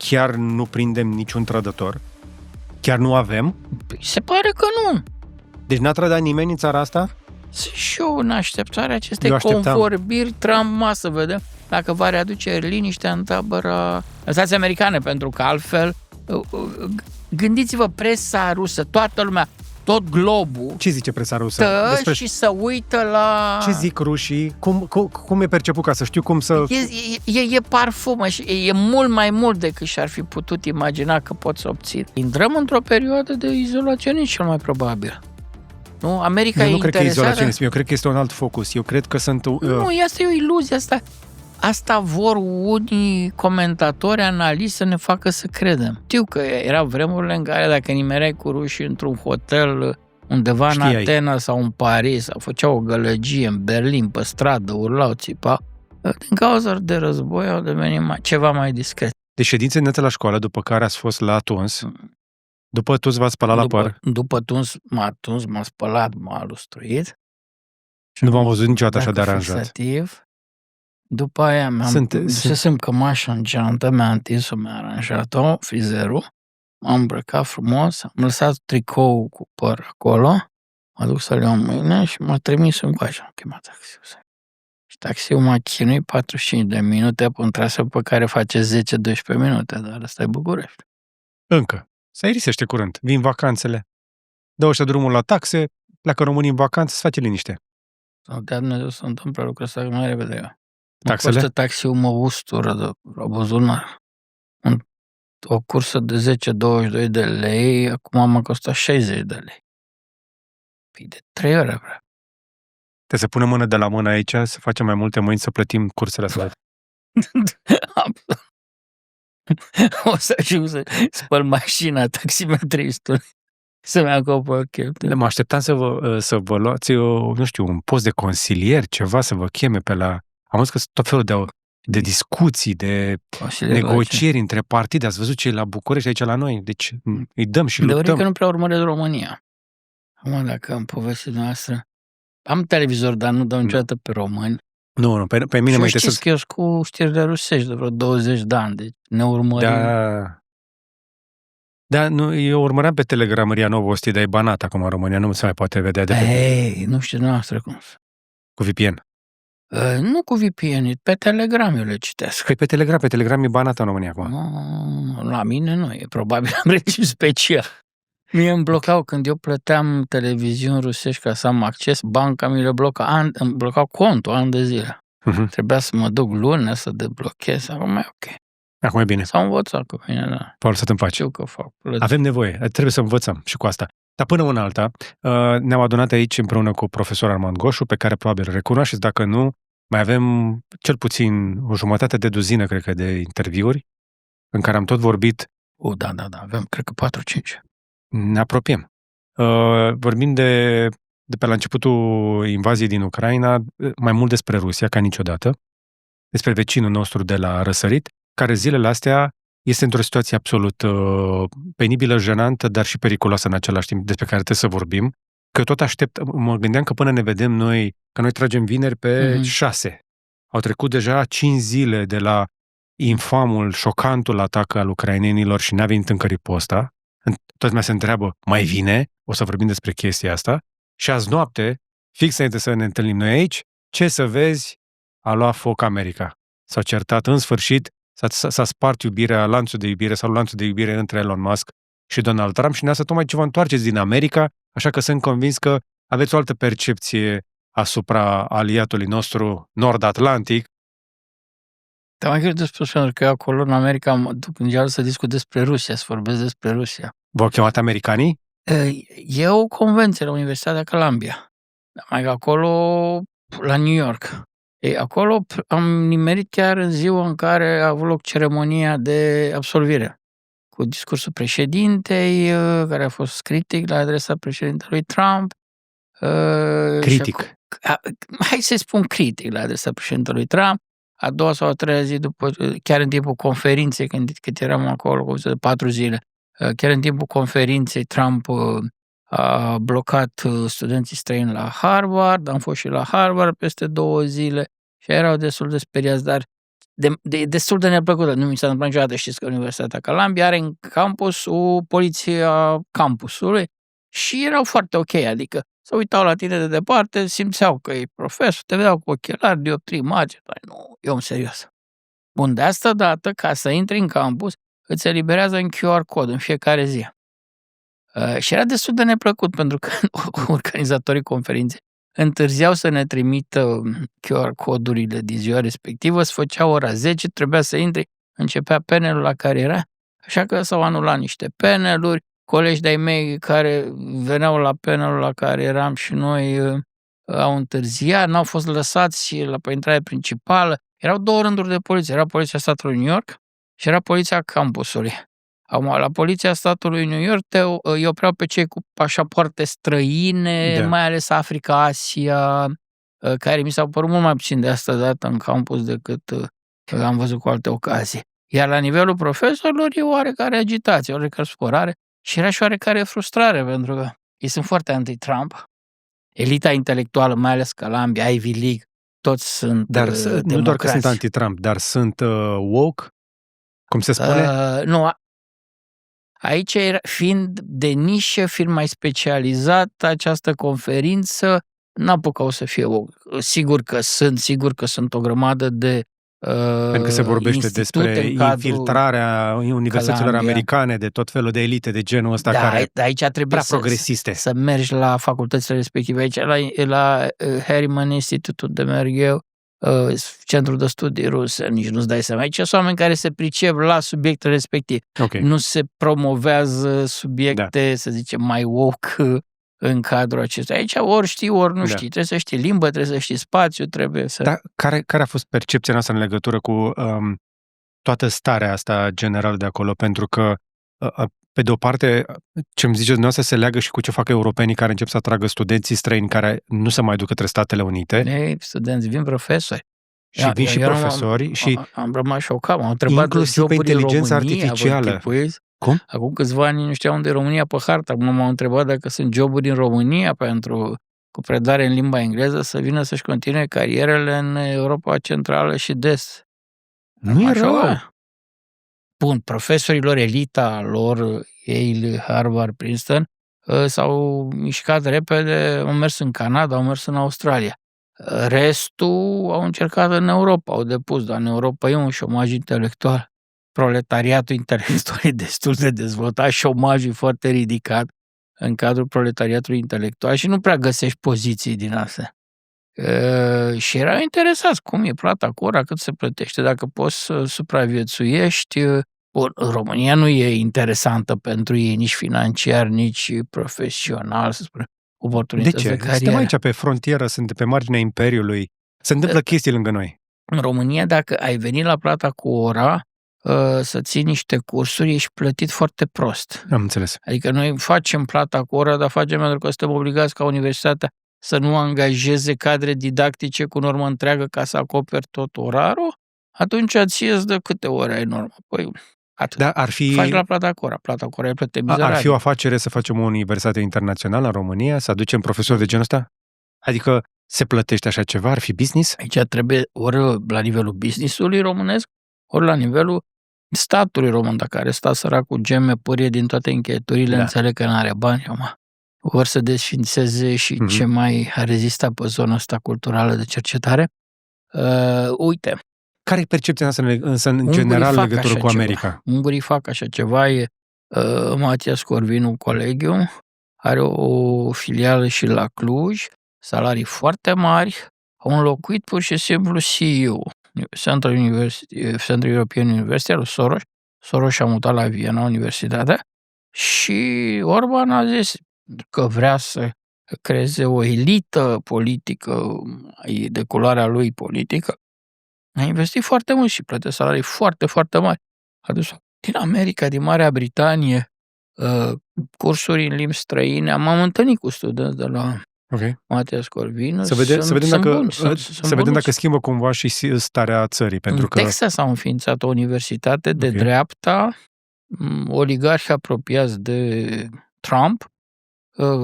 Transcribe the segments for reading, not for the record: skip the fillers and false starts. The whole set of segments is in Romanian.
chiar nu prindem niciun trădător? Chiar nu avem? Se pare că nu. Deci n-a trădat nimeni în țara asta? Sunt și eu în așteptarea acestei convorbiri Trump, să vedem dacă va readuce liniștea în tabăra Statelor Americane, pentru că altfel, gândiți-vă, presa rusă, toată lumea, tot globul, ce zice presa rusă? și să uită la... Ce zic rușii? Cum e perceput, ca să știu cum să... E parfumă și e mult mai mult decât și-ar fi putut imagina că pot să obțin. Intrăm într-o perioadă de izolaționism, cel mai probabil. Nu? America eu nu e cred că e interesată. izolaționism, eu cred că este un alt focus. Eu cred că sunt... Nu, asta e o iluzie. Asta vor unii comentatori, analiști să ne facă să credem. Știu că erau vremurile în care dacă nimereai cu rușii într-un hotel undeva în Atena sau în Paris, sau făceau o gălăgie în Berlin, pe stradă, urlau, țipa, din cauza de război au devenit ceva mai discret. Deci ședințe netă la școală, după care ați fost la tuns, după tuns v-ați spălat la păr? După tuns m-a spălat, m-a lustruit. Nu v-am văzut niciodată așa de aranjat. După aia dusesem cămașa în geantă, mi-a întins-o, mi-a aranjat-o, frizerul, m-am îmbrăcat frumos, am lăsat tricou cu păr acolo, m-a duc să-l iau în mâine și m-a trimis încoace, am chemat taxiul. Și taxiul m-a chinuit 45 de minute pe un traseu pe care face 10-12 minute, dar ăsta e București. Încă. Se aerisește curând. Vin vacanțele. Dă ăștia drumul la taxe, pleacă românii în vacanță, se face liniște. Sau de Dumnezeu să întâmplă lucrul ăsta mai repede eu. Taxele? Costă taxiul mă ustură de la buzunar. O cursă de 10-22 de lei, acum m-a costat 60 de lei. Păi de 3 ore, vrea. Trebuie să punem mână de la mână aici, să facem mai multe mâini, să plătim cursele astea. O să ajung să spăl mașina taximetristului, să-mi acopăr cheltuielile. Mă așteptam să vă luați, nu știu, un post de consilier, ceva, să vă cheme pe la... Am văzut că sunt tot felul de discuții, de negocieri între partide. Ați văzut ce e la București, aici la noi. Deci îi dăm și luptăm. De că nu prea urmăresc România. Acum, dacă am povestit noastră, am televizor, dar nu dau niciodată pe români. Nu, pe mine mă interesează. Și știți că eu sunt cu știrile rusești de vreo 20 de ani, deci ne urmărim. Da, nu, eu urmăream pe Telegram Ria Novo, o de banat acum în România, nu se mai poate vedea de pe... Ei, nu știu noastră cum să. Cu VPN. Nu cu VPN, pe Telegram eu le citesc. Păi pe Telegram e banat în România acum. Nu, la mine nu e, probabil am regim special. Mie îmi blocau când eu plăteam televiziuni rusești ca să am acces, banca mi le îmi blocau contul ani de zile. Trebuia să mă duc lunea să deblochez, acum e ok. Acum e bine. S-au învățat cu mine, da. V-au lăsat în pace. Știu că fac plăți. Avem nevoie, trebuie să învățăm și cu asta. Dar până una alta, ne-am adunat aici împreună cu profesor Armand Goșu, pe care probabil îl recunoașteți, dacă nu, mai avem cel puțin o jumătate de duzină, cred că, de interviuri, în care am tot vorbit. Da, avem, cred că 4-5. Ne apropiem. Vorbim de pe la începutul invaziei din Ucraina, mai mult despre Rusia, ca niciodată, despre vecinul nostru de la răsărit, care zilele astea este într-o situație absolut penibilă, jenantă, dar și periculoasă în același timp, despre care trebuie să vorbim. Că eu tot aștept, mă gândeam că până ne vedem noi, că noi tragem vineri pe 6. Au trecut deja 5 zile de la infamul, șocantul atac al ucrainenilor și n-a venit încă riposta. Toată lumea se întreabă, mai vine? O să vorbim despre chestia asta. Și azi noapte, fix înainte să ne întâlnim noi aici, ce să vezi, a luat foc America. S-au certat în sfârșit, s-a spart lanțul de iubire între Elon Musk și Donald Trump și neasă tocmai ce vă întoarceți din America, așa că sunt convins că aveți o altă percepție asupra aliatului nostru nord-atlantic. Dar mai cred despre că acolo în America mă duc în geală să discut despre Rusia, să vorbesc despre Rusia. V-au chemat americanii? E o convenție la Universitatea Columbia. Mai acolo, la New York. Acolo am nimerit chiar în ziua în care a avut loc ceremonia de absolvire, cu discursul președintei, care a fost critic la adresa președintelui Trump. Critic. Hai să spun critic la adresa președintelui Trump. A doua sau a treia zi, chiar în timpul conferinței, când eram acolo, de 4 zile, chiar în timpul conferinței, Trump a blocat studenții străini la Harvard, am fost și la Harvard peste 2 zile și erau destul de speriați, dar destul de neplăcută. Nu mi s-a întâmplat niciodată, știți că Universitatea Columbia are în campus o poliție a campusului și erau foarte ok, adică se uitau la tine de departe, simțeau că e profesor, te vedeau cu ochelari, dioptrii mari, nu, e om serios. Bun, de asta dată, ca să intri în campus, îți eliberează în QR cod în fiecare zi. Și era destul de neplăcut, pentru că organizatorii conferinței întârziau să ne trimită QR codurile din ziua respectivă, se făcea ora 10, trebuia să intri, începea panelul la care era, așa că s-au anulat niște paneluri, colegi de-ai mei care veneau la panelul la care eram și noi au întârziat, n-au fost lăsați pe intrarea principală. Erau 2 rânduri de poliție, era poliția statului New York și era poliția campusului. La poliția statului New York îi opreau pe cei cu pașapoarte străine, mai ales Africa, Asia, care mi s-au părut mult mai puțin de asta dată în campus decât am văzut cu alte ocazii. Iar la nivelul profesorilor e oarecare agitație, oarecare supărare și era și oarecare frustrare, pentru că ei sunt foarte anti-Trump. Elita intelectuală, mai ales Columbia, Ivy League, toți sunt democrați. Nu doar că sunt anti-Trump, dar sunt woke, cum se spune? Nu, aici, fiind de nișă, fiind mai specializată, această conferință n-apucau să fie woke. Sigur că sunt o grămadă de pentru că se vorbește despre infiltrarea universităților americane de tot felul de elite de genul ăsta care aici trebuie progresiste. Să mergi la facultățile respective. Aici la Harriman Institute de merg eu, Centrul de Studii Ruse, nici nu-ți dai seama. Aici sunt oameni care se pricep la subiectele respective. Okay. Nu se promovează subiecte, să zicem, mai woke în cadrul acesta. Aici ori știi, ori nu știi. Trebuie să știi limbă, trebuie să știi spațiu, trebuie să... Dar care a fost percepția noastră în legătură cu toată starea asta generală de acolo? Pentru că, pe de o parte, ce-mi ziceți dumneavoastră se leagă și cu ce fac europenii care încep să atragă studenții străini care nu se mai duc către Statele Unite. Ei, studenți, vin profesori. Și vin și profesori și... Am rămas șocat, m-am întrebat inclusiv pe inteligența artificială. Cum? Acum câțiva ani nu știau unde e România pe hartă. Acum m-au întrebat dacă sunt joburi în România cu predare în limba engleză să vină să-și continue carierele în Europa Centrală și de Est. Nu e rău. Bun, profesorilor, elita lor, Yale, Harvard, Princeton, s-au mișcat repede, au mers în Canada, au mers în Australia. Restul au încercat în Europa, au depus, dar în Europa e un șomaj intelectual. Proletariatul intelectual e destul de dezvoltat, șomajul foarte ridicat în cadrul proletariatului intelectual și nu prea găsești poziții din astea. Și erau interesați cum e plata cu ora, cât se plătește, dacă poți să supraviețuiești. România nu e interesantă pentru ei, nici financiar, nici profesional, să spunem, oportunități de carieră. Suntem aici pe frontieră, suntem pe marginea Imperiului, se întâmplă chestii lângă noi. În România, dacă ai venit la plata cu ora, să ții niște cursuri, ești plătit foarte prost. Am înțeles. Adică noi facem plata cu ora, dar facem pentru că suntem obligați ca universitatea să nu angajeze cadre didactice cu normă întreagă ca să acoperi tot orarul, atunci ție îți dă câte ore ai normă. Păi, atât. Dar ar fi... Faci la plata cu ora. Plata cu ora e plătit mizerabil. Ar fi o afacere să facem o universitate internațională în România, să aducem profesori de genul ăsta? Adică se plătește așa ceva? Ar fi business? Aici trebuie ori la nivelul business-ului românesc, ori la nivelul statului român, dacă are stat săracul geme pârie din toate încheieturile, înțeleg că n-are bani, vor să desfințeze și ce mai rezista pe zona asta culturală de cercetare. Uite. Care e percepția noastră în general în legătură cu America? Ungurii fac așa ceva. Matias Corvinu, colegiul, are o filială și la Cluj, salarii foarte mari, au înlocuit pur și simplu CEO, Central European University, al Soros. Soros a mutat la Viena, universitatea, și Orban a zis că vrea să creeze o elită politică de culoarea lui politică. A investit foarte mult și plătesc salarii foarte, foarte mari. A dus din America, din Marea Britanie, cursuri în limbi străine. M-am întâlnit cu studenți de la Matias Corvinu. Să vedem dacă schimbă cumva și starea țării. Pentru că Texas a înființat o universitate de dreapta, oligarhi apropiați de Trump,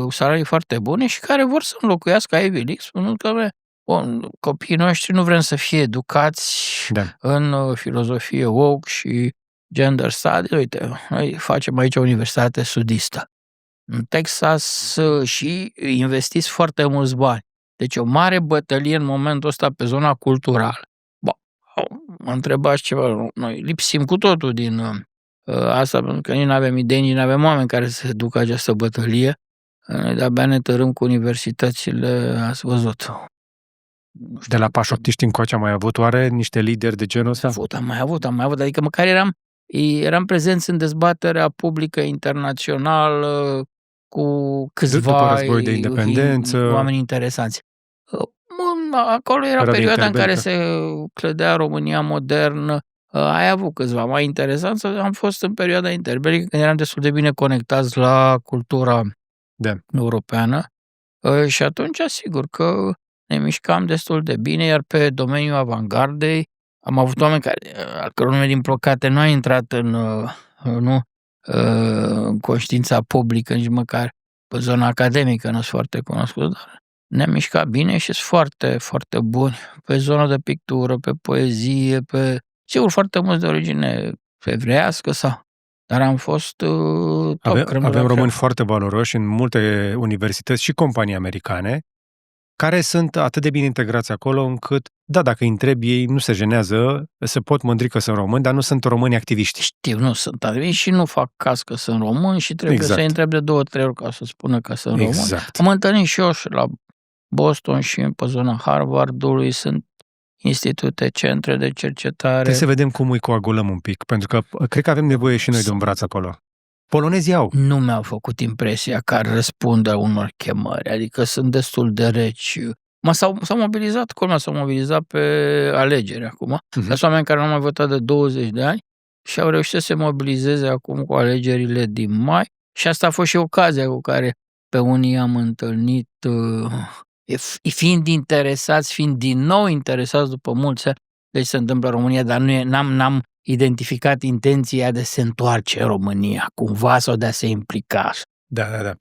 salarii foarte bune și care vor să înlocuiască Ivy League, spunând că Bun, copiii noștri nu vrem să fie educați în filozofie woke și gender studies. Uite, noi facem aici o universitate sudistă. În Texas și investiți foarte mulți bani. Deci o mare bătălie în momentul ăsta pe zona culturală. Mă întrebați ceva, noi lipsim cu totul din asta, pentru că nici nu avem idei, nici nu avem oameni care să ducă această bătălie. Noi de-abia ne tărâm cu universitățile, ați văzut. De la pașoptiști încoace am mai avut oare niște lideri de genul ăsta? Am mai avut, adică măcar eram prezenți în dezbaterea publică internațională cu câțiva după războiul de independență, oameni interesanți. Acolo era perioada în care se clădea România modernă. Ai avut câțiva mai interesanți. Am fost în perioada interbelică, când eram destul de bine conectați la cultura europeană. Și atunci, sigur că ne mișcam destul de bine, iar pe domeniul avangardei am avut oameni al căror nume, din păcate, nu a intrat în conștiința publică, nici măcar pe zona academică nu sunt foarte cunoscut, dar ne-am mișcat bine și sunt foarte, foarte buni pe zona de pictură, pe poezie, sigur, foarte mulți de origine evreiască dar am fost Avem români foarte valoroși în multe universități și companii americane, care sunt atât de bine integrați acolo încât, dacă îi întrebi, ei nu se jenează, se pot mândri că sunt români, dar nu sunt români activiști. Știu, nu sunt activiști și nu fac caz că sunt români și trebuie să-i întreb de 2-3 ori ca să spună că sunt români. Am întâlnit și eu și la Boston și pe zona Harvardului, sunt institute, centre de cercetare. Trebuie să vedem cum îi coagulăm un pic, pentru că cred că avem nevoie și noi de un braț acolo. Polonezii au. Nu mi-au făcut impresia că ar răspunde unor chemări, adică sunt destul de reci. S-au mobilizat pe alegeri acum. Sunt oameni care nu au mai votat de 20 de ani și au reușit să se mobilizeze acum cu alegerile din mai și asta a fost și ocazia cu care pe unii am întâlnit, fiind interesați, fiind din nou interesați după mulți ani de ce se întâmplă în România, dar n-am identificat intenția de a se întoarce în România, cumva, sau de a se implica. Da.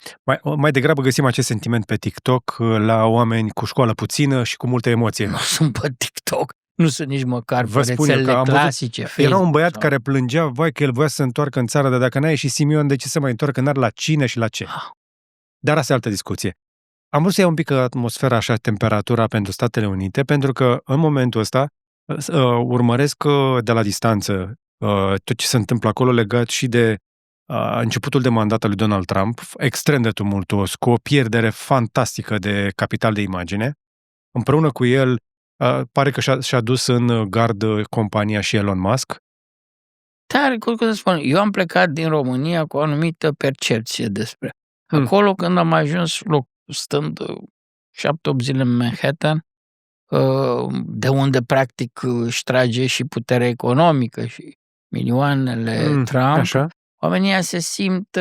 Mai degrabă găsim acest sentiment pe TikTok la oameni cu școală puțină și cu multă emoție. Nu sunt pe TikTok, nu sunt nici măcar pe rețelele clasice. Era un băiat care plângea, vai că el voia să se întoarcă în țară, dar dacă n-a ieșit Simion, de ce să mai întoarcă? N-ar la cine și la ce? Dar asta e altă discuție. Am vrut să iau un pic atmosfera, așa, temperatura pentru Statele Unite, pentru că în momentul ăsta urmăresc de la distanță tot ce se întâmplă acolo legat și de începutul de mandat al lui Donald Trump, extrem de tumultuos, cu o pierdere fantastică de capital de imagine. Împreună cu el, pare că și-a dus în gard compania și Elon Musk. Tare, cum să spun, eu am plecat din România cu o anumită percepție despre. Acolo, când am ajuns, stând 7-8 zile în Manhattan, de unde practic își trage și puterea economică și milioanele Trump, așa. Oamenii se simt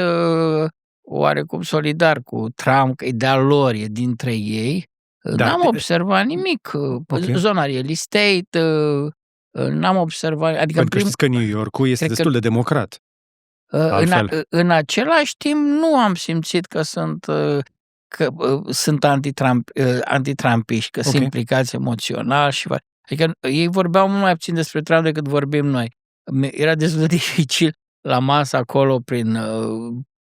oarecum solidari cu Trump, că e de-a lor, e dintre ei. N-am observat nimic. Zona real estate, n-am observat. Adică știți că New York-ul este destul de democrat. În același timp, nu am simțit că sunt anti-trumpiști, că sunt implicați emoțional. Adică ei vorbeau mult mai puțin despre Trump decât vorbim noi. Era destul de dificil la masă acolo, prin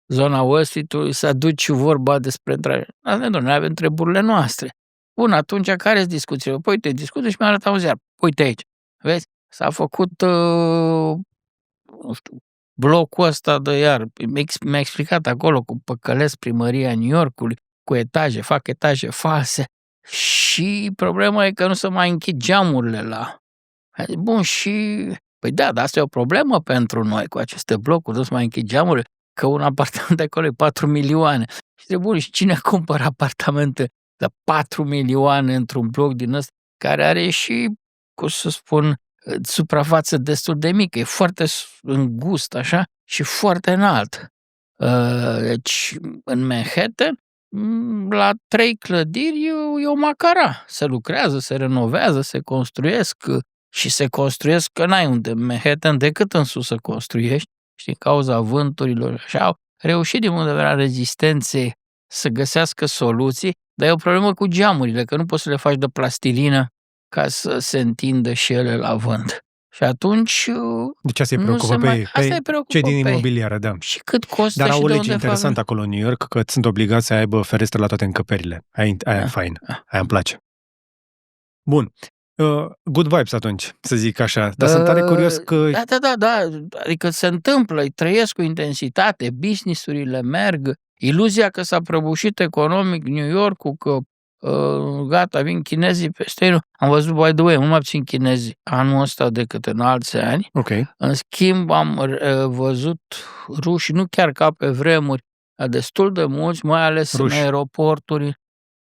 zona Wall Street-ului, să aduci vorba despre noi avem treburile noastre. Bun, atunci care-s discuțiile? Păi uite, discută și mi-a arătat un ziar. Uite aici, vezi? S-a făcut, nu știu, blocul ăsta de iar. Mi-a explicat acolo cu păcălesc primăria New Yorkului, cu etaje, fac etaje false. Și problema e că nu se mai închid geamurile la... Bun, și... Păi dar asta e o problemă pentru noi cu aceste blocuri, nu se mai închid geamurile, că un apartament de acolo e 4 milioane. Și zice, bun, și cine cumpără apartamente de 4 milioane într-un bloc din ăsta, care are și, cum să spun, suprafață destul de mică, e foarte îngust, așa, și foarte înalt. Deci, în Manhattan, la 3 clădiri e o macara. Se lucrează, se renovează, se construiesc și se construiesc, că n-ai unde în Manhattan decât în sus să construiești și din cauza vânturilor așa, au reușit din punct de vedere al rezistenței să găsească soluții Dar e o problemă cu geamurile, că nu poți să le faci de plastilină ca să se întindă și ele la vânt. Și atunci deci asta îi preocupă pe cei din imobiliară, da. Și cât costă. Dar și au o de lege unde interesantă acolo în New York, că sunt obligați să aibă ferestre la toate încăperile. Aia e fain. Aia îmi place. Bun. Good vibes atunci, să zic așa. Dar sunt tare curios că... Da. Adică se întâmplă, îi trăiesc cu intensitate, business-urile merg, iluzia că s-a prăbușit economic New York-ul, că gata, vin chinezii peste ei. Am văzut, by the way, mult mai puțin chinezi anul ăsta decât în alți ani. Okay. În schimb, am văzut ruși, nu chiar ca pe vremuri, dar destul de mulți, mai ales ruși. În aeroporturi,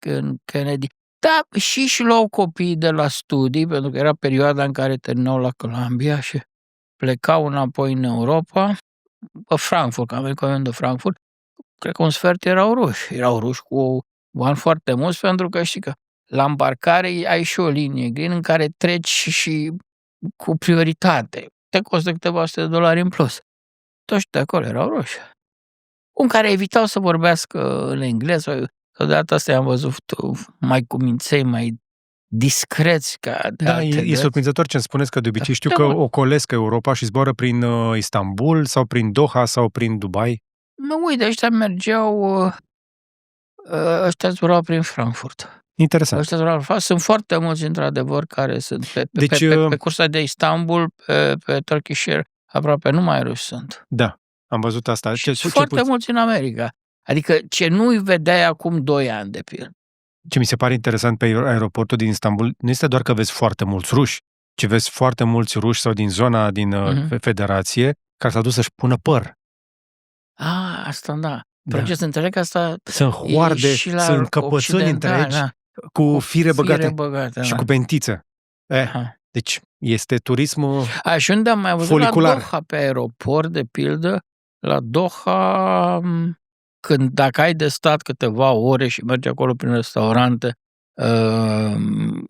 în Kennedy. Da, și luau copiii de la studii, pentru că era perioada în care terminau la Columbia și plecau înapoi în Europa, pe Frankfurt, că am venit cu avion de Frankfurt, cred că un sfert erau ruși. Erau ruși cu bani foarte mulți, pentru că știi că la îmbarcare ai și o linie green în care treci și cu prioritate. Te costă câteva sute de dolari în plus. Toți de acolo erau ruși. Un care evitau să vorbească în engleză. De data asta am văzut mai cuminței, mai discreți ca de e surprinzător ce îmi spuneți, că de obicei știu că ocolesc Europa și zboară prin Istanbul sau prin Doha sau prin Dubai. Nu, uite, ăștia mergeau, ăștia zburau prin Frankfurt. Interesant. Ăștia zburau, sunt foarte mulți, într-adevăr, care sunt pe cursa de Istanbul, pe Turkish Air, aproape numai ruși sunt. Da, am văzut asta. Și foarte mulți în America. Adică ce nu-i vedeai acum 2 ani, de pildă. Ce mi se pare interesant pe aeroportul din Istanbul, nu este doar că vezi foarte mulți ruși, ci vezi foarte mulți ruși sau din zona din Federație care s-au dus să-și pună păr. Asta da. Proces, să înțeleg că asta sunt hoarde, sunt căpățâni întregi, cu fire băgate și cu bentiță. Deci este turismul și unde am mai văzut folicular. La Doha, pe aeroport, de pildă, la Doha... dacă ai de stat câteva ore și mergi acolo prin restaurante,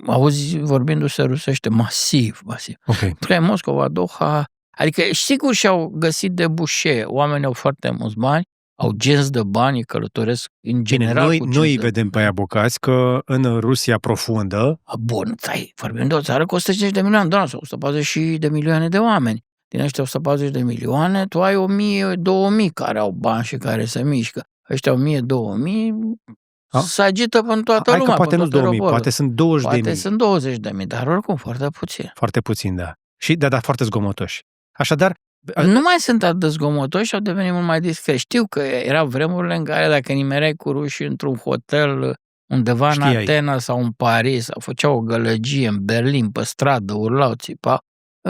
auzi vorbindu-se rusește masiv. Okay. Că în Moscova, Doha, adică sigur și-au găsit de bușe, oamenii au foarte mulți bani, au genți de bani, călătoresc în general. Noi vedem pe aia bocați că în Rusia profundă... Bun, vorbim de o țară cu 150 de milioane de oameni, sau 140 de milioane de oameni. Din ăștia 140 de milioane, tu ai 1000-2000 care au bani și care se mișcă. Ăștia 1000-2000 se agită pentru toată lumea. Poate nu 2000, poate sunt 20.000. Poate sunt 20.000, dar oricum foarte puțin. Foarte puțin, da. Și foarte zgomotoși. Așadar... Nu mai sunt atât de zgomotoși, au devenit mult mai discreți. Știu că erau vremurile în care dacă nimereai cu rușii într-un hotel undeva în Atena sau în Paris, sau făceau o gălăgie în Berlin, pe stradă, urlau, țipau.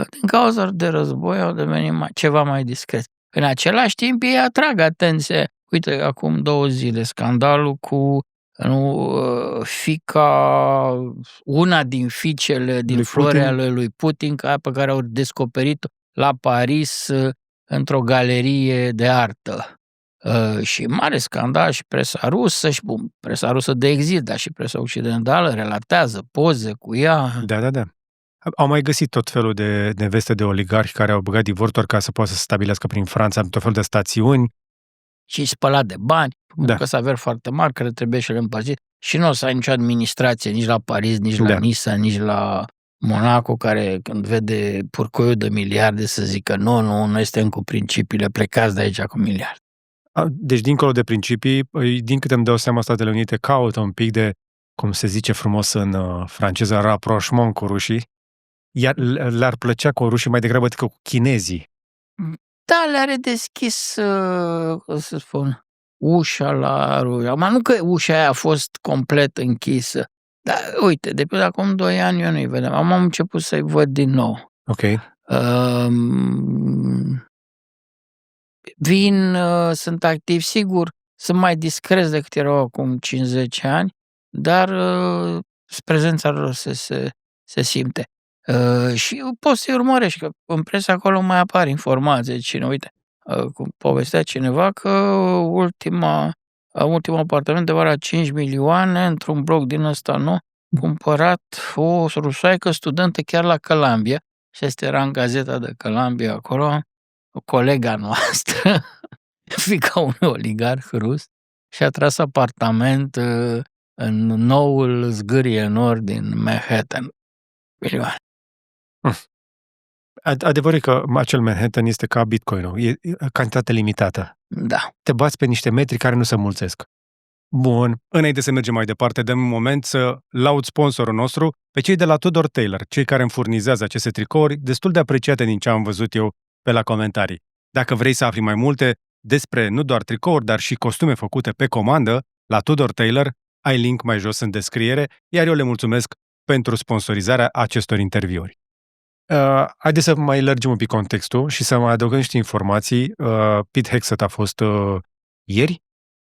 Din cauza de război au devenit ceva mai discreți. În același timp ei atrag atenție. Uite, acum 2 zile, scandalul cu una din fiicele din flori ale lui Putin, pe care au descoperit-o la Paris într-o galerie de artă. Și mare scandal și presa rusă, și presa rusă de exil, dar și presa occidentală relatează poze cu ea. Da. Au mai găsit tot felul de neveste de oligarhi care au băgat divorțuri ca să poată să se stabilească prin Franța, tot felul de stațiuni. Și spălat de bani, că sunt averi foarte mari, care trebuie și le împărțit. Și nu o să ai nicio administrație, nici la Paris, nici la Nice, nici la Monaco, care când vede purcoiul de miliarde să zică nu, noi suntem cu principiile, plecați de aici cu miliarde. Deci, dincolo de principii, din câte îmi dau seama, Statele Unite caută un pic de, cum se zice frumos în franceză, rapprochement cu rușii. Iar le-ar plăcea cu rușii mai degrabă decât cu chinezii. Da, le-are deschis, cum să spun, ușa la ruși. Acum, nu că ușa aia a fost complet închisă, dar uite, de până acum 2 ani eu nu-i vedeam. Am început să-i văd din nou. Ok. Vin, sunt activi, sigur, sunt mai discreți decât erau acum 50 ani, dar prezența lor se simte. Și poți să-i urmărești, că în presă acolo mai apar informații. Uite, povestea cineva că ultimul apartament de vara 5 milioane într-un bloc din ăsta nou, cumpărat o rusoaică studentă chiar la Columbia, și asta era în gazeta de Columbia acolo, o colega noastră, fiica unui oligarh rus, și a tras apartament în noul zgârie nord din Manhattan. Milioane. Adevărul e că acel Manhattan este ca Bitcoin-ul, e cantitate limitată. Da. Te bați pe niște metri care nu se mulțesc. Bun, înainte să mergem mai departe, dăm un moment să laud sponsorul nostru, pe cei de la Tudor Tailor, cei care îmi furnizează aceste tricouri, destul de apreciate din ce am văzut eu pe la comentarii. Dacă vrei să afli mai multe despre nu doar tricouri, dar și costume făcute pe comandă, la Tudor Tailor, ai link mai jos în descriere, iar eu le mulțumesc pentru sponsorizarea acestor interviuri. Haideți să mai lărgim un pic contextul și să mai adăugăm niște informații. Pete Hegseth a fost ieri,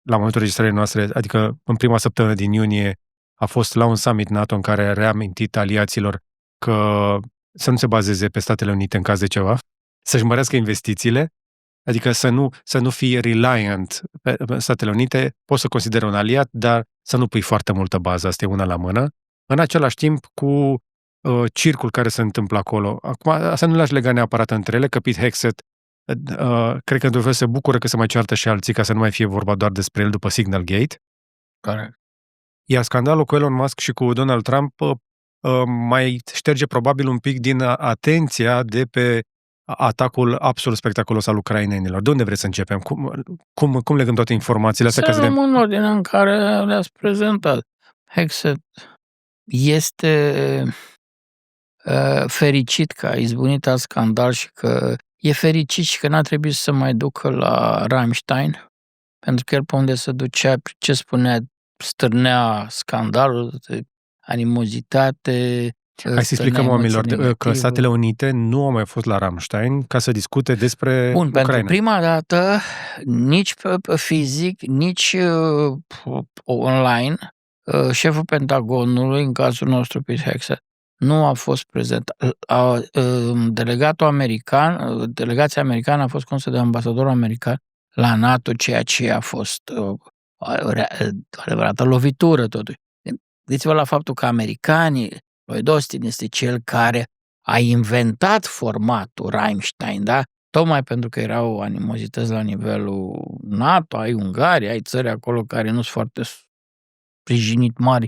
la momentul registrării noastre, adică în prima săptămână din iunie, a fost la un summit NATO în care a reamintit aliaților că să nu se bazeze pe Statele Unite în caz de ceva, să-și mărească investițiile, adică să nu fii reliant pe Statele Unite, poți să consideri un aliat, dar să nu pui foarte multă bază, asta e una la mână. În același timp, cu circul care se întâmplă acolo. Acum, să nu le-aș lega neapărat între ele, că Pete Hegseth cred că într-un fel se bucură că se mai ceartă și alții ca să nu mai fie vorba doar despre el după Signal Gate. Corect. Iar scandalul cu Elon Musk și cu Donald Trump mai șterge probabil un pic din atenția de pe atacul absolut spectaculos al ucrainenilor. De unde vreți să începem? Cum legăm toate informațiile astea? Să luăm în ordine în care le-ați prezentat. Hegseth este fericit că a izbunit alt scandal și că e fericit și că n-a trebuit să mai ducă la Rammstein, pentru că el pe unde se ducea, ce spunea, stârnea scandalul, animozitate. Hai să explicăm oamenilor că Statele Unite nu au mai fost la Rammstein ca să discute despre Ucraina. Pentru prima dată, nici fizic, nici online, șeful Pentagonului, în cazul nostru Pete Hegseth, nu a fost prezent. Delegația americană a fost condusă de ambasadorul american la NATO, ceea ce a fost o adevărată lovitură totuși. Gândiți-vă la faptul că americanii, Lloyd Austin este cel care a inventat formatul Rammstein, da? Tocmai pentru că erau animozități la nivelul NATO, ai Ungaria, ai țări acolo care nu sunt foarte sprijinit mari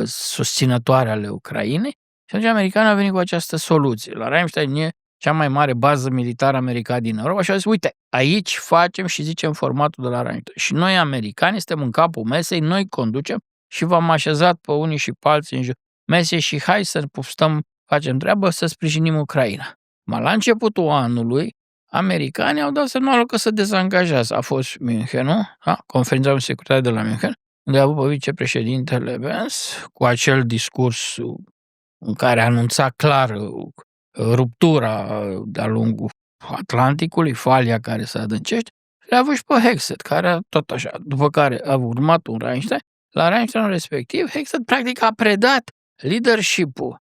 susținătoare ale Ucrainei. Și atunci americanii au venit cu această soluție. La Rammstein e cea mai mare bază militară americană din Europa și au zis, uite, aici facem și zicem formatul de la Rammstein. Și noi, americani, suntem în capul mesei, noi conducem și v-am așezat pe unii și pe alții în jur mesei și hai să stăm, facem treabă, să sprijinim Ucraina. La începutul anului, americanii au dat semnalul că se dezangajează. A fost Münchenul, conferința de securitate de la München, unde a avut pe vicepreședintele Vance cu acel discurs în care anunța clar ruptura de-a lungul Atlanticului, falia care se adâncește, le-a avut și pe Hegseth, care tot așa, după care a urmat un Rammstein. La Rammsteinul respectiv, Hegseth practic a predat leadership-ul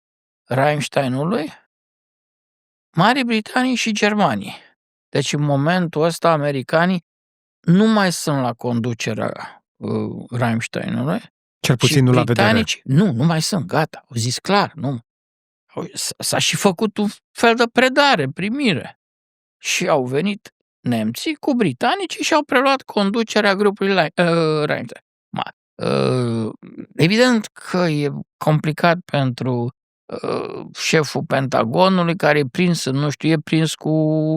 Rammsteinului Marii Britanii și Germanii. Deci în momentul ăsta americanii nu mai sunt la conducerea Rammsteinului. Cel puțin nu la vedere. Nu mai sunt, gata, au zis clar, nu. S-a și făcut un fel de predare, primire. Și au venit nemții cu britanicii și au preluat conducerea grupului Rammstein. Evident că e complicat pentru șeful Pentagonului, care e prins, nu știu, e prins cu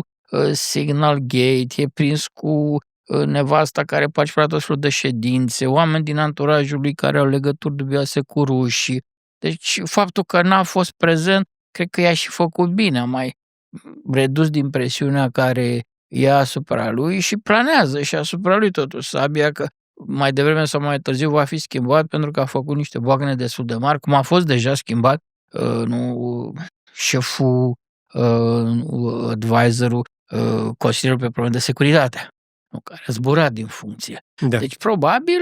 Signal Gate, e prins cu nevasta care participa la tot felul de ședințe, oameni din anturajul lui care au legături dubioase cu rușii. Deci faptul că n-a fost prezent, cred că i-a și făcut bine, a mai redus din presiunea care e asupra lui și planează și asupra lui totuși sabia că mai devreme sau mai târziu va fi schimbat pentru că a făcut niște boacne destul de mari, cum a fost deja schimbat șeful, advisorul, consilierul pe probleme de securitate, care a zburat din funcție. Da. Deci probabil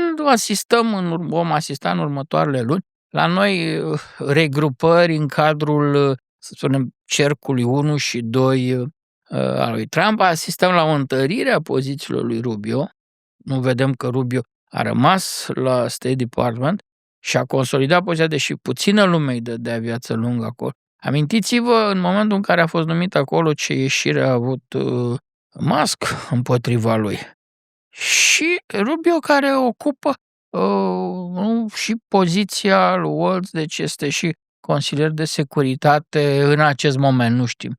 vom asista în următoarele luni la noi regrupări în cadrul, să spunem, cercului 1 și 2 al lui Trump. Asistăm la o întărire a pozițiilor lui Rubio. Nu vedem că Rubio a rămas la State Department și a consolidat poziția, deși puțină lume îi dădea viață lungă acolo. Amintiți-vă în momentul în care a fost numit acolo ce ieșire a avut Musk împotriva lui. Și Rubio care ocupă și poziția lui Waltz, deci este și consilier de securitate în acest moment, nu știm.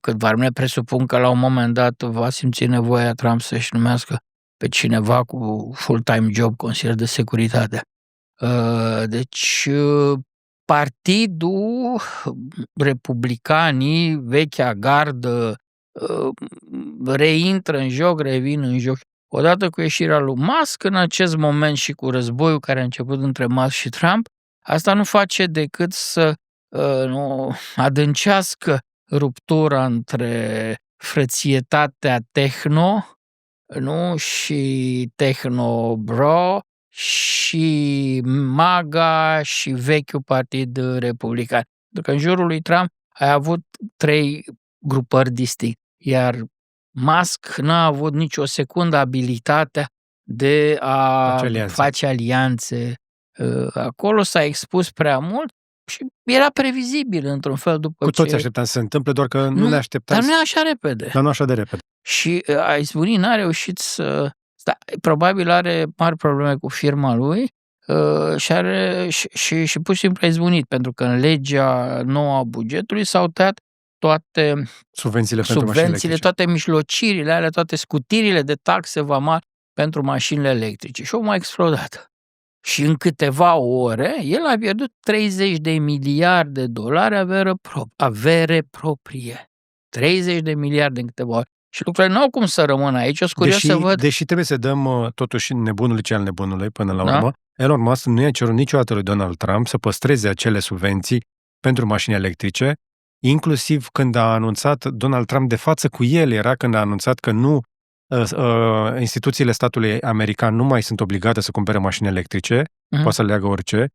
Câtva vreme presupun că la un moment dat va simți nevoia Trump să-și numească pe cineva cu full-time job consilier de securitate. Deci partidul, republicanii, vechea gardă, reintră în joc, revin în joc. Odată cu ieșirea lui Musk, în acest moment și cu războiul care a început între Musk și Trump, asta nu face decât să adâncească ruptura între frățietatea techno, și techno-bro, și MAGA și vechiul partid republican. Pentru că în jurul lui Trump ai avut 3 grupări distincte, iar Musk n-a avut nicio secundă abilitatea de a face alianțe. Acolo s-a expus prea mult și era previzibil într-un fel după cu toți așteptam să se întâmple, doar că nu ne așteptam. Dar nu e așa repede. Dar nu așa de repede. Și a izbucnit, n-a reușit să... probabil are mari probleme cu firma lui și pur și simplu a izbunit, pentru că în legea nouă a bugetului s-au tăiat toate subvențiile, toate mijlocirile alea, toate scutirile de taxe vamale pentru mașinile electrice. Și omul a explodat. Și în câteva ore, el a pierdut $30 miliarde avere proprie. 30 de miliarde în câteva ore. Și lucrurile nu au cum să rămână aici. Eu sunt curios să văd. Deși trebuie să dăm totuși nebunului cel nebunului până la urmă, Elon Musk nu i-a cerut niciodată lui Donald Trump să păstreze acele subvenții pentru mașini electrice, inclusiv când a anunțat Donald Trump de față cu el, era când a anunțat că nu instituțiile statului american nu mai sunt obligate să cumpere mașini electrice, poate să leagă orice.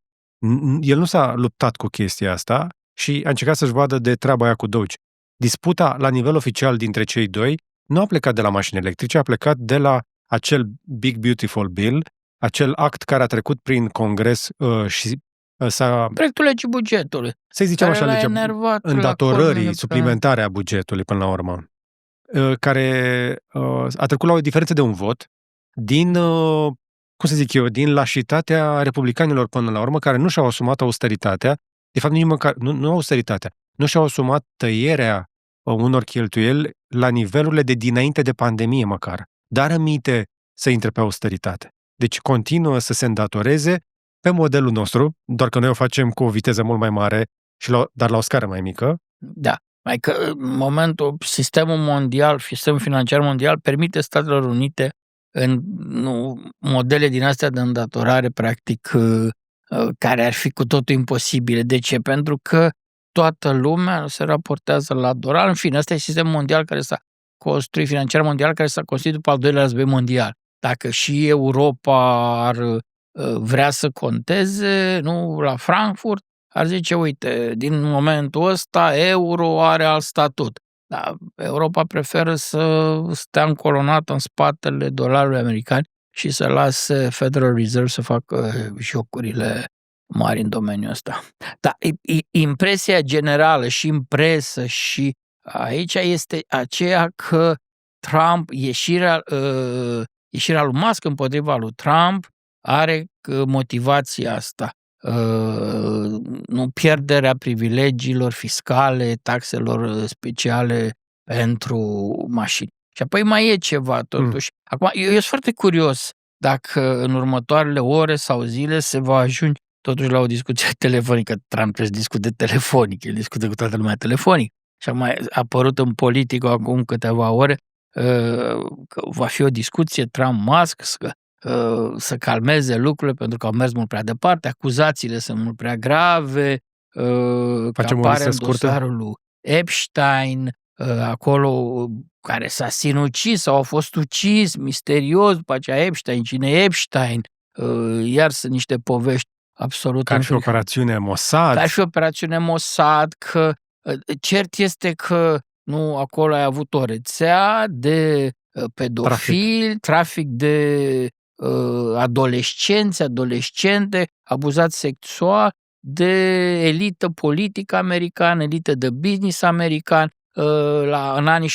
El nu s-a luptat cu chestia asta și a încercat să-și vadă de treaba aia cu Doge. Disputa la nivel oficial dintre cei doi nu a plecat de la mașini electrice, a plecat de la acel Big Beautiful Bill, acel act care a trecut prin Congres și s-a... Proiectul legii bugetului. Să-i zicem așa, îndatorării suplimentare a bugetului până la urmă, care a trecut la o diferență de un vot din, din lașitatea republicanilor până la urmă, care nu și-au asumat austeritatea, de fapt nici măcar, nu austeritatea, nu și-au asumat tăierea unor cheltuieli la nivelurile de dinainte de pandemie măcar, dar aminte să intre pe austeritate. Deci continuă să se îndatoreze pe modelul nostru, doar că noi o facem cu o viteză mult mai mare, dar la o scară mai mică. Da, mai că în momentul sistemul financiar mondial permite Statelor Unite în modele din astea de îndatorare, practic, care ar fi cu totul imposibile. De ce? Pentru că toată lumea se raportează la dolar. În fine, ăsta e sistemul mondial care s-a construit, financiar mondial, care s-a construit după al doilea război mondial. Dacă și Europa ar vrea să conteze, la Frankfurt, ar zice, uite, din momentul ăsta euro are alt statut. Dar Europa preferă să stea încolonată în spatele dolarului american și să lase Federal Reserve să facă jocurile mari în domeniul ăsta. Dar impresia generală și în presă și aici este aceea că Trump, ieșirea lui Musk împotriva lui Trump are motivația asta. Pierderea privilegiilor fiscale, taxelor speciale pentru mașini. Și apoi mai e ceva totuși. Acum, eu sunt foarte curios dacă în următoarele ore sau zile se va ajunge totuși la o discuție telefonică. Trump trebuie să discute telefonic, el discută cu toată lumea telefonic. Și a mai apărut în politică acum câteva ore că va fi o discuție Trump-Musk să calmeze lucrurile pentru că au mers mult prea departe, acuzațiile sunt mult prea grave, că apare în dosarul lui Epstein, acolo care s-a sinucis sau a fost ucis misterios după aceea Epstein, cine e Epstein, iar sunt niște povești absolut... Ca și operațiune Mossad. Ca și operațiune Mossad, că cert este că acolo ai avut o rețea de pedofili, trafic de adolescente, abuzați sexual, de elită politică americană, elită de business american. În anii 70-80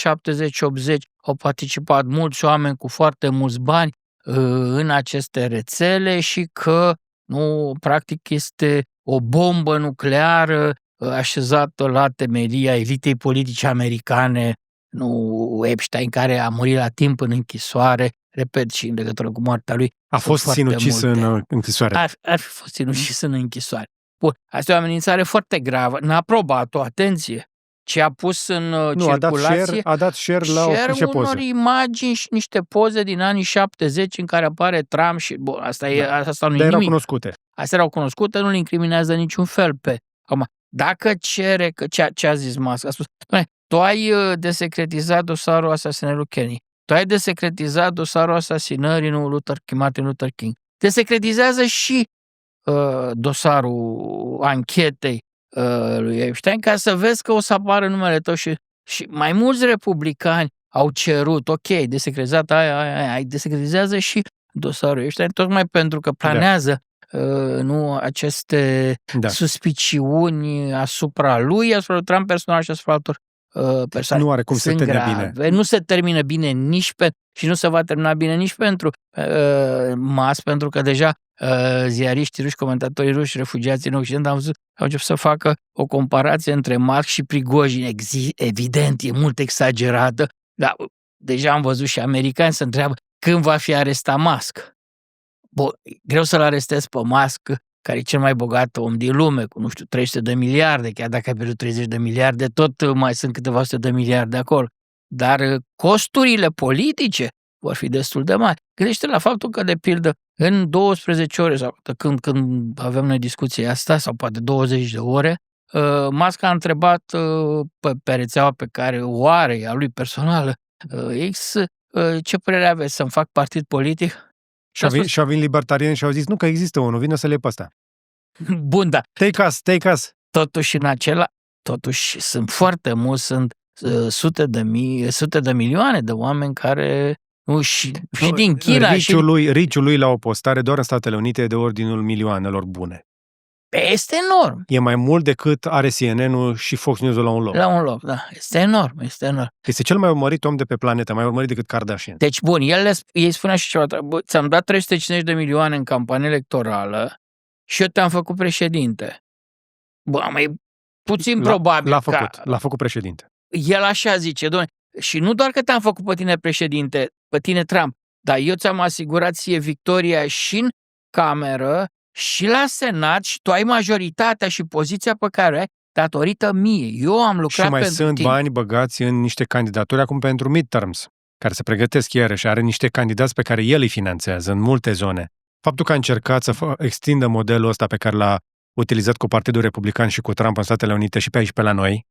au participat mulți oameni cu foarte mulți bani în aceste rețele și că nu, practic este o bombă nucleară așezată la temelia elitei politice americane, nu Epstein, care a murit la timp în închisoare, repet, și în legătură cu moartea lui. A fost sinucis în închisoare. Ar fi fost sinucis în închisoare. Bun, asta e o amenințare foarte gravă. N-a aprobat-o, atenție, ce a pus în circulație. A dat share la niște poze. Unor imagini și niște poze din anii 70 în care apare Trump și... Bun, asta nu e nimic. Erau cunoscute. Astea erau cunoscute, nu-l incriminează niciun fel pe... Acum, dacă cere, că ce a zis Musk? A spus, tu ai desecretizat dosarul asasinării lui Kennedy. Tu ai desecretizat dosarul asasinării lui Martin Luther King. Desecretizează și dosarul anchetei lui Epstein ca să vezi că o să apară numele tău și mai mulți republicani au cerut, ok, desecretizat aia, desecretizează și dosarul Epstein, tocmai pentru că planează aceste suspiciuni asupra lui, asupra lui Trump personal și asupra altor persoane. Nu are cum să termine bine. Nu se termină bine și nu se va termina bine nici pentru Musk, pentru că deja ziariștii ruși, comentatorii ruși, refugiații în Occident au început să facă o comparație între Musk și Prigojin. Evident, e mult exagerată, dar deja am văzut și americani se întreabă când va fi arestat Musk. Bun, greu să-l arestezi pe Musk, care e cel mai bogat om din lume, cu, 300 de miliarde, chiar dacă ai pierdut 30 de miliarde, tot mai sunt câteva sute de miliarde acolo. Dar costurile politice vor fi destul de mari. Gândește la faptul că, de pildă, în 12 ore, sau când avem noi discuția asta, sau poate 20 de ore, Musk a întrebat pe rețeaua pe care o are, a lui personală, X, ce părere aveți, să-mi fac partid politic? Și au venit libertarieni și au zis, nu, că există unul, vină să le pe ăsta. Bun, da. Take us. Totuși sunt foarte mulți, sunt sute de milioane de oameni care și din China. Riciul lui la o postare doar în Statele Unite de ordinul milioanelor bune. Este enorm. E mai mult decât are CNN-ul și Fox News-ul la un loc. La un loc, da. Este enorm. Este cel mai urmărit om de pe planetă, mai urmărit decât Kardashian. Deci, bun, ei spunea și ceva, ți-am dat 350 de milioane în campanie electorală și eu te-am făcut președinte. Bă, mai puțin probabil. L-a făcut președinte. El așa zice, dom'le, și nu doar că te-am făcut pe tine președinte, pe tine Trump, dar eu ți-am asigurat ție victoria și în cameră, și la Senat, și tu ai majoritatea și poziția pe care o ai datorită mie. Eu am lucrat pentru tine. Și mai sunt bani băgați în niște candidaturi acum pentru midterms, care se pregătesc iarăși. Are niște candidați pe care el îi finanțează în multe zone. Faptul că a încercat să extindă modelul ăsta pe care l-a utilizat cu Partidul Republican și cu Trump în Statele Unite și pe aici pe la noi,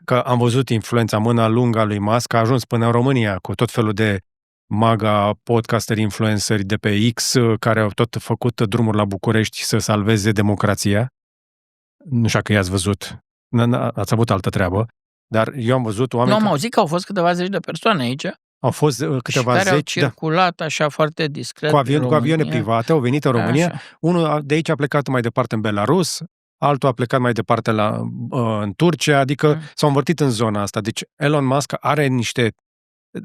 că am văzut influența, mâna lungă a lui Musk, a ajuns până în România cu tot felul de maga podcasteri, influenceri de pe X, care au tot făcut drumuri la București să salveze democrația. Nu știu că i-ați văzut. Ați avut altă treabă. Dar eu am văzut oameni... Nu, am auzit că au fost câteva zeci de persoane aici. Au fost câteva zeci... care au circulat așa foarte discret cu avioane private, au venit în România. Așa. Unul de aici a plecat mai departe în Belarus, altul a plecat mai departe în Turcia, adică s-au învârtit în zona asta. Deci Elon Musk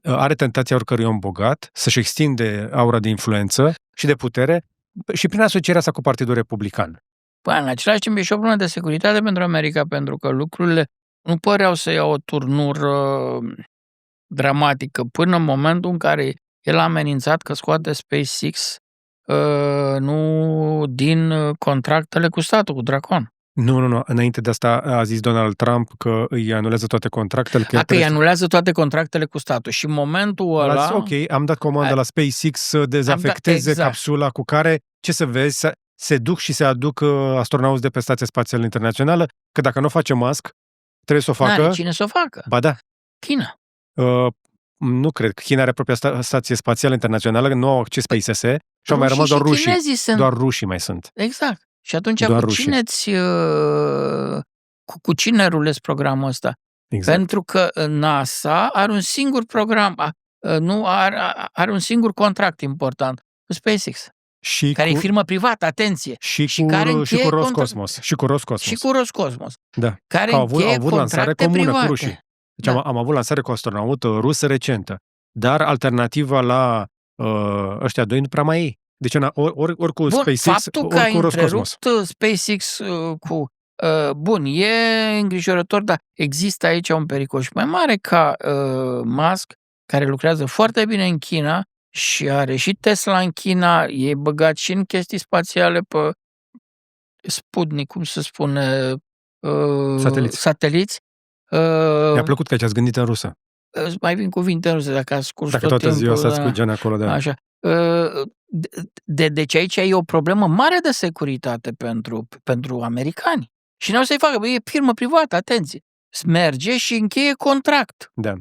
are tentația oricărui om bogat să-și extinde aura de influență și de putere și prin asocierea sa cu Partidul Republican. Păi, în același timp e și o problemă de securitate pentru America, pentru că lucrurile nu păreau să iau o turnură dramatică până în momentul în care el a amenințat că scoate SpaceX din contractele cu statul, cu Dracon. Nu. Înainte de asta a zis Donald Trump că îi anulează toate contractele. Că îi anulează toate contractele cu statul. Și în momentul ăla... Zis, ok, am dat comandă la SpaceX să dezafecteze capsula cu care, ce să vezi, se duc și se aduc astronauți de pe Stația Spațială Internațională, că dacă nu o face Musk, trebuie să o facă... N-are cine să o facă. Ba da. China. Nu cred că China are propria Stație Spațială Internațională, nu au acces pe ISS și au mai rămas doar rușii. Doar rușii mai sunt. Exact. Și atunci cu cine rulezi programul ăsta? Exact. Pentru că NASA are un singur program, are un singur contract important cu SpaceX. Care e firmă privată, atenție. Și cu Roscosmos. Și cu Roscosmos. Da. Care au avut lansare comună private. Cu rușii. Deci am avut lansare cu astronaut rus recentă. Dar alternativa la ăștia doi nu prea mai ei. Deci ori cu Bun, SpaceX, faptul că ori cu Roscosmos. SpaceX cu... bun, e îngrijorător, dar există aici un pericol și mai mare ca Musk, care lucrează foarte bine în China și are și Tesla în China, e băgat și în chestii spațiale pe Sputnik, cum se spune, sateliți. Mi-a plăcut că ați gândit în rusă. Mai vin cuvinte în rusă, dacă ascult dacă tot toată timpul. Ziua să ascult acolo, da. Așa. Deci aici e o problemă mare de securitate pentru americani. Și n-au să-i facă, e firmă privată, atenție. Merge și încheie contract. Da.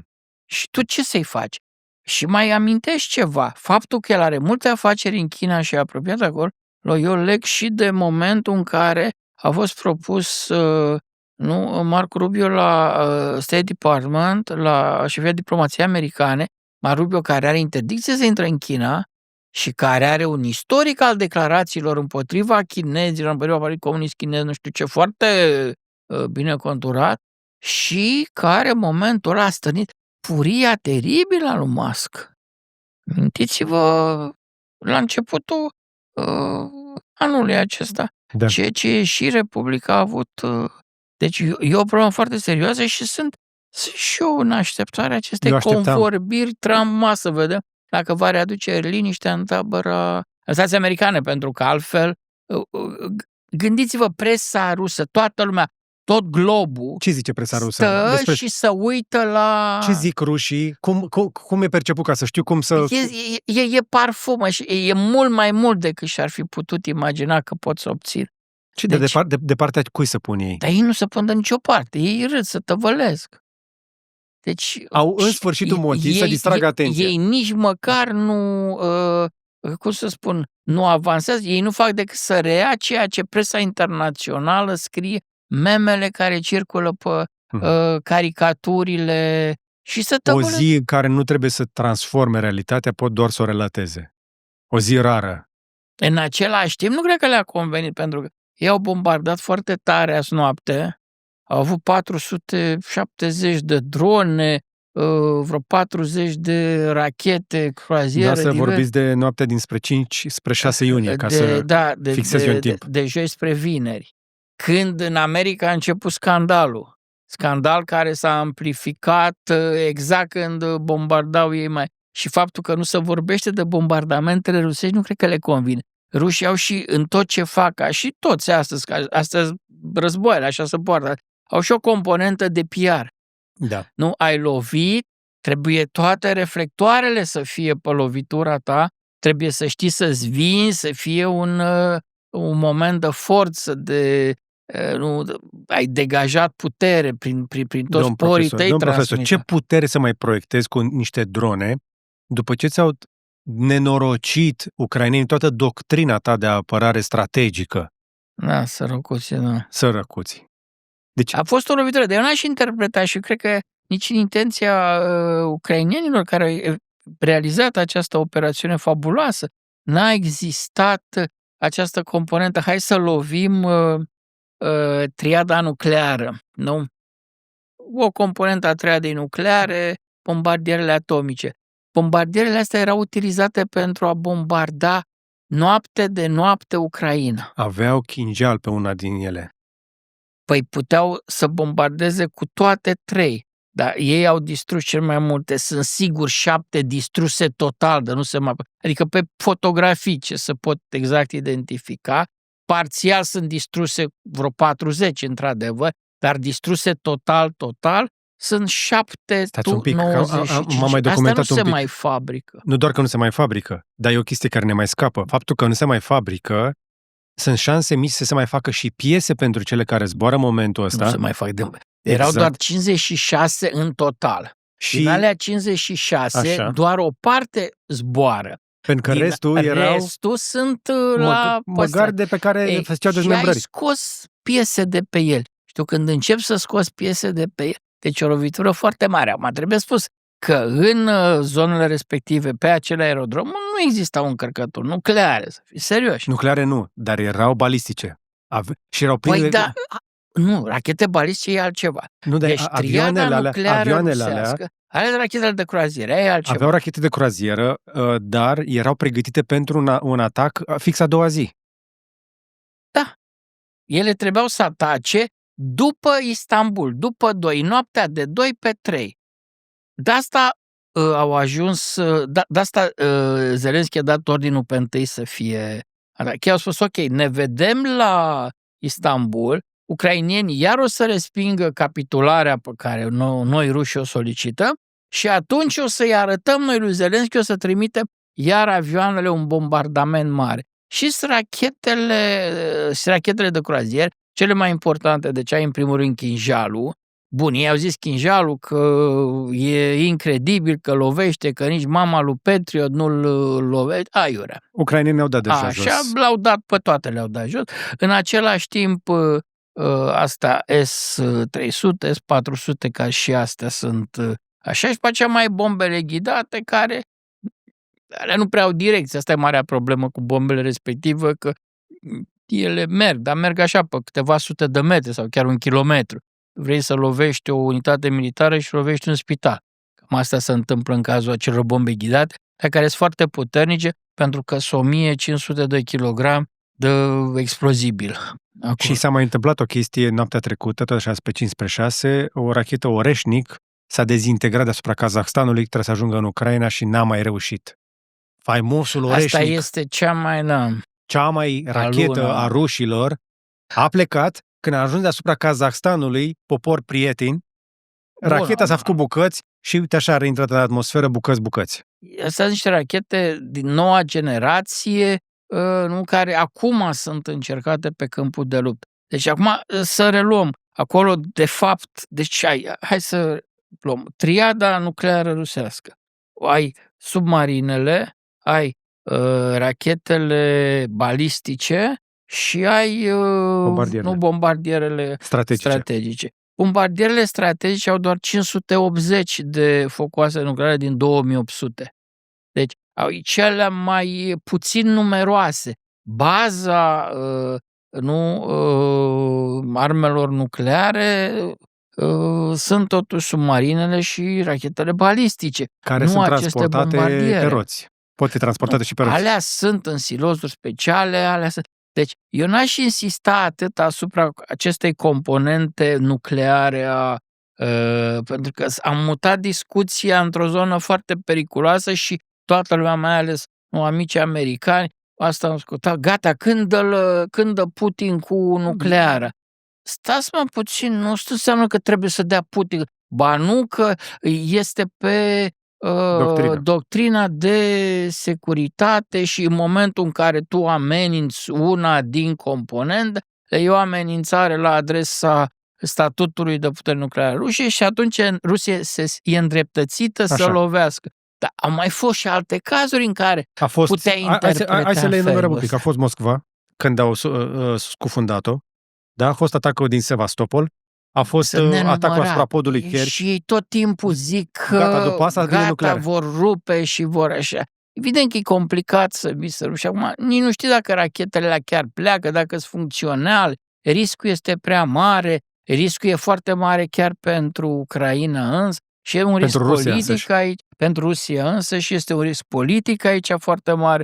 Și tu ce să-i faci? Și mai amintești ceva. Faptul că el are multe afaceri în China și e apropiat acolo, eu leg și de momentul în care a fost propus Marco Rubio la State Department, la șefia diplomației americane, Marco Rubio care are interdicție să intre în China și care are un istoric al declarațiilor împotriva chinezilor, împotriva Partidului Comunist Chinez, nu știu ce, foarte bine conturat, și care în momentul ăla a stănit furia teribilă a lui Musk. Mintiți-vă la începutul anului acesta, da. ce și Republica a avut. Deci e o problemă foarte serioasă și sunt și eu în așteptarea acestei convorbiri Trump, să vedem dacă va readuce liniștea în tabăra Statelor Americane, pentru că altfel, gândiți-vă, presa rusă, toată lumea, tot globul, ce zice presa rusă? Stă și să uită la... Ce zic rușii? Cum e perceput, ca să știu cum să... E parfumă și e mult mai mult decât și-ar fi putut imagina că pot să obțin. Și de partea cui să pun ei? Dar ei nu se pun de nicio parte, ei râd, să tăvălesc. Deci, au în sfârșit un motiv să distragă atenția. Ei nici măcar nu, cum să spun, nu avansează, ei nu fac decât să rea ceea ce presa internațională scrie, memele care circulă pe caricaturile și să tăvălesc. O zi în care nu trebuie să transforme realitatea, pot doar să o relateze. O zi rară. În același timp, nu cred că le-a convenit, pentru că ei au bombardat foarte tare azi noapte, au avut 470 de drone, vreo 40 de rachete, croaziere. Da, să vorbiți de noaptea dinspre 5 spre 6 iunie, ca să fixezi un timp. De joi spre vineri. Când în America a început scandalul. Scandal care s-a amplificat exact când bombardau ei mai... Și faptul că nu se vorbește de bombardamentele rusești nu cred că le convine. Rușii au și în tot ce fac, ca și toți astăzi războaiele, așa se poartă, au și o componentă de PR. Da. Nu, ai lovit, trebuie toate reflectoarele să fie pe lovitura ta, trebuie să știi să-ți vinzi, să fie un moment de forță, ai degajat putere prin toți porii tăi. Domn profesor, ce putere să mai proiectezi cu niște drone după ce ți-au nenorocit ucrainenii toată doctrina ta de apărare strategică? Da, sărăcuții, da. Sărăcuții. Deci... A fost o lovitură, dar eu n-aș interpreta și cred că nici în intenția ucrainenilor care au realizat această operațiune fabuloasă, n-a existat această componentă, hai să lovim triada nucleară, nu? O componentă a triadei nucleare, bombardierele atomice. Bombardierele astea erau utilizate pentru a bombarda noapte de noapte Ucraina. Aveau Kinjal pe una din ele. Păi puteau să bombardeze cu toate trei, dar ei au distrus cel mai multe, sunt sigur 7 distruse total, de nu se mai... Adică pe fotografii ce se pot exact identifica, parțial sunt distruse vreo 40 într-adevăr, dar distruse total, sunt 7 Stați un pic, 95. m-am mai documentat asta nu un pic. se mai fabrică. Nu doar că nu se mai fabrică, dar e o chestie care ne mai scapă. Faptul că nu se mai fabrică, sunt șanse mici să se mai facă și piese pentru cele care zboară în momentul ăsta. Nu se mai fac Erau doar 56 în total. Și din alea 56, așa, doar o parte zboară. Pentru că restul sunt la măgari de pe care făceau dezmembrări. Și ai scos piese de pe el. Știu, când încep să scoți piese de pe el, deci o lovitură foarte mare. Acum trebuie spus că în zonele respective, pe acele aerodromuri, nu existau încărcături nucleare, să fii serioși. Nucleare nu, dar erau balistice. Și erau pline Păi da, Nu, rachete balistice e altceva. Nu, deci triada nucleară rusească, alea rachetele de croazieră, e altceva. Aveau rachete de croazieră, dar erau pregătite pentru un atac fix a doua zi. Da. Ele trebuiau să atace după Istanbul, după 2, noaptea de 2 pe 3. De asta au ajuns, de asta Zelenski a dat ordinul pe 1 să fie atac. Ei au spus, ok, ne vedem la Istanbul, ucrainienii iar o să respingă capitularea pe care noi rușii o solicităm și atunci o să-i arătăm noi lui Zelenski, o să trimitem iar avioanele, un bombardament mare. Și rachetele de croazier, cele mai importante, deci ai în primul rând Kinjalul. Bun, ei au zis Kinjalul că e incredibil, că lovește, că nici mama lui Patriot nu-l lovește. Aiurea. Ucrainenii au dat deja jos. Așa, le-au dat pe toate, le-au dat jos. În același timp, asta S-300, S-400, ca și astea sunt așa, și pe aceea mai bombele ghidate care alea nu prea au direcție. Asta e marea problemă cu bombele respective, că ele merg, dar merg așa pe câteva sute de metri sau chiar 1 kilometru. Vrei să lovești o unitate militară și lovești un spital. Cam asta se întâmplă în cazul acelor bombe ghidate, dar care sunt foarte puternice pentru că sunt 1500 de kilogrami de explozibil. Acolo. Și s-a mai întâmplat o chestie noaptea trecută, tot așa pe 5/6, o rachetă Oreșnic s-a dezintegrat deasupra Kazahstanului, trebuie să ajungă în Ucraina și n-a mai reușit. Faimosul Oreșnic. Asta este cea mai rachetă a rușilor, a plecat când a ajuns deasupra Kazahstanului, popor prieten, racheta s-a făcut bucăți și uite așa a reintrat în atmosferă bucăți. Astea sunt niște rachete din noua generație, care acum sunt încercate pe câmpul de luptă. Deci acum să reluăm. Acolo, de fapt, deci hai să luăm triada nucleară rusească. Ai submarinele, ai rachetele balistice și ai bombardierele strategice. Bombardierele strategice au doar 580 de focoase nucleare din 2800. Deci au cele mai puțin numeroase. Baza armelor nucleare sunt totuși submarinele și rachetele balistice. Care nu sunt aceste transportate pe roți. Pot fi transportate și pe roți. Alea sunt în silozuri speciale, alea sunt. Deci, eu n-aș insista atât asupra acestei componente nucleare, pentru că am mutat discuția într-o zonă foarte periculoasă și toată lumea, mai ales amicii americani, asta am ascultat, gata, când dă Putin cu nucleară? Stați-mă puțin, nu înseamnă că trebuie să dea Putin, ba nu, că este pe doctrina de securitate și în momentul în care tu ameninți una din componente, e o amenințare la adresa statutului de putere nucleară Rusiei și atunci Rusia e îndreptățită să lovească. Dar au mai fost și alte cazuri în care puteai interpreta. Hai să le enumerăm un pic. A fost Moscova, când au scufundat-o, da? A fost atacul din Sevastopol, a fost atacul asupra podului Kerch. Și ei tot timpul zic că gata vor rupe și vor așa. Evident că e complicat să rupi. Acum nici nu știu dacă rachetele chiar pleacă, dacă sunt funcționale. Riscul este prea mare, riscul e foarte mare chiar pentru Ucraina însă și e un risc politic aici, pentru Rusia însă și este un risc politic aici foarte mare.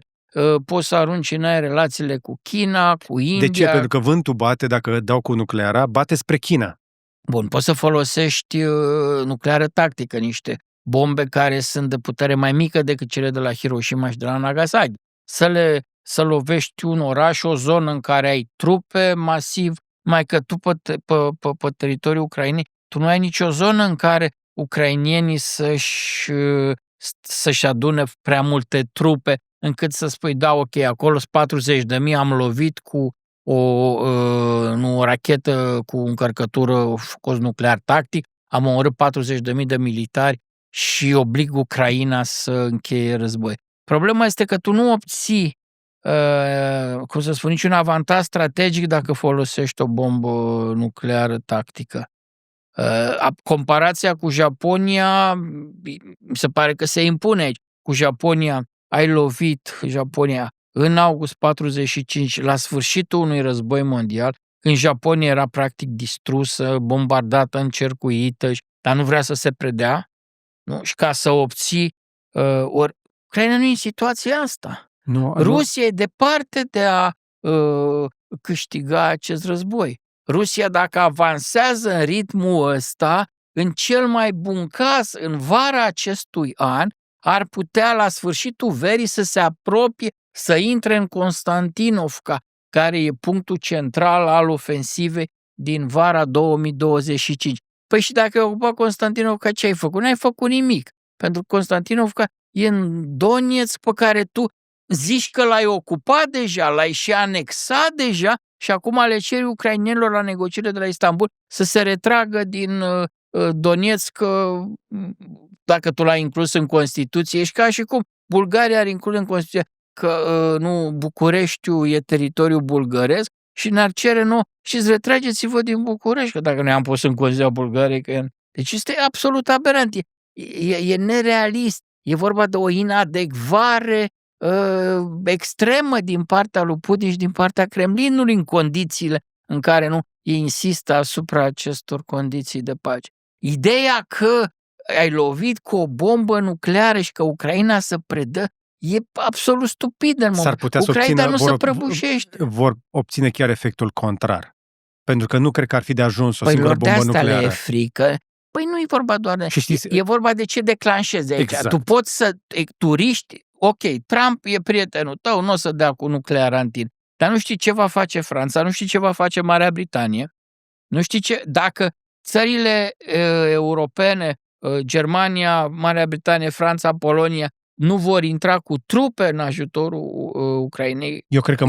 Poți să arunci în aer relațiile cu China, cu India. De ce? Pentru că vântul bate, dacă dau cu nucleara, bate spre China. Bun, poți să folosești nucleară tactică, niște bombe care sunt de putere mai mică decât cele de la Hiroshima și de la Nagasaki. Să lovești un oraș, o zonă în care ai trupe masiv, mai că tu pe teritoriul Ucrainei, tu nu ai nicio zonă în care ucrainienii să-și adune prea multe trupe încât să spui, da, ok, acolo sunt 40.000, am lovit cu o rachetă cu încărcătură focos nuclear tactic, am omorât 40.000 de militari și oblig Ucraina să încheie război. Problema este că tu nu obții, niciun avantaj strategic dacă folosești o bombă nucleară tactică. Comparația cu Japonia, mi se pare că se impune aici. Cu Japonia ai lovit în august 45, la sfârșitul unui război mondial, când Japonia era practic distrusă, bombardată, încercuită, dar nu vrea să se predea, nu? Și ca să obții... ori Ucraina nu e în situația asta. Rusia e departe de a câștiga acest război. Rusia, dacă avansează în ritmul ăsta, în cel mai bun caz, în vara acestui an, ar putea la sfârșitul verii să se apropie, să intre în Constantinovka, care e punctul central al ofensivei din vara 2025. Păi și dacă ai ocupat Constantinovka, ce ai făcut? N-ai făcut nimic. Pentru că Constantinovka e în Donetsk, pe care tu zici că l-ai ocupat deja, l-ai și anexat deja și acum le ceri ucrainenilor la negocierile de la Istanbul să se retragă din Donetsk, dacă tu l-ai inclus în Constituție. Ești ca și cum Bulgaria ar include în Constituție că nu, Bucureștiul e teritoriul bulgăresc și ne-ar cere nouă și îți retrageți-vă din București, că dacă ne-am pus în Constituția Bulgariei, că... Deci este absolut aberant, e nerealist, e vorba de o inadecvare extremă din partea lui Putin și din partea Kremlinului în condițiile în care nu ei insistă asupra acestor condiții de pace. Ideea că ai lovit cu o bombă nucleară și că Ucraina se predă e absolut stupidă în moment. S-ar putea Ucraina nu se prăbușește. Vor obține chiar efectul contrar. Pentru că nu cred că ar fi de ajuns o singură bombă nucleară. Le e frică. Păi nu e vorba doar de... E vorba de ce declanșezi aici. Exact. Tu poți să... Turiști, ok, Trump e prietenul tău, nu o să dea cu nuclear în tine. Dar nu știi ce va face Franța, nu știi ce va face Marea Britanie, nu știi ce... Dacă țările europene, Germania, Marea Britanie, Franța, Polonia, nu vor intra cu trupe în ajutorul Ucrainei. Eu cred că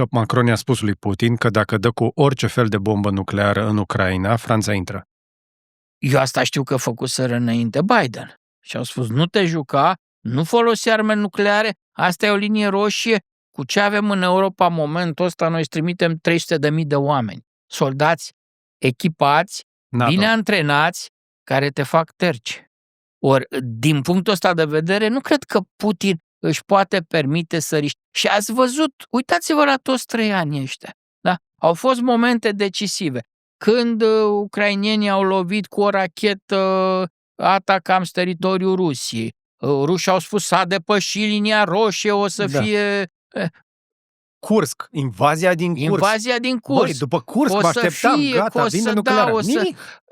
Macron i-a spus lui Putin că dacă dă cu orice fel de bombă nucleară în Ucraina, Franța intră. Eu asta știu că făcuseră înainte Biden. Și au spus, nu te juca, nu folosi arme nucleare, asta e o linie roșie. Cu ce avem în Europa în momentul ăsta, noi trimitem 300.000 de oameni, soldați echipați, NATO, bine antrenați, care te fac terci. Ori, din punctul ăsta de vedere, nu cred că Putin își poate permite să riște. Și ați văzut, uitați-vă la toți 3 ani ăștia. Da? Au fost momente decisive. Când ucrainienii au lovit cu o rachetă atacam teritoriul Rusiei. Rușii au spus s-a depășit linia roșie, o să fie... Kursk, invazia din Kursk. Băi, după Kursk mă așteptam, gata, vine nucleară.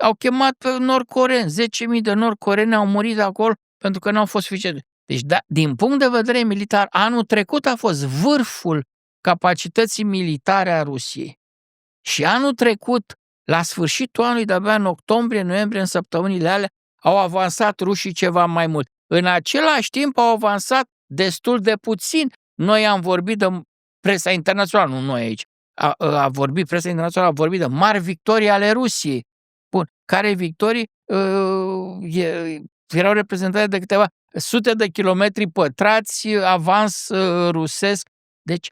Au chemat pe nord-coreeni, 10.000 de nord-coreeni au murit acolo pentru că n-au fost suficiente. Deci, din punct de vedere militar, anul trecut a fost vârful capacității militare a Rusiei. Și anul trecut, la sfârșitul anului, de-abia în octombrie, noiembrie, în săptămânile alea, au avansat rușii ceva mai mult. În același timp au avansat destul de puțin. Noi am vorbit de presa internațională, nu noi aici, presa internațională a vorbit de mari victorii ale Rusiei. Bun, care victorii erau reprezentate de câteva sute de kilometri pătrați, avans rusesc. Deci,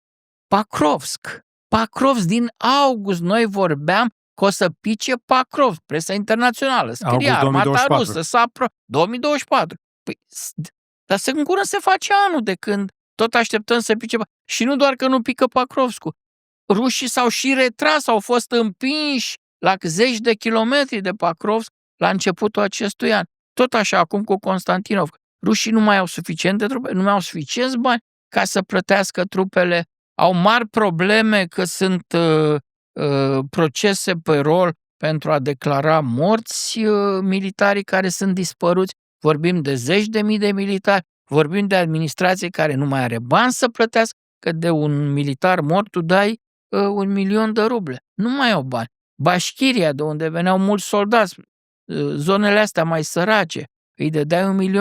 Pakrovsk din august, noi vorbeam că o să pice Pakrovsk, presa internațională, scria armata rusă, 2024. Păi, dar în curând se face anul de când tot așteptăm să pice. Și nu doar că nu pică Pakrovskul. Rușii s-au și retras, au fost împinși la zeci de kilometri de Pakrovsk la începutul acestui an. Tot așa acum cu Constantinovka. Rușii nu mai au suficiente trupe, nu mai au suficienți bani ca să plătească trupele. Au mari probleme că sunt procese pe rol pentru a declara morți militarii care sunt dispăruți. Vorbim de 10.000 de militari, vorbim de administrație care nu mai are bani să plătească, că de un militar mort tu dai 1.000.000 de ruble. Nu mai au bani. Bașchiria, de unde veneau mulți soldați, zonele astea mai sărace, îi dădeai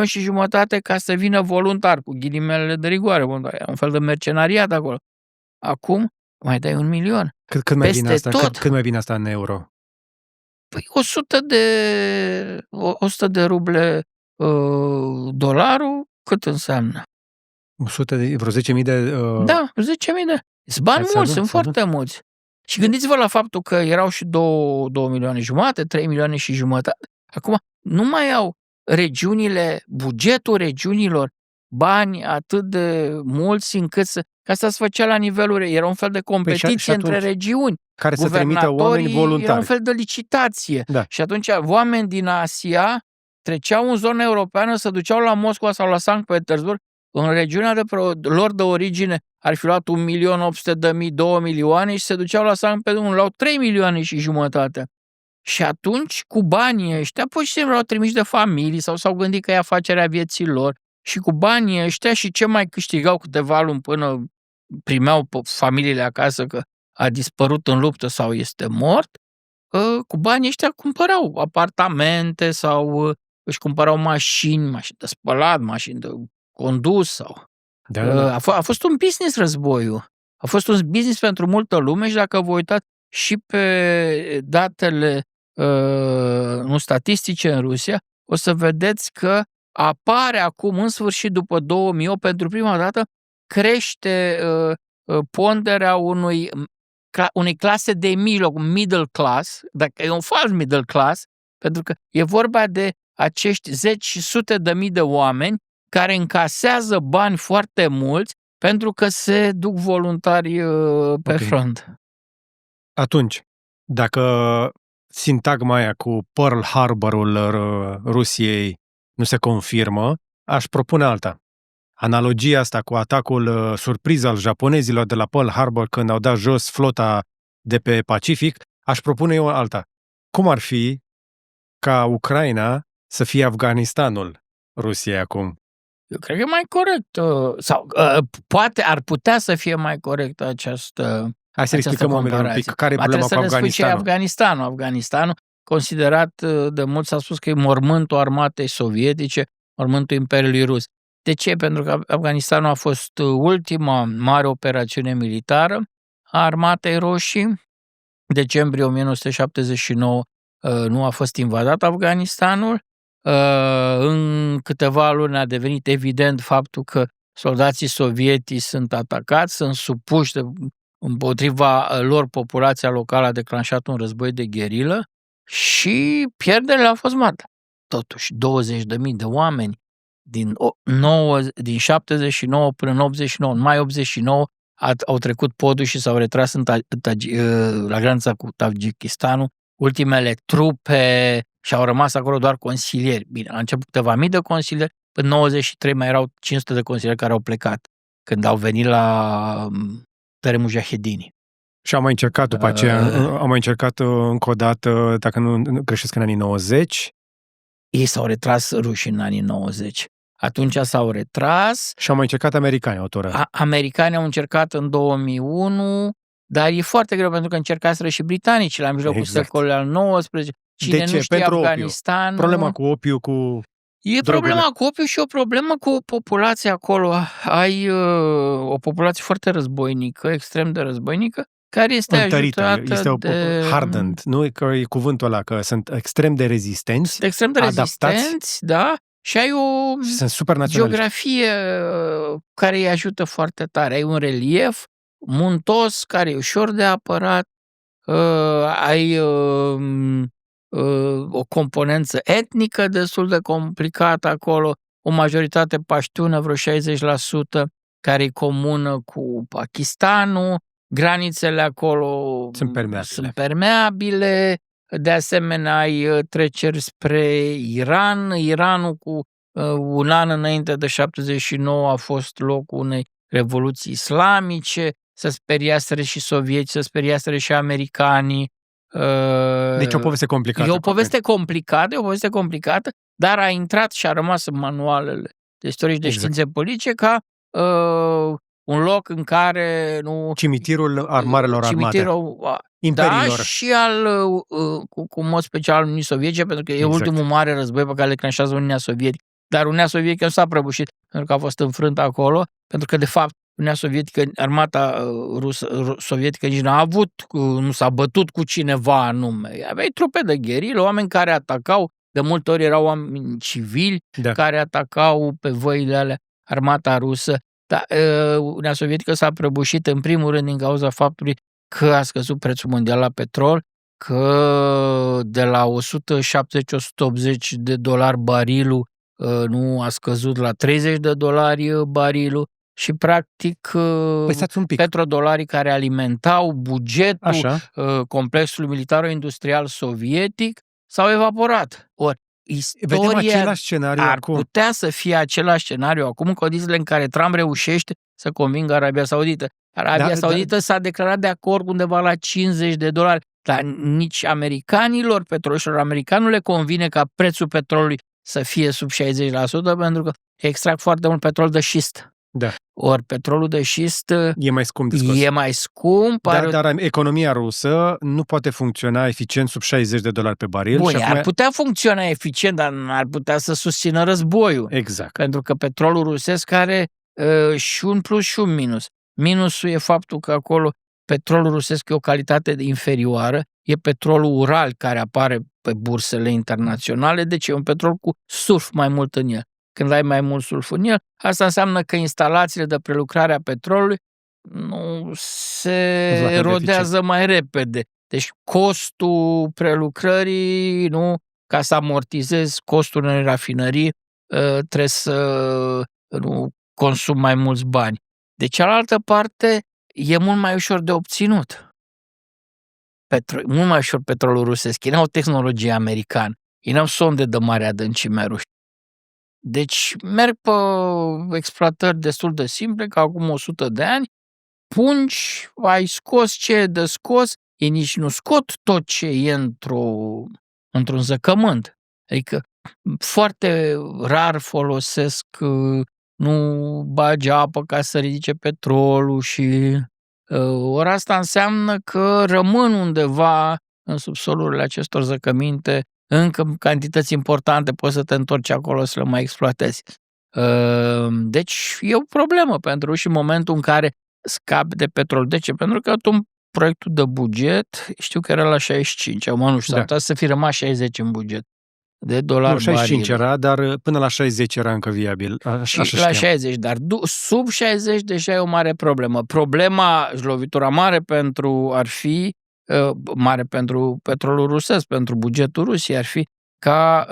1.500.000 ca să vină voluntar, cu ghilimele de rigoare, un fel de mercenariat acolo. Acum mai dai 1.000.000. Cât mai bine asta în euro? Păi 100 de ruble dolarul, cât înseamnă? 100 de, vreo 10.000 de... Da, 10.000 de... Sunt bani mulți, sunt foarte mulți. Și gândiți-vă la faptul că erau și 2 milioane jumate, 3 milioane și jumătate. Acum nu mai au regiunile, bugetul regiunilor bani atât de mulți încât că asta se făcea la nivelul, era un fel de competiție între regiuni. Care să trimită oameni voluntari. Era un fel de licitație. Da. Și atunci oameni din Asia treceau în zona europeană, se duceau la Moscova sau la Sankt Petersburg, în regiunea lor de origine ar fi luat 1.800.000, 2 milioane și se duceau la Sankt Petersburg, luau 3 milioane și jumătate. Și atunci, cu banii ăștia, pur și simplu au trimiși de familii sau s-au gândit că e afacerea vieții lor și cu banii ăștia și ce mai câștigau câteva luni până primeau familiile acasă că a dispărut în luptă sau este mort, cu banii ăștia cumpărau apartamente sau își cumpărau mașini de spălat, mașini de condus sau... Da. A fost un business războiul. A fost un business pentru multă lume și dacă vă uitați și pe datele statistice în Rusia, o să vedeți că apare acum, în sfârșit, după 2008, pentru prima dată, crește ponderea unei clase de mijloc, middle class, dacă e un fals middle class, pentru că e vorba de acești 10 și sute de mii de oameni care încasează bani foarte mulți pentru că se duc voluntari pe front. Atunci, dacă sintagma aia cu Pearl Harbor-ul Rusiei nu se confirmă, aș propune alta. Analogia asta cu atacul surpriză al japonezilor de la Pearl Harbor când au dat jos flota de pe Pacific, aș propune eu alta. Cum ar fi ca Ucraina să fie Afganistanul Rusiei acum? Eu cred că e mai corect. Sau poate ar putea să fie mai corect această Hai să explicăm oamenilor un pic care e problema cu Afganistanul. Afganistanul, considerat de mulți, s-a spus că e mormântul armatei sovietice, mormântul Imperiului Rus. De ce? Pentru că Afganistanul a fost ultima mare operațiune militară a Armatei Roșii. Decembrie 1979 nu a fost invadat Afganistanul. În câteva luni a devenit evident faptul că soldații sovietici sunt atacați, sunt supuși împotriva lor, populația locală a declanșat un război de gherilă și pierderile au fost mari. Totuși, 20.000 de oameni din 79 până în 89, în mai 89, au trecut podul și s-au retras la granița cu Tajikistanul. Ultimele trupe și au rămas acolo doar consilieri. Bine, a început câteva mii de consilieri, până 93 mai erau 500 de consilieri care au plecat când au venit la Tere Mujahedini. Și am mai încercat după aceea, am mai încercat încă o dată, dacă nu greșesc, în anii 90. Ei s-au retras rușii în anii 90. Atunci s-au retras. Și au mai încercat americanii, autoră. Americanii au încercat în 2001, dar e foarte greu pentru că încercaseră și britanicii la mijlocul secolului al XIX. Cine de ce? Nu știe pentru Afganistanul... opiu. Problema cu opiu, cu E problema cu opiu și o problemă cu populația acolo. Ai o populație foarte războinică, extrem de războinică, care este ajutată este hardened, nu? Că e cuvântul ăla, că sunt extrem de rezistenți, sunt extrem de rezistenți, da, și ai o geografie care îi ajută foarte tare. Ai un relief muntos care e ușor de apărat, ai o componență etnică destul de complicată acolo, o majoritate paștună, vreo 60%, care e comună cu Pakistanul, granițele acolo sunt permeabile, de asemenea ai treceri spre Iran. Iranul cu un an înainte de 79 a fost locul unei revoluții islamice, se speriaseră și sovietii, se speriaseră și americanii. Deci o poveste complicată. E o poveste complicată, dar a intrat și a rămas în manualele de istorie și de științe politice ca un loc în care cimitirul armarelor armate. Imperiilor. Da, și cu mod special al Uniunii Sovietice, pentru că e ultimul mare război pe care le declanșează Uniunea Sovietică. Dar Uniunea Sovietică nu s-a prăbușit pentru că a fost înfrântă acolo, pentru că de fapt Uniunea Sovietică, armata sovietică nici nu s-a bătut cu cineva anume. Aveai trupe de gherilă, oameni care atacau, de multe ori erau oameni civili care atacau pe văile alea armata rusă. Dar Uniunea Sovietică s-a prăbușit în primul rând din cauza faptului că a scăzut prețul mondial la petrol, că de la $170-180 barilul nu a scăzut la $30 barilul și practic petrodolarii care alimentau bugetul complexului militar-industrial sovietic s-au evaporat. Ori istoria ar putea să fie același scenariu acum în condițiile în care Trump reușește să convingă Arabia Saudită. Arabia Saudită s-a declarat de acord undeva la $50, dar nici americanilor, petroliștilor americani, nu le convine ca prețul petrolului să fie sub 60%, pentru că extrag foarte mult petrol de șist. Da. Ori petrolul de șist e mai scump de scos. E mai scump. Dar economia rusă nu poate funcționa eficient sub $60 pe baril. Bun, ar putea funcționa eficient, dar nu ar putea să susțină războiul. Exact. Pentru că petrolul rusesc are și un plus și un minus. Minusul e faptul că acolo petrolul rusesc e o calitate inferioară, e petrolul Ural care apare pe bursele internaționale, deci e un petrol cu sulf mai mult în el. Când ai mai mult sulf în el, asta înseamnă că instalațiile de prelucrare a petrolului nu se erodează mai repede. Deci costul prelucrării, nu, ca să amortizezi costul unei rafinării, trebuie să consumi mai mulți bani. De cealaltă parte, e mult mai ușor de obținut. Mult mai ușor petrolul rusesc. Ei n-au tehnologie americană. Ei n-au sonde de mare adâncime ruși. Deci merg pe exploatări destul de simple, ca acum 100 de ani, pungi, ai scos ce e de scos, ei nici nu scot tot ce e într-un zăcământ. Adică foarte rar folosesc, nu bagi apă ca să ridice petrolul și ori asta înseamnă că rămân undeva în subsolurile acestor zăcăminte încă cantități importante, poți să te întorci acolo să le mai exploatezi. Deci e o problemă pentru și în momentul în care scapi de petrol. De ce? Pentru că proiectul de buget, știu că era la 65, acum nu știu, s-ar putea să fi rămas 60 în buget de dolari. Nu, 65 era, dar până la 60 era încă viabil. Și la 60, dar sub 60 deja e o mare problemă. Lovitura mare ar fi mare pentru petrolul rusesc, pentru bugetul Rusiei, ar fi ca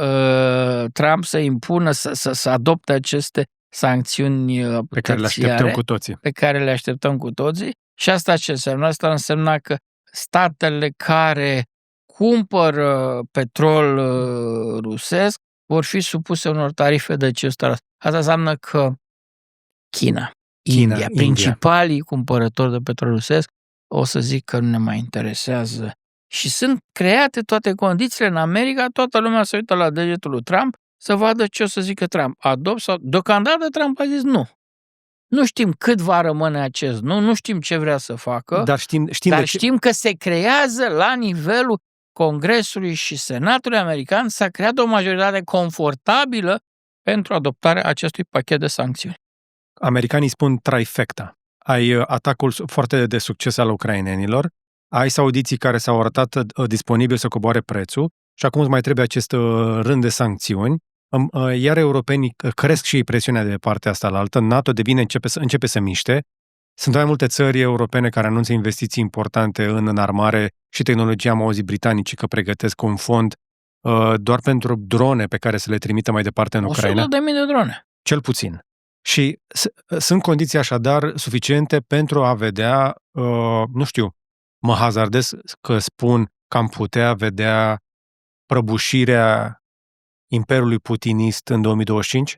Trump să impună, să adopte aceste sancțiuni pe care le așteptăm cu toții. Pe care le așteptăm cu toții. Și asta ce înseamnă? Asta înseamnă că statele care cumpără petrol rusesc vor fi supuse unor tarife de 500%. Asta înseamnă că China, India, principalii cumpărători de petrol rusesc, o să zic că nu ne mai interesează. Și sunt create toate condițiile în America, toată lumea se uită la degetul lui Trump să vadă ce o să zică Trump. Deocamdată Trump a zis nu. Nu știm cât va rămâne acest nu știm ce vrea să facă, dar știm că se creează la nivelul Congresului și Senatului american, s-a creat o majoritate confortabilă pentru adoptarea acestui pachet de sancțiuni. Americanii spun trifecta. Ai atacul foarte de succes al ucrainenilor, ai saudiții care s-au arătat disponibili să coboare prețul și acum îți mai trebuie acest rând de sancțiuni, iar europenii cresc și presiunea de partea asta la altă, NATO începe să miște. Sunt mai multe țări europene care anunță investiții importante în înarmare și tehnologie. Am auzit britanicii că pregătesc un fond doar pentru drone pe care să le trimită mai departe în Ucraina. 100.000 de drone. Cel puțin. Și sunt condiții așadar suficiente pentru a vedea, nu știu, mă hazardez că spun că am putea vedea prăbușirea Imperiului Putinist în 2025?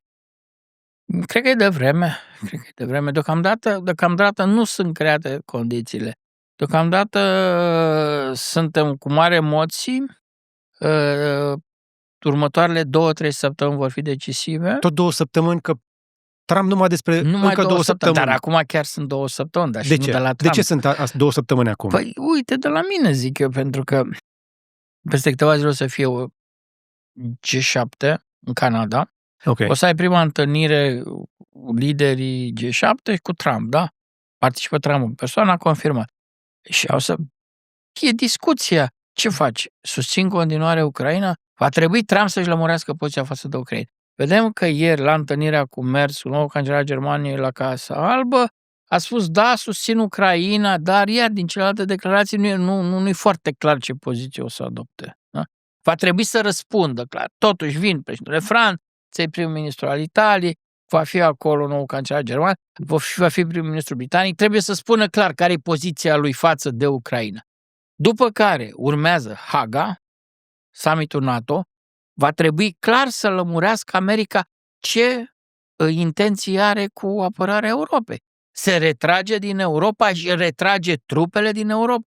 Cred că e de vreme. Deocamdată nu sunt create condițiile. Deocamdată suntem cu mari emoții. Următoarele 2-3 săptămâni vor fi decisive. Tot 2 săptămâni, că Trump numai despre încă 2 săptămâni. Dar acum chiar sunt 2 săptămâni, dar de și ce? Nu de la Trump. De ce sunt 2 săptămâni acum? Păi uite, de la mine zic eu, pentru că peste câteva zile o să fie o G7 în Canada. Okay. O să ai prima întâlnire liderii G7 cu Trump, da? Participă Trump în persoană, a confirmat. Și o să fie discuția. Ce faci? Susțin continuare Ucraina? Va trebui Trump să-și lămurească poziția față de Ucraina. Vedem că ieri, la întâlnirea cu Merz, cu nou cancelar Germaniei la Casa Albă, a spus, da, susțin Ucraina, dar iar din celelalte declarații nu e foarte clar ce poziție o să adopte. Da? Va trebui să răspundă, clar. Totuși vin președintele Franței, prim-ministru al Italiei, va fi acolo nou cancelar german, va fi prim-ministru britanic, trebuie să spună clar care e poziția lui față de Ucraina. După care urmează Haga, summitul NATO, va trebui clar să lămurească America ce intenții are cu apărarea Europei. Se retrage din Europa și retrage trupele din Europa.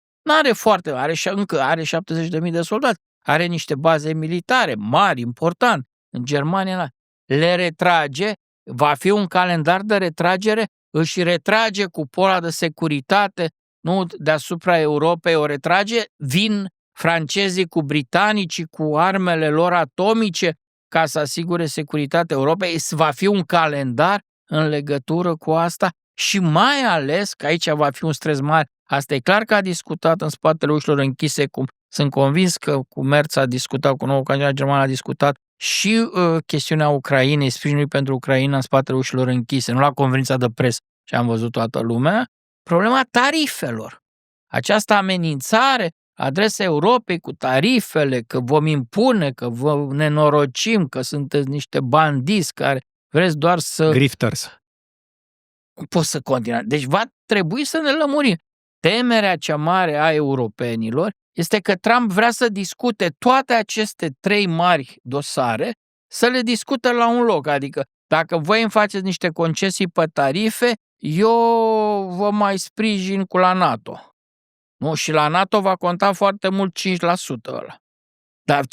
Încă are 70.000 de soldați, are niște baze militare mari, important, în Germania. Le retrage, va fi un calendar de retragere, își retrage cupola de securitate, nu deasupra Europei o retrage, vin francezii cu britanicii, cu armele lor atomice, ca să asigure securitatea Europei. Va fi un calendar în legătură cu asta și mai ales că aici va fi un stres mare. Asta e clar că a discutat în spatele ușilor închise, cum sunt convins că cu Merz a discutat, cu noul cancelar german a discutat și chestiunea Ucrainei, sprijinului pentru Ucraina în spatele ușilor închise, nu la conferința de presă ce am văzut toată lumea, problema tarifelor. Această amenințare adresa Europei cu tarifele, că vom impune, că vă nenorocim, că sunteți niște bandiți care vreți doar să... Grifters. Poți să continui. Deci va trebui să ne lămurim. Temerea cea mare a europenilor este că Trump vrea să discute toate aceste 3 mari dosare, să le discute la un loc. Adică, dacă voi îmi faceți niște concesii pe tarife, eu vă mai sprijin cu la NATO. Nu? Și la NATO va conta foarte mult 5% ăla. Dar 5%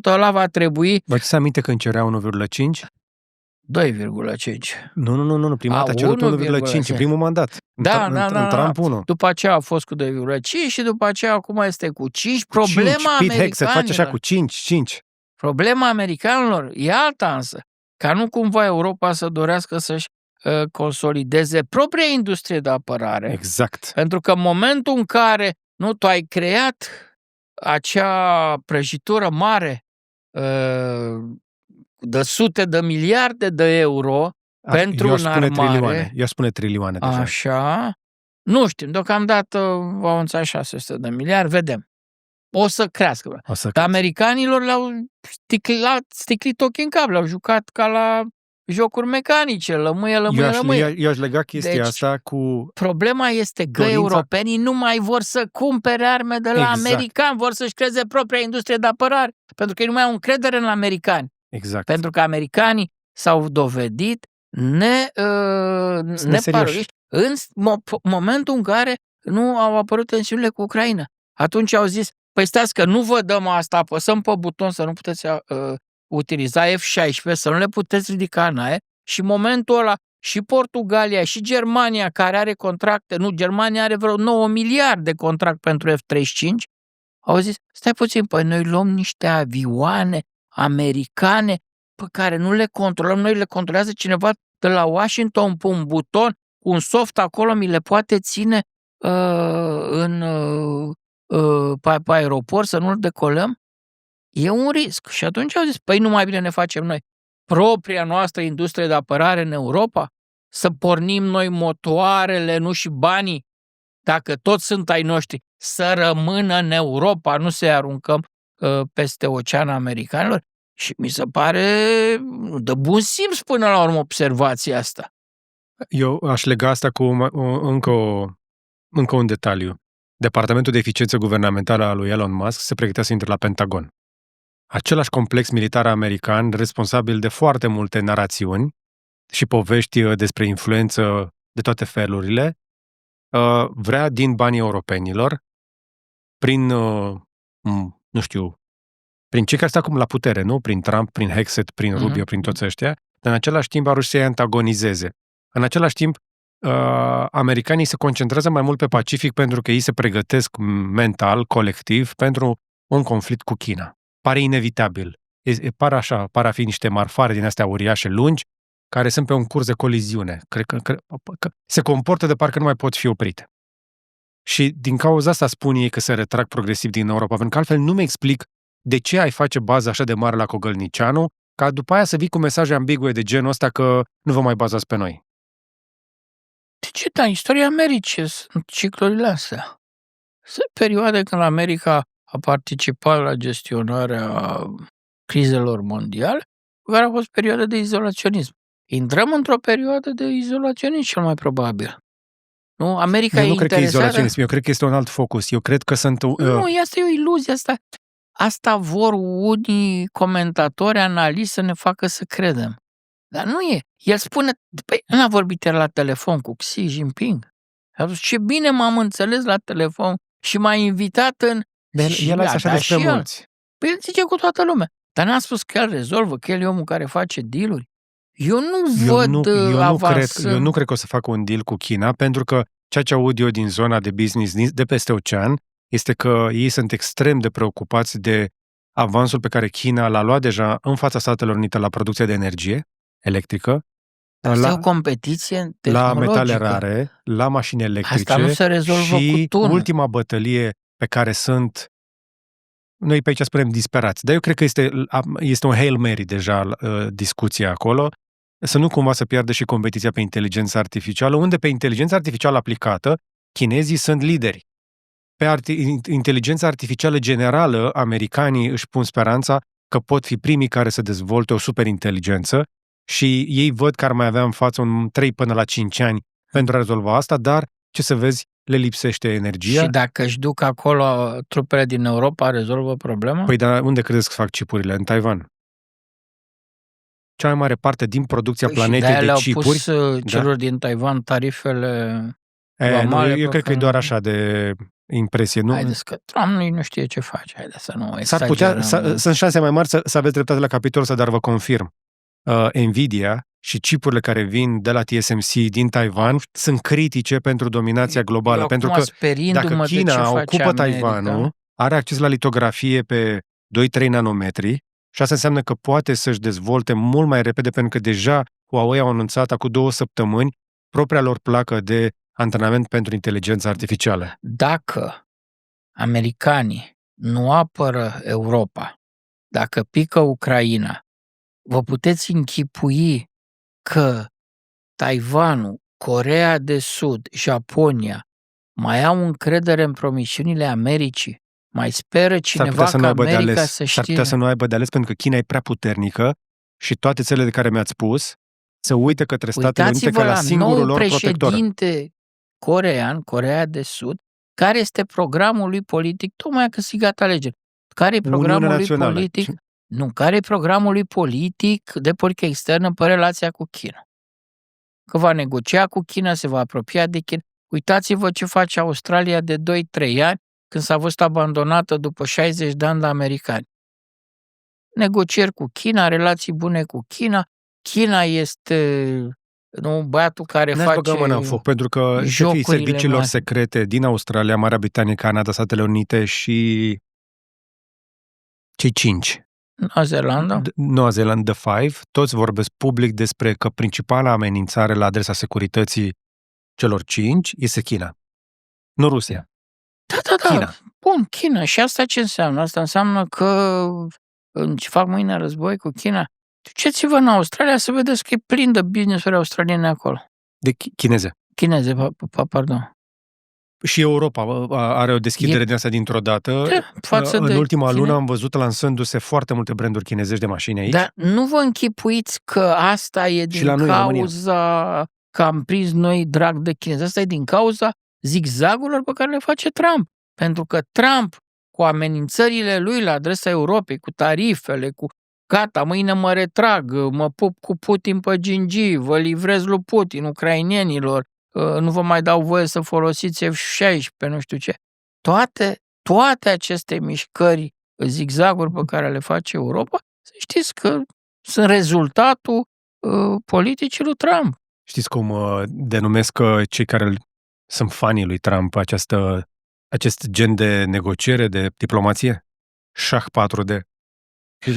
ăla va trebui... Vă ți aminte când cerea 1,5? 2,5. Nu. Prima dată a cerut 1,5 în primul mandat. În Trump 1. După aceea a fost cu 2,5 și după aceea acum este cu 5. Problema americanilor... face așa cu 5. Problema americanilor e alta însă. Ca nu cumva Europa să dorească să-și consolideze propria industrie de apărare. Exact. Pentru că în momentul în care tu ai creat acea prăjitură mare de sute de miliarde de euro pentru înarmare. Eu spune trilioane deja. Așa. Nu știm, deocamdată au anunțat 600 de miliarde, vedem. O să crească. Dar americanilor le-au sticlit ochii în cap, le-au jucat ca la jocuri mecanice, lămâie. Eu aș lega chestia asta cu... Problema este că europenii nu mai vor să cumpere arme de la americani, vor să-și creeze propria industrie de apărare, pentru că ei nu mai au încredere în americani. Exact. Pentru că americanii s-au dovedit neparoliști în momentul în care nu au apărut tensiunile cu Ucraina. Atunci au zis, păi stați că nu vă dăm asta, apăsăm pe buton să nu puteți utiliza F-16, să nu le puteți ridica în aer și în momentul ăla și Portugalia și Germania, care are contracte, Germania are vreo 9 miliarde de contract pentru F-35, au zis, stai puțin, păi noi luăm niște avioane americane pe care nu le controlăm, noi le controlează cineva de la Washington pe un buton, cu un soft acolo mi le poate ține pe aeroport să nu-l decolăm? E un risc. Și atunci au zis, păi nu mai bine ne facem noi propria noastră industrie de apărare în Europa? Să pornim noi motoarele, nu și banii, dacă toți sunt ai noștri, să rămână în Europa, nu să-i aruncăm peste ocean americanilor? Și mi se pare de bun simț până la urmă observația asta. Eu aș lega asta cu încă un detaliu. Departamentul de Eficiență Guvernamentală al lui Elon Musk se pregătea să intre la Pentagon. Același complex militar american, responsabil de foarte multe narațiuni și povești despre influență de toate felurile, vrea din banii europenilor, prin cei care stau acum la putere, nu? Prin Trump, prin Hexet, prin Rubio, prin toți ăștia, dar în același timp a reușit să-i antagonizeze. În același timp, americanii se concentrează mai mult pe Pacific pentru că ei se pregătesc mental, colectiv, pentru un conflict cu China. Pare inevitabil. Pare a fi niște marfare din astea uriașe, lungi, care sunt pe un curs de coliziune. Cred că se comportă de parcă nu mai pot fi oprite. Și din cauza asta spun ei că se retrag progresiv din Europa, pentru că altfel nu mi explic de ce ai face bază așa de mare la Cogălnicianu, ca după aia să vii cu mesaje ambigue de genul ăsta că nu vă mai bazați pe noi. De ce? Da, istoria Americii sunt ciclurile astea. Sunt perioade când America a participat la gestionarea crizelor mondiale, care a fost perioada de izolaționism. Intrăm într-o perioadă de izolaționism cel mai probabil. Nu? America eu nu e cred că e interesată. izolaționism, eu cred că este un alt focus. Eu cred că sunt... Nu, asta e o iluzie. Asta vor unii comentatori, analiști să ne facă să credem. Dar nu e. El spune, păi, n-a vorbit el la telefon cu Xi Jinping. A spus, ce bine m-am înțeles la telefon și m-a invitat în... El a așa despre mulți. Păi el zice cu toată lumea. Dar n-a spus că el rezolvă, că el e omul care face deal-uri. Eu nu cred că o să facă un deal cu China, pentru că ceea ce aud eu din zona de business de peste ocean este că ei sunt extrem de preocupați de avansul pe care China l-a luat deja în fața Statelor Unite la producția de energie electrică. Asta e o competiție tehnologică. La metale rare, la mașini electrice. Asta nu se rezolvă și cu tunul. Ultima bătălie pe care sunt, noi pe aici spunem disperați, dar eu cred că este un Hail Mary deja discuția acolo, să nu cumva să piardă și competiția pe inteligența artificială, unde pe inteligența artificială aplicată, chinezii sunt lideri. Pe inteligența artificială generală, americanii își pun speranța că pot fi primii care să dezvolte o superinteligență și ei văd că ar mai avea în față un 3 până la 5 ani pentru a rezolva asta, dar, ce să vezi, le lipsește energia. Și dacă își duc acolo trupele din Europa, rezolvă problema? Păi, dar unde credeți că fac chipurile? În Taiwan. Cea mai mare parte din producția planetei de chipuri... Și de-aia le-au pus celor din Taiwan tarifele vamale. Eu cred că e doar așa de impresie. Nu? Haideți că Trump nu știe ce face. Haideți să nu exagerăm. Sunt șanse mai mari să aveți dreptate la capitolul ăsta, dar vă confirm. Nvidia și chipurile care vin de la TSMC din Taiwan sunt critice pentru dominația globală. Pentru că dacă China ocupă Taiwanul, are acces la litografie pe 2-3 nanometri și asta înseamnă că poate să-și dezvolte mult mai repede, pentru că deja Huawei au anunțat acum 2 săptămâni propria lor placă de antrenament pentru inteligență artificială. Dacă americanii nu apără Europa, dacă pică Ucraina, vă puteți închipui că Taiwanul, Coreea de Sud, Japonia mai au încredere în promisiunile Americii? Mai speră cineva ca America să știe? S-ar putea să nu aibă de ales, pentru că China e prea puternică și toate țările de care mi-ați spus să uite către Statele Unite ca la singurul lor protector. Președinte corean, Coreea de Sud, care este programul lui politic, tocmai a câștigat alegeri. Care e programul lui politic? Nu, care e programul lui politic de politică externă pe relația cu China? Că va negocia cu China, se va apropia de China. Uitați-vă ce face Australia de 2-3 ani, când s-a văzut abandonată după 60 de ani de americani. Negocieri cu China, relații bune cu China. China este băiatul care face băgăm mâna în foc, pentru că șefii serviciilor secrete din Australia, Marea Britanie, Canada, Statele Unite și cei 5. Noua Zeelandă 5, toți vorbesc public despre că principala amenințare la adresa securității celor 5 este China, nu Rusia. Da. China. Bun, China. Și asta ce înseamnă? Asta înseamnă că fac mâine război cu China. Duceți-vă în Australia să vedeți că e plin de business-uri australiene acolo. De chineze. Chineze, pardon. Și Europa are o deschidere de asta dintr-o dată. În ultima lună am văzut lansându-se foarte multe branduri chinezești de mașini aici. Dar nu vă închipuiți că asta e din cauza că am prins noi drag de chinezi. Asta e din cauza zigzagurilor pe care le face Trump. Pentru că Trump, cu amenințările lui la adresa Europei, cu tarifele, cu gata, mâine mă retrag, mă pup cu Putin pe gingii, vă livrez lui Putin, ucrainenilor, nu vă mai dau voie să folosiți F-16, nu știu ce. Toate aceste mișcări, zigzaguri pe care le face Europa, să știți că sunt rezultatul politicii lui Trump. Știți cum denumesc cei care sunt fanii lui Trump acest gen de negociere, de diplomație? Șah 4D.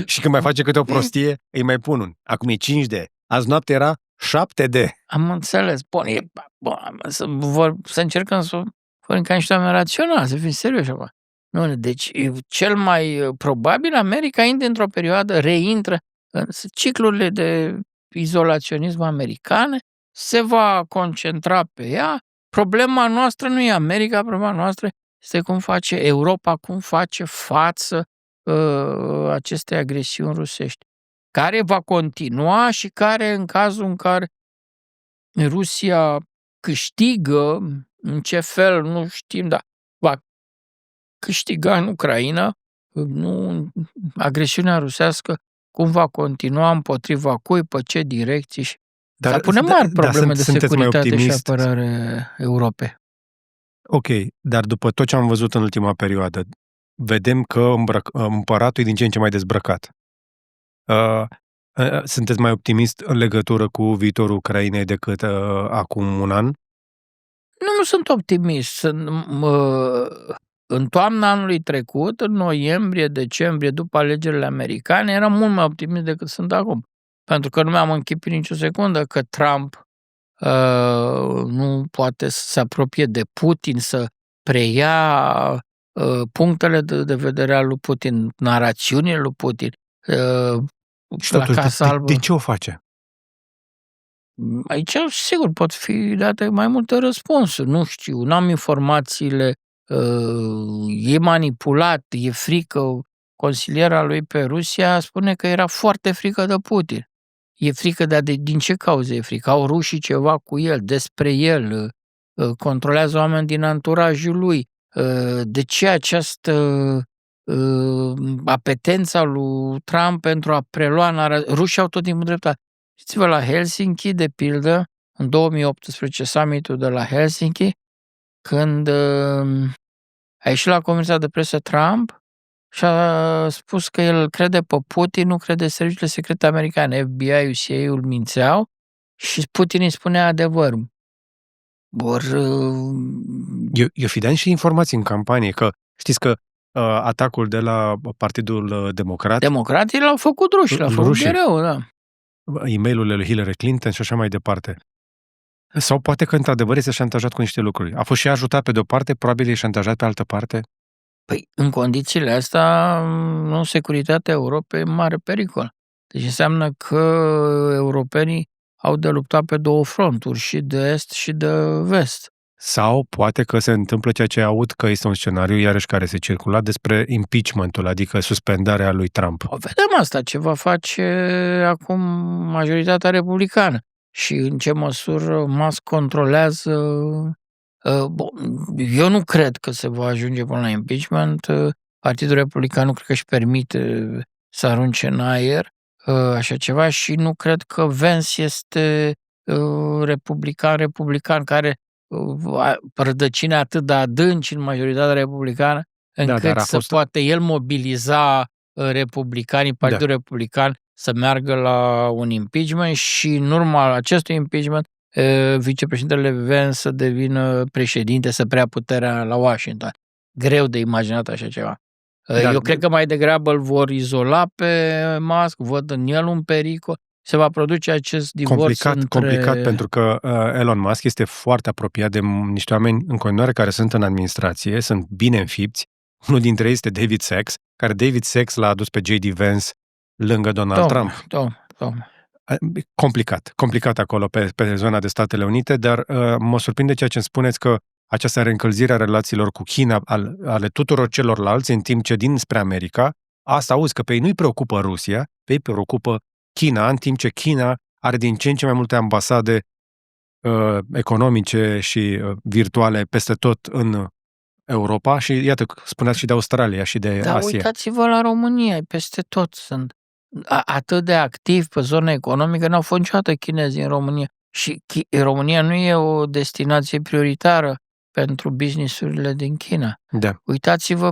Și când mai face câte o prostie, îi mai pun un. Acum e 5D. Azi noapte era 7D. Am înțeles. Să încercăm să fim ca niște oameni raționali, să fim serioși. Nu, deci, cel mai probabil, America intră într-o perioadă, reintră în ciclurile de izolaționism americane, se va concentra pe ea. Problema noastră nu e America, problema noastră este cum face Europa, cum face față acestei agresiuni rusești. care va continua și care, în cazul în care Rusia câștigă, în ce fel, nu știm, dar va câștiga în Ucraina, nu, agresiunea rusească, cum va continua, împotriva cui, pe ce direcții. Dar pune mari probleme de securitate și apărare Europei. Ok, dar după tot ce am văzut în ultima perioadă, vedem că împăratul e din ce în ce mai dezbrăcat. Sunteți mai optimist în legătură cu viitorul Ucrainei decât acum un an? Nu sunt optimist. În toamna anului trecut, în noiembrie, decembrie, după alegerile americane, eram mult mai optimist decât sunt acum. Pentru că nu mi-am închipit nicio secundă că Trump nu poate să se apropie de Putin, să preia punctele de vedere al lui Putin, narațiunile lui Putin. Și totuși, de ce o face? Aici, sigur, pot fi date mai multe răspunsuri. Nu știu, n-am informațiile, e manipulat, e frică. Consiliera lui pe Rusia spune că era foarte frică de Putin. E frică, dar din ce cauză e frică? Au rușii ceva cu el, despre el, controlează oameni din anturajul lui. De ce această apetența lui Trump pentru a prelua rușii au tot timpul dreptate. Știți-vă, la Helsinki, de pildă, în 2018, summitul de la Helsinki, când a ieșit la conferința de presă Trump și a spus că el crede pe Putin, nu crede serviciile secrete americane, FBI-ul, CIA-ul mințeau și Putin îi spunea adevărul. Eu fideam și informații în campanie, că știți că atacul de la Partidul Democrat... Democrații l-au făcut ruși, l-au făcut greu, da. E-mail-urile lui Hillary Clinton și așa mai departe. Sau poate că într-adevăr este șantajat cu niște lucruri. A fost și ajutat pe de-o parte, probabil e șantajat pe altă parte. Păi, în condițiile astea, nu, securitatea Europei e mare pericol. Deci înseamnă că europenii au de luptat pe două fronturi, și de est și de vest. Sau poate că se întâmplă ceea ce aud că este un scenariu, iarăși, care se circula despre impeachment-ul, adică suspendarea lui Trump. Vedem asta, ce va face acum majoritatea republicană și în ce măsură Musk controlează. Eu nu cred că se va ajunge până la impeachment. Partidul Republican nu cred că își permite să arunce în aer așa ceva și nu cred că Vance este republican care rădăcini atât de adânci în majoritatea republicană încât să poate el mobiliza republicanii, Partidul Republican, să meargă la un impeachment și în urma acestui impeachment vicepreședintele Vance să devină președinte, să preia puterea la Washington. Greu de imaginat așa ceva. Eu cred că mai degrabă îl vor izola pe Musk, văd în el un pericol, se va produce acest divorț complicat pentru că Elon Musk este foarte apropiat de niște oameni în continuare care sunt în administrație, sunt bine înfipți. Unul dintre ei este David Sachs, care David Sachs l-a adus pe J.D. Vance lângă Donald Trump. Complicat acolo pe zona de Statele Unite, dar mă surprinde ceea ce îmi spuneți că această reîncălzire a relațiilor cu China, ale tuturor celorlalți, în timp ce dinspre America, asta auzi că pe ei nu-i preocupă Rusia, pe ei preocupă China, în timp ce China are din ce în ce mai multe ambasade economice și virtuale peste tot în Europa și, iată, spuneați și de Australia și de Asia. Dar uitați-vă la România, peste tot sunt atât de activi pe zona economică, n-au fost niciodată chinezi în România. Și România nu e o destinație prioritară pentru business-urile din China. Da. Uitați-vă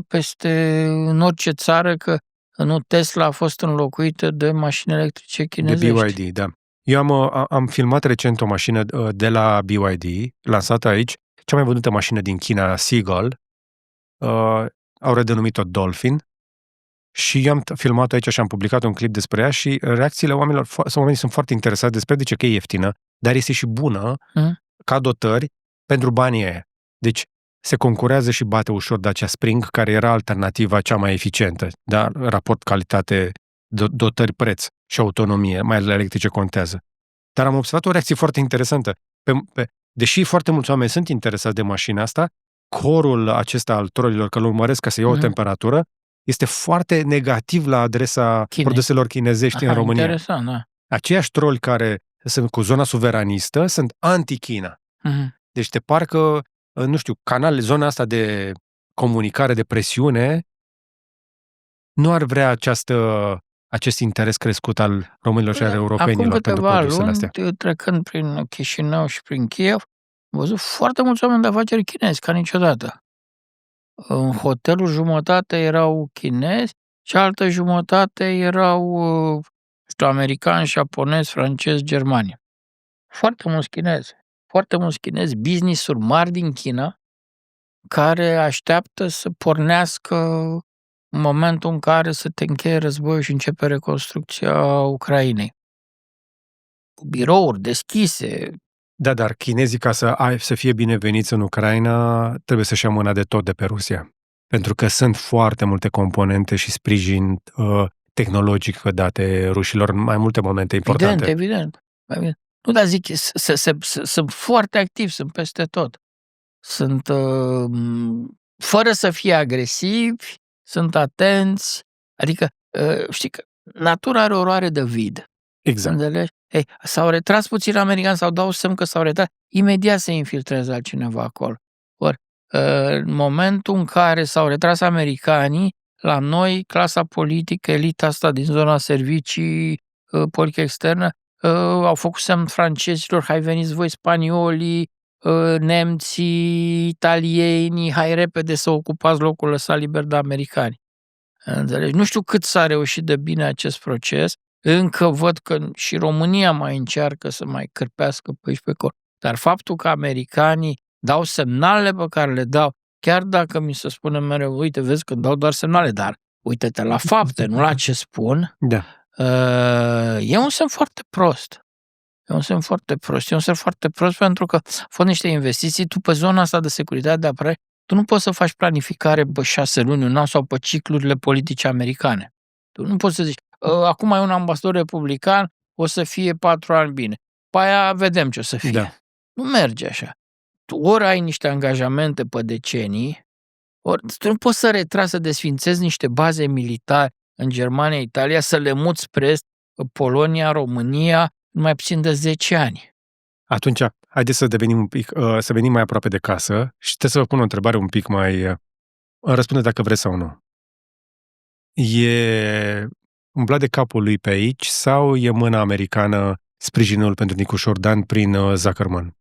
în orice țară că nu Tesla a fost înlocuită de mașini electrice chinezești. De BYD, da. Eu am filmat recent o mașină de la BYD, lansată aici, cea mai vândută mașină din China, Seagull. Au redenumit-o Dolphin. Și eu am filmat aici și am publicat un clip despre ea și reacțiile oamenii sunt foarte interesați despre de ce că e ieftină, dar este și bună ca dotări pentru banii aia. Deci se concurează și bate ușor de acea Spring, care era alternativa cea mai eficientă, da? Raport calitate, dotări-preț și autonomie, mai ales electrice contează. Dar am observat o reacție foarte interesantă. Deși foarte mulți oameni sunt interesați de mașina asta, corul acesta al trolilor, că îl urmăresc ca să iau o temperatură, este foarte negativ la adresa produselor chinezești în România. Interesant, da. Aceiași troli care sunt cu zona suveranistă sunt anti-China. Deci te parcă, nu știu, zona asta de comunicare, de presiune, nu ar vrea acest interes crescut al românilor și al europenilor pentru produsele astea. Acum trecând prin Chișinău și prin Kiev, am văzut foarte mulți oameni de afaceri chinezi, ca niciodată. În hotelul jumătate erau chinezi, cealaltă jumătate erau americani, japonezi, francezi, germani. Foarte mulți chinezi, business-uri mari din China, care așteaptă să pornească în momentul în care să te încheie războiul și începe reconstrucția Ucrainei. Birouri deschise. Da, dar chinezii, ca să fie bineveniți în Ucraina, trebuie să-și ia mâna de tot de pe Rusia. Pentru că sunt foarte multe componente și sprijin tehnologic date rușilor în mai multe momente importante. Evident. Nu, dar zic, sunt foarte activi, sunt peste tot. Sunt, fără să fie agresivi, sunt atenți. Adică, știi că natura are oroare de vid. Exact. Înțelegi? S-au retras puțin americani sau dau semn că s-au retras, imediat se infiltrează altcineva acolo. În momentul în care s-au retras americanii, la noi, clasa politică, elita asta din zona servicii, politică externă, au făcut semn francezilor, hai veniți voi spaniolii, nemții, italienii, hai repede să ocupați locul lăsat liber de americani. Înțelegi? Nu știu cât s-a reușit de bine acest proces, încă văd că și România mai încearcă să mai cârpească pe aici pe acolo. Dar faptul că americanii dau semnalele pe care le dau, chiar dacă mi se spune mereu, uite, vezi că dau doar semnale, dar uite-te la fapte, nu la ce spun, da. E un semn foarte prost. E un semn foarte prost pentru că au fost niște investiții, tu pe zona asta de securitate, de apărare, tu nu poți să faci planificare pe 6 luni, un an sau pe ciclurile politice americane. Tu nu poți să zici, acum ai un ambasador republican, o să fie 4 ani bine. Pe aia vedem ce o să fie. Da. Nu merge așa. Tu ori ai niște angajamente pe decenii, ori tu nu poți să retragi, să desfințezi niște baze militare în Germania, Italia, să le muți spre Polonia, România, în mai puțin de 10 ani. Atunci, haideți să venim mai aproape de casă și trebuie să vă pun o întrebare un pic mai... Răspunde dacă vreți sau nu. E umblat de capul lui pe aici sau e mâna americană sprijinul pentru Nicu Șordan prin Zuckerman?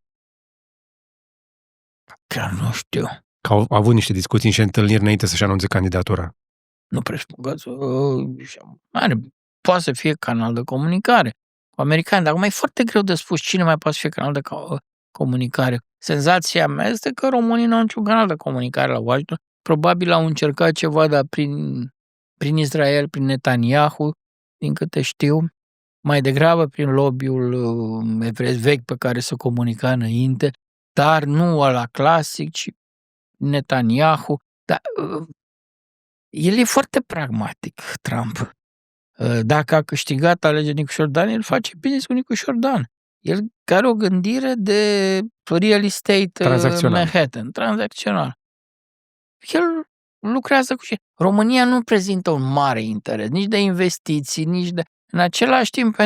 Chiar nu știu. Că au avut niște discuții și întâlniri înainte să-și anunțe candidatura. Nu presupun poate să fie canal de comunicare cu americani, dar acum e foarte greu de spus cine mai poate să fie canal de comunicare. Senzația mea este că românii nu au niciun canal de comunicare la Washington. Probabil au încercat ceva, dar prin Israel, prin Netanyahu, din câte știu, mai degrabă prin lobby-ul vechi pe care se comunica înainte, dar nu ăla clasic, ci Netanyahu. Dar el e foarte pragmatic, Trump. Dacă a câștigat alegerea Nicu Șordan, el face business cu Nicu Șordan. El are o gândire de real estate Manhattan, tranzacțional. El lucrează cu România nu prezintă un mare interes, nici de investiții, nici de... În același timp,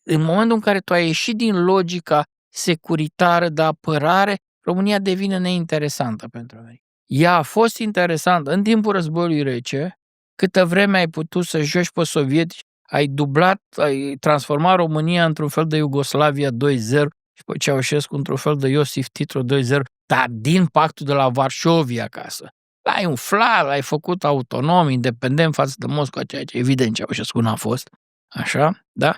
în momentul în care tu ai ieșit din logica securitară de apărare, România devine neinteresantă pentru noi. Ea a fost interesantă în timpul războiului rece, câtă vreme ai putut să joci pe sovietici, ai transformat România într-un fel de Iugoslavia 2.0 și pe Ceaușescu într-un fel de Iosif Tito 2.0, dar din pactul de la Varșovia acasă. L-ai umflat, l-ai făcut autonom, independent față de Moscova, ceea ce evident Ceaușescu n-a fost. Așa, da?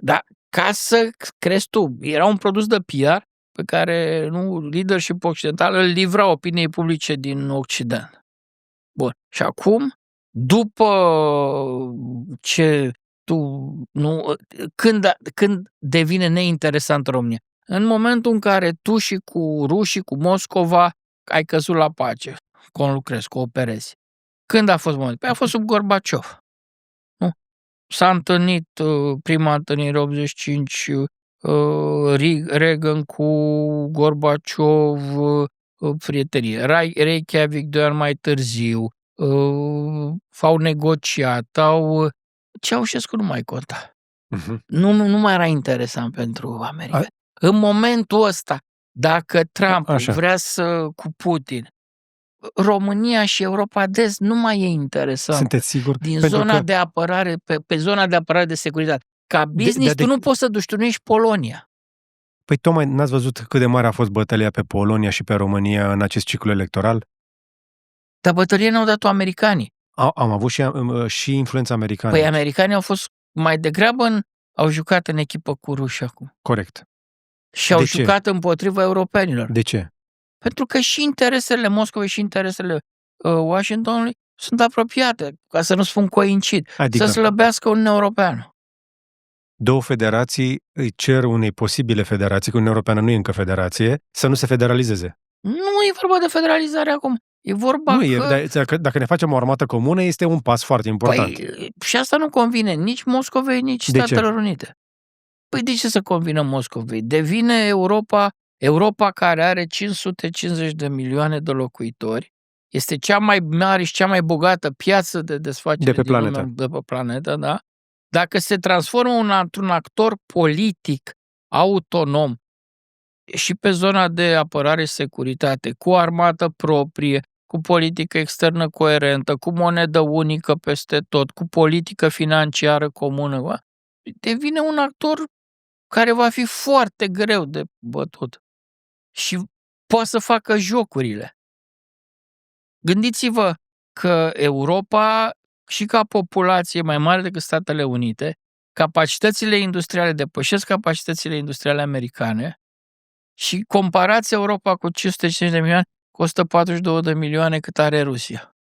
Dar ca să crezi tu, era un produs de PR pe care leadership occidental îl livra opiniei publice din Occident. Bun. Și acum, după ce când devine neinteresant România? În momentul în care tu și cu rușii, cu Moscova, ai căzut la pace, conlucrezi, cooperezi. Când a fost momentul? Păi a fost sub Gorbaciov. Nu? S-a întâlnit prima întâlnire 85, Reagan cu Gorbaciov, prietenie. Reykjavik 2 ani mai târziu, au negociat, Ceaușescu nu mai conta. Uh-huh. Nu mai era interesant pentru America. În momentul ăsta, dacă Trump vrea cu Putin, România și Europa de Est nu mai e interesant. Sunteți sigur? Din zona de apărare, pe zona de apărare de securitate. Ca business, tu nu poți să dușturnești Polonia. Păi tocmai n-ați văzut cât de mare a fost bătălia pe Polonia și pe România în acest ciclu electoral? Dar bătălie n-au dat-o americanii. Am avut și influența americană. Păi americanii au fost mai degrabă au jucat în echipă cu ruși acum. Corect. Și au jucat împotriva europenilor. De ce? Pentru că și interesele Moscovei și interesele Washingtonului sunt apropiate, ca să nu spun coincid, să slăbească Uniunea Europeană. Două federații îi cer unei posibile federații, că Uniunea Europeană nu e încă federație, să nu se federalizeze. Nu e vorba de federalizare acum. E vorba dacă ne facem o armată comună, este un pas foarte important. Păi, și asta nu convine nici Moscovei, nici Statelor Unite. Păi de ce să convină Moscovei? Devine Europa care are 550 de milioane de locuitori, este cea mai mare și cea mai bogată piață de desfacere de pe planetă, da? Dacă se transformă într-un actor politic autonom și pe zona de apărare și securitate, cu armată proprie, cu politică externă coerentă, cu monedă unică peste tot, cu politică financiară comună, devine un actor care va fi foarte greu de bătut și poate să facă jocurile. Gândiți-vă că Europa, și ca populație mai mare decât Statele Unite, capacitățile industriale depășesc capacitățile industriale americane și comparați Europa cu 550 de milioane, costă 42 de milioane cât are Rusia.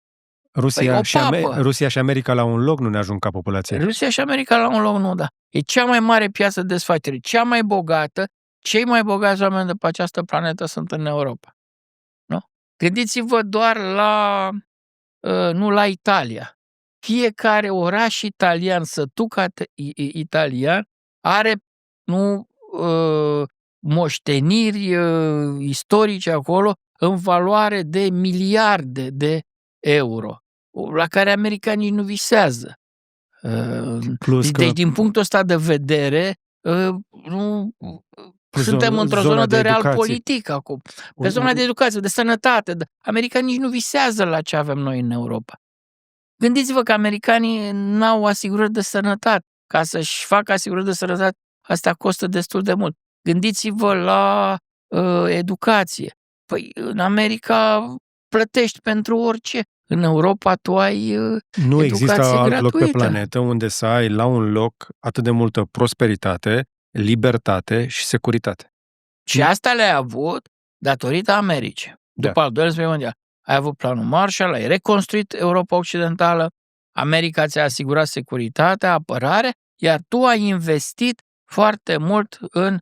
Rusia și America la un loc nu ne ajung ca populație. Rusia și America la un loc nu, da. E cea mai mare piață de desfacere, cea mai bogată, cei mai bogați oameni de pe această planetă sunt în Europa. Nu? Gândiți-vă doar nu la Italia. Fiecare oraș italian, sătucat italian, are moșteniri istorice acolo în valoare de miliarde de euro, la care americanii nu visează. Deci, din punctul ăsta de vedere, suntem într-o zonă de realpolitik acum. Pe zona de educație, de sănătate. Americanii nici nu visează la ce avem noi în Europa. Gândiți-vă că americanii n-au asigurări de sănătate. Ca să-și facă asigurări de sănătate, asta costă destul de mult. Gândiți-vă la educație. Păi, în America plătești pentru orice. În Europa tu ai nu există alt gratuită. loc pe planetă unde să ai la un loc atât de multă prosperitate, libertate și securitate. Și asta le-ai avut datorită Americii. După al doilea război mondial. Ai avut planul Marshall, ai reconstruit Europa Occidentală, America ți-a asigurat securitatea, apărare, iar tu ai investit foarte mult în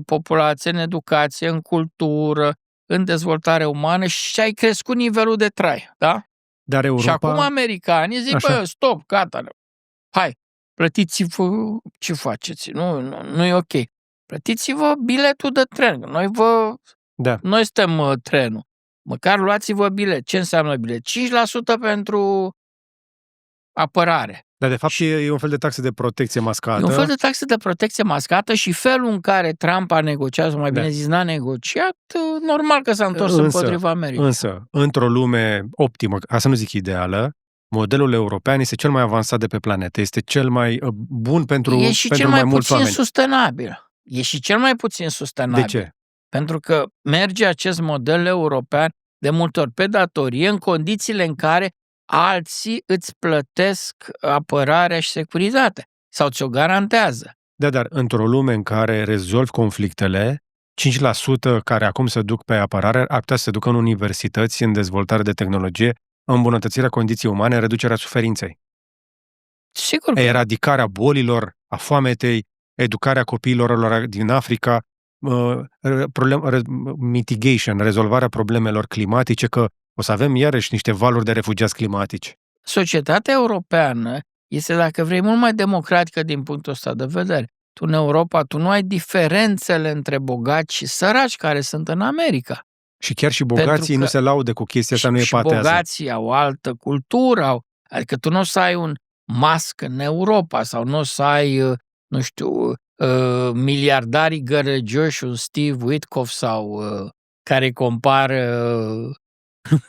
populație, în educație, în cultură, în dezvoltare umană și ai crescut nivelul de trai, da? Dar Europa... Și acum americanii zic, stop, gata, hai, plătiți-vă ce faceți, nu e ok. Plătiți-vă biletul de tren, noi suntem trenul. Măcar luați-vă bilet. Ce înseamnă bilet? 5% pentru apărare. Dar de fapt e un fel de taxă de protecție mascată. E un fel de taxă de protecție mascată și felul în care Trump a negociat, sau mai bine zis, n-a negociat, normal că s-a întors împotriva Americii. Însă, într-o lume optimă, ca să nu zic ideală, modelul european este cel mai avansat de pe planetă. Este cel mai bun pentru mai mulți oameni. E și cel mai puțin sustenabil. De ce? Pentru că merge acest model european de multe ori pe datorie în condițiile în care alții îți plătesc apărarea și securitatea sau ți-o garantează. Da, dar într-o lume în care rezolvi conflictele, 5% care acum se duc pe apărare ar putea să se ducă în universități, în dezvoltare de tehnologie, îmbunătățirea condiției umane, reducerea suferinței. Sigur. Eradicarea bolilor, a foametei, educarea copiilor din Africa, mitigation, rezolvarea problemelor climatice, că o să avem iarăși niște valuri de refugiați climatici. Societatea europeană este, dacă vrei, mult mai democratică din punctul ăsta de vedere. Tu în Europa, tu nu ai diferențele între bogați și săraci care sunt în America. Și chiar și bogații nu se laude cu chestia asta, nu e patează. Și bogații au altă cultură, adică tu nu o să ai un Musk în Europa sau nu o să ai, nu știu, miliardarii gărăgioși, un Steve Witkoff sau care compară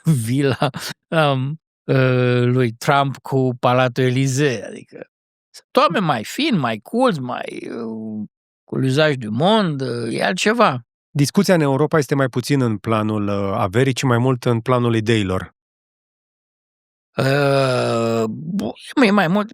vila lui Trump cu Palatul Elisee, adică sunt oameni mai fini, mai culți, mai cu l'usage du monde, e altceva. Discuția în Europa este mai puțin în planul averii, ci mai mult în planul ideilor. E mai mult.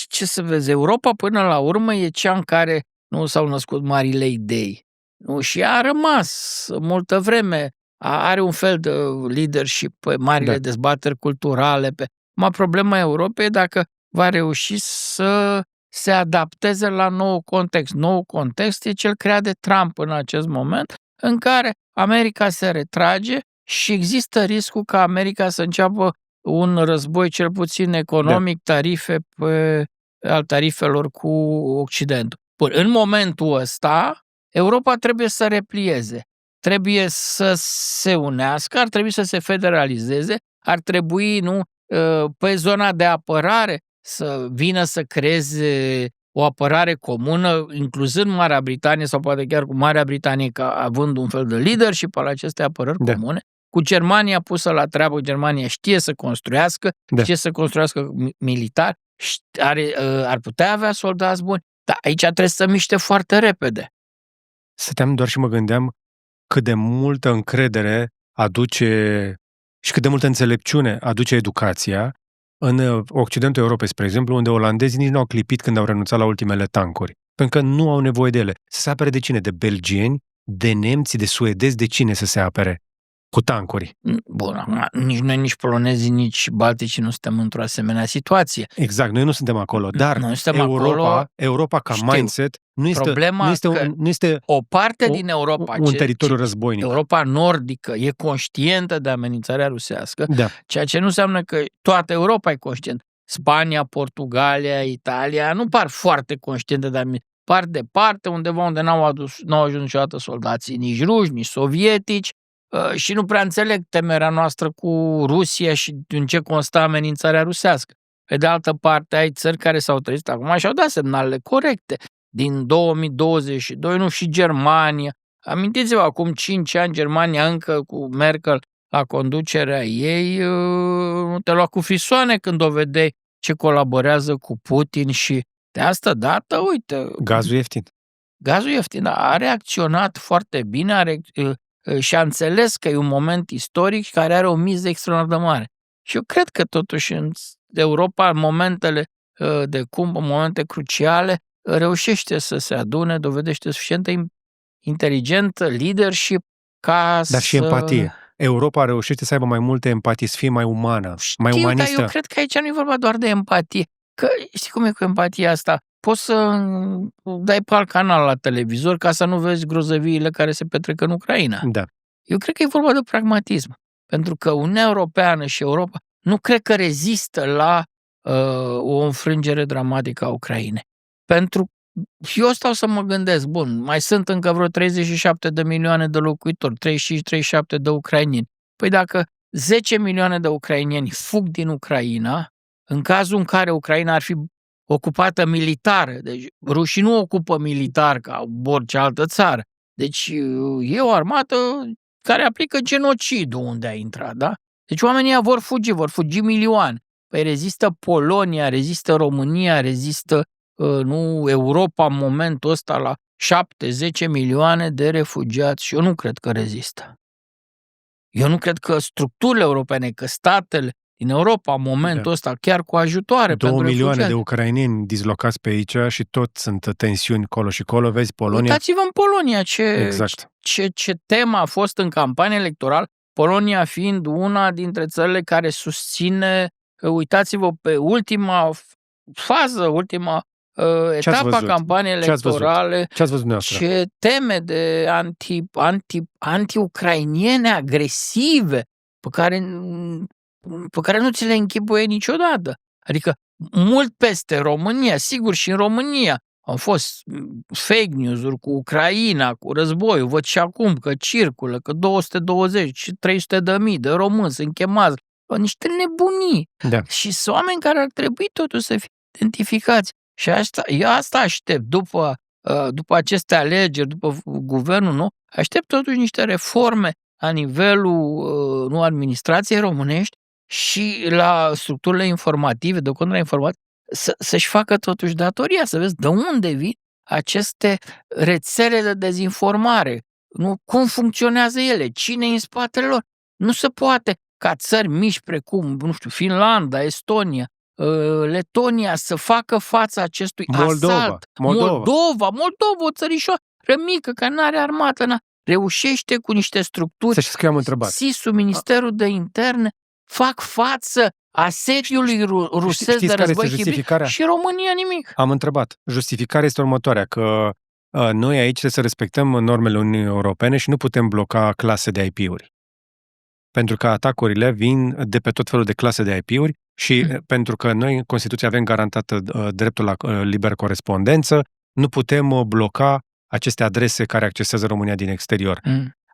Ce să vezi? Europa, până la urmă, e cea în care nu s-au născut marile idei. Nu? Și a rămas multă vreme. Are un fel de leadership pe marile dezbateri culturale. Problema Europei e dacă va reuși să se adapteze la nou context. Nou context e cel creat de Trump în acest moment, în care America se retrage și există riscul ca America să înceapă un război cel puțin economic, tarife al tarifelor cu Occidentul. Bun, în momentul ăsta, Europa trebuie să replieze, trebuie să se unească, ar trebui să se federalizeze, ar trebui, pe zona de apărare să vină să creeze o apărare comună, incluzând Marea Britanie sau poate chiar cu Marea Britanie ca având un fel de leadership al acestei apărări comune, cu Germania pusă la treabă. Germania știe să construiască, știe să construiască militar, ar putea avea soldați buni, dar aici trebuie să miște foarte repede. Stăteam doar și mă gândeam cât de multă încredere aduce și cât de multă înțelepciune aduce educația în Occidentul Europei, spre exemplu, unde olandezii nici nu au clipit când au renunțat la ultimele tancuri, pentru că nu au nevoie de ele. Să se apere de cine? De belgieni, de nemți, de suedezi, de cine să se apere? Cu tancuri. Bun, nici noi, nici polonezii, nici baltici nu suntem într-o asemenea situație. Exact, noi nu suntem acolo, dar Europa ca mindset nu este o parte din Europa, un teritoriu războinic. Europa nordică e conștientă de amenințarea rusească, ceea ce nu înseamnă că toată Europa e conștientă. Spania, Portugalia, Italia nu par foarte conștiente de amenințare. Par departe, undeva unde n-au ajuns niciodată soldații, nici ruși, nici sovietici, și nu prea înțeleg temerea noastră cu Rusia și în ce constă amenințarea rusească. Pe de altă parte, ai țări care s-au trezit acum și au dat semnalele corecte. Din 2022, și Germania. Amintiți-vă, acum 5 ani, Germania încă cu Merkel la conducerea ei, te lua cu frisoane când o vedeai ce colaborează cu Putin și de asta dată, uite... Gazul ieftin. A reacționat foarte bine, și a înțeles că e un moment istoric care are o miză extraordinar de mare. Și eu cred că totuși în Europa, în momentele în momente cruciale, reușește să se adune, dovedește suficientă inteligență, leadership Dar și empatie. Europa reușește să aibă mai multe empatie, să fie mai umană, mai umanistă. Dar eu cred că aici nu e vorba doar de empatie. Că știi cum e cu empatia asta? Poți să dai pe alt canal la televizor ca să nu vezi grozăviile care se petrec în Ucraina. Da. Eu cred că e vorba de pragmatism. Pentru că Uniunea Europeană și Europa nu cred că rezistă la o înfrângere dramatică a Ucrainei. Pentru că eu stau să mă gândesc, bun, mai sunt încă vreo 37 de milioane de locuitori, 35-37 de ucraineni. Păi dacă 10 milioane de ucraineni fug din Ucraina, în cazul în care Ucraina ar fi ocupată militar, deci rușii nu ocupă militar ca orice altă țară, deci e o armată care aplică genocidul unde a intrat, da? Deci oamenii vor fugi milioane. Păi rezistă Polonia, rezistă România, rezistă Europa în momentul ăsta la 7-10 milioane de refugiați și eu nu cred că rezistă. Eu nu cred că structurile europene, că statele din Europa în momentul ăsta, chiar cu ajutoare 2 pentru milioane refugiați. de ucraineni dislocați pe aici și tot sunt tensiuni colo și colo, vezi Polonia. Uitați-vă în Polonia ce temă a fost în campanie electorală, Polonia fiind una dintre țările care susține, uitați-vă pe ultima fază, ultima etapă a campaniei electorale, ce teme de anti-ucrainiene agresive pe care nu ți le închipuie niciodată. Adică mult peste România, sigur și în România Au fost fake news-uri cu Ucraina, cu războiul, văd și acum că circulă, că 220 și 300 de mii de români sunt chemați. Niște nebunii. Da. Și sunt oameni care ar trebui totuși să fie identificați. Și eu asta aștept după aceste alegeri, după guvernul nou, aștept totuși niște reforme la nivelul administrației românești și la structurile informative, de contrainformație, să-și facă totuși datoria, să vezi de unde vin aceste rețele de dezinformare, cum funcționează ele, cine e în spatele lor. Nu se poate ca țări mici precum, Finlanda, Estonia, Letonia să facă față acestui asalt. Moldova, o țărișoară mică, care nu are armată, reușește cu niște structuri. Să știți că eu am întrebat. SIS-ul, Ministerul de Interne, fac față asediului rusesc de război hibrid și România nimic. Am întrebat. Justificarea este următoarea, că noi aici trebuie să respectăm normele Uniunii Europene și nu putem bloca clase de IP-uri. Pentru că atacurile vin de pe tot felul de clase de IP-uri și pentru că noi în Constituție avem garantată dreptul la liberă corespondență, nu putem bloca aceste adrese care accesează România din exterior.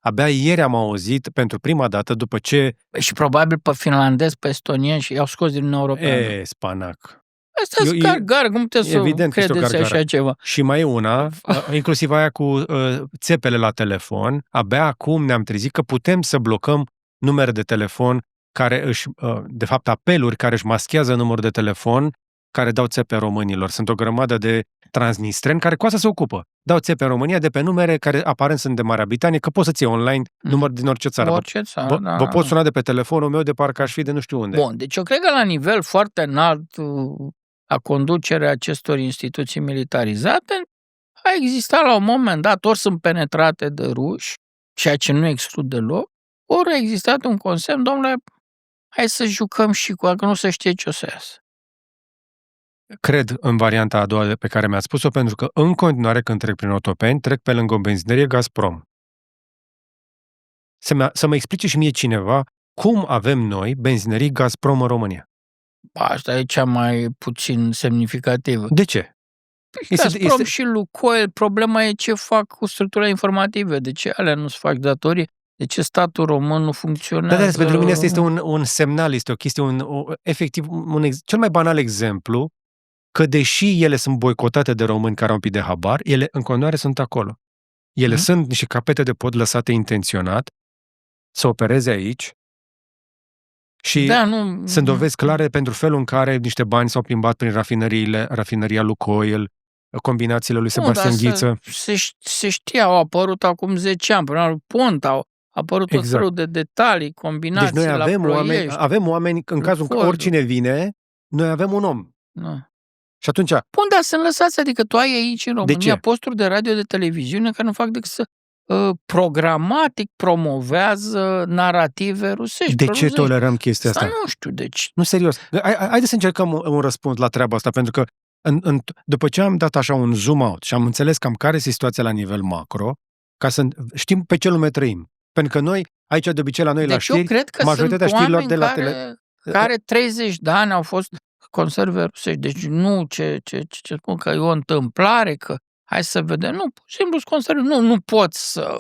Abia ieri am auzit pentru prima dată după ce... Și probabil pe finlandezi, pe estonieni și i-au scos din Uniunea Europeană. Spanac. Asta e gargară, cum puteți să credeți așa ceva? Și mai e una, inclusiv aia cu țepele la telefon, abia acum ne-am trezit că putem să blocăm numere de telefon de fapt apeluri care își maschează numărul de telefon care dau țepe românilor. Sunt o grămadă de transnistreni care cu asta se ocupă. Dau țepe în România de pe numere care aparent sunt de Marea Britanie, că poți să ții online număr din orice țară. Vă pot suna de pe telefonul meu de parcă aș fi de nu știu unde. Bun, deci eu cred că la nivel foarte înalt a conducerea acestor instituții militarizate a existat la un moment dat, ori sunt penetrate de ruși, ceea ce nu exclud deloc, ori a existat un consemn, domnule, hai să jucăm și cu că nu se știe ce o să iasă. Cred în varianta a doua pe care mi-ați spus-o, pentru că în continuare când trec prin Otopeni, trec pe lângă o benzinărie Gazprom. Să mă explice și mie cineva cum avem noi benzinării Gazprom în România. Asta e cea mai puțin semnificativă. De ce? Gazprom și Lukoil, problema e ce fac cu structurile informative, de ce alea nu-ți fac datorii, de ce statul român nu funcționează. Dar pentru mine asta este un semnal, este o chestie, efectiv, cel mai banal exemplu, că deși ele sunt boicotate de români care au un pic de habar, ele în continuare sunt acolo. Ele sunt niște capete de pod lăsate intenționat să opereze aici și sunt dovezi clare pentru felul în care niște bani s-au plimbat prin rafineria Lukoil, combinațiile lui Sebastian Ghiță. Se știe, au apărut acum 10 ani, până la Pont au apărut tot felul de detalii, combinații. Deci noi avem oameni, în cazul în care oricine vine, noi avem un om. Și atunci... Bun, dar sunt lăsați, adică tu ai aici în România posturi de radio, de televiziune care nu fac decât să programatic promovează narrative rusești. De ce tolerăm chestia asta? Nu știu, deci... Nu, serios. Haideți să încercăm un răspuns la treaba asta, pentru că după ce am dat așa un zoom out și am înțeles cam care este situația la nivel macro, ca să știm pe ce lume trăim. Pentru că noi, aici de obicei la noi la știri, eu cred că majoritatea sunt știrilor de la care 30 de ani au fost conserve rusești. Deci nu ce spun că e o întâmplare, că hai să vedem. Nu, pur și simplu conserve. Nu poți să...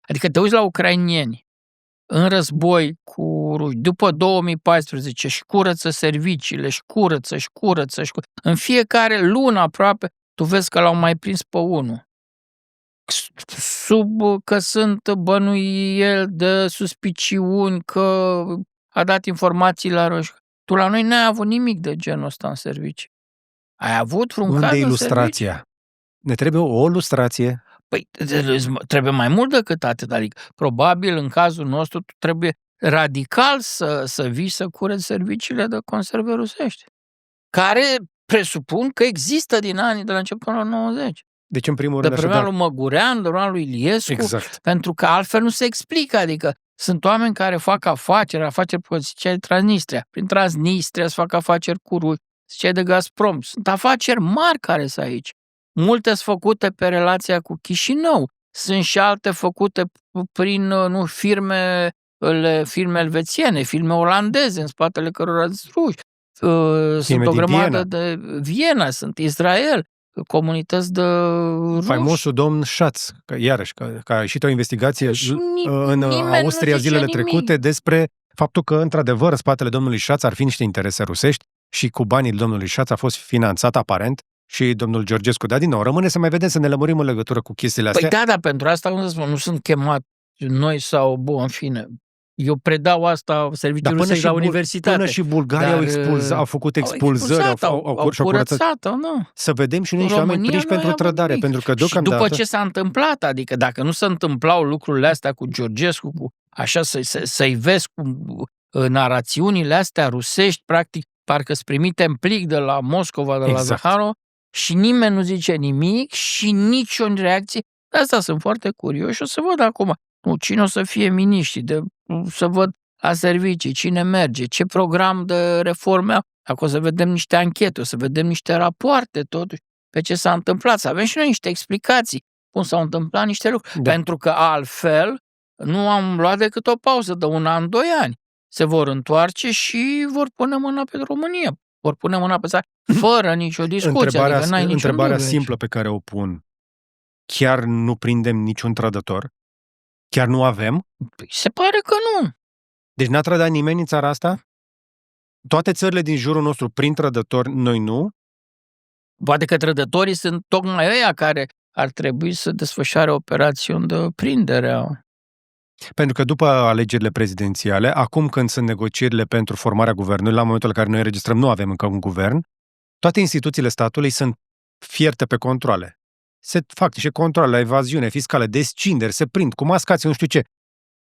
Adică te uiți la ucrainieni în război cu ruși, după 2014 și curăță serviciile, și curăță. În fiecare lună aproape tu vezi că l-au mai prins pe unul. Că sunt bănuieli de suspiciuni, că a dat informații la ruși. Tu la noi n-ai avut nimic de genul ăsta în servicii. Ai avut vreun caz în servicii? Unde e ilustrația? Ne trebuie o ilustrație. Păi, trebuie mai mult decât atât. Adică, probabil, în cazul nostru, tu trebuie radical să vii să cureți serviciile de conserve rusești, care presupun că există din anii de la începutul anilor 90. Deci, în primul rând, de vremea lui Măgurean, de vremea lui Iliescu, exact. Pentru că altfel nu se explică. Adică sunt oameni care fac afaceri ziceai de Transnistria. Prin Transnistria se fac afaceri cu ruși, ziceai de Gazprom. Sunt afaceri mari care sunt aici. Multe sunt făcute pe relația cu Chișinău. Sunt și alte făcute prin firme elvețiene, firme olandeze, în spatele cărora sunt ruși. Sunt o grămadă de Viena, sunt Israel. comunități de ruși. Faimosul domn Schatz, iarăși, că a ieșit o investigație în Austria zilele trecute despre faptul că, într-adevăr, în spatele domnului Schatz ar fi niște interese rusești și cu banii domnului Schatz a fost finanțat aparent și domnul Georgescu. Dar din nou, rămâne să mai vedem, să ne lămurim în legătură cu chestiile astea. Păi da, dar pentru asta, cum să spun, nu sunt chemat noi sau, în fine, eu predau asta serviciul rusesc la universitate. Până și Bulgaria au făcut expulzări, au curățat, nu. Să vedem și noi niște oameni prinși pentru trădare, pentru că deocamdată... Și după ce s-a întâmplat, adică dacă nu se întâmplau lucrurile astea cu Georgescu, cu așa să-i vezi cu narațiunile astea rusești, practic, parcă-s primite în plic de la Moscova, de la Zaharov, și nimeni nu zice nimic și nicio reacție. De asta sunt foarte curios și o să văd acum cine o să fie miniștri, să văd la servicii, cine merge, ce program de reforme au. Acum o să vedem niște anchete, o să vedem niște rapoarte, totuși, pe ce s-a întâmplat, să avem și noi niște explicații cum s-au întâmplat niște lucruri. Da. Pentru că altfel nu am luat decât o pauză de 1 an, 2 ani. Se vor întoarce și vor pune mâna pe România. Vor pune mâna pe țară fără nicio discuție. Întrebarea simplă pe care o pun. Chiar nu prindem niciun trădător? Chiar nu avem? Păi se pare că nu. Deci n-a trădat nimeni în țara asta? Toate țările din jurul nostru prind trădători, noi nu? Poate că trădătorii sunt tocmai ăia care ar trebui să desfășoare operațiuni de prindere. Pentru că după alegerile prezidențiale, acum când sunt negocierile pentru formarea guvernului, la momentul în care noi înregistrăm, nu avem încă un guvern, toate instituțiile statului sunt fierte pe controale. Se fac niște controle la evaziune fiscală, descinderi, se prind cu mascați, nu știu ce.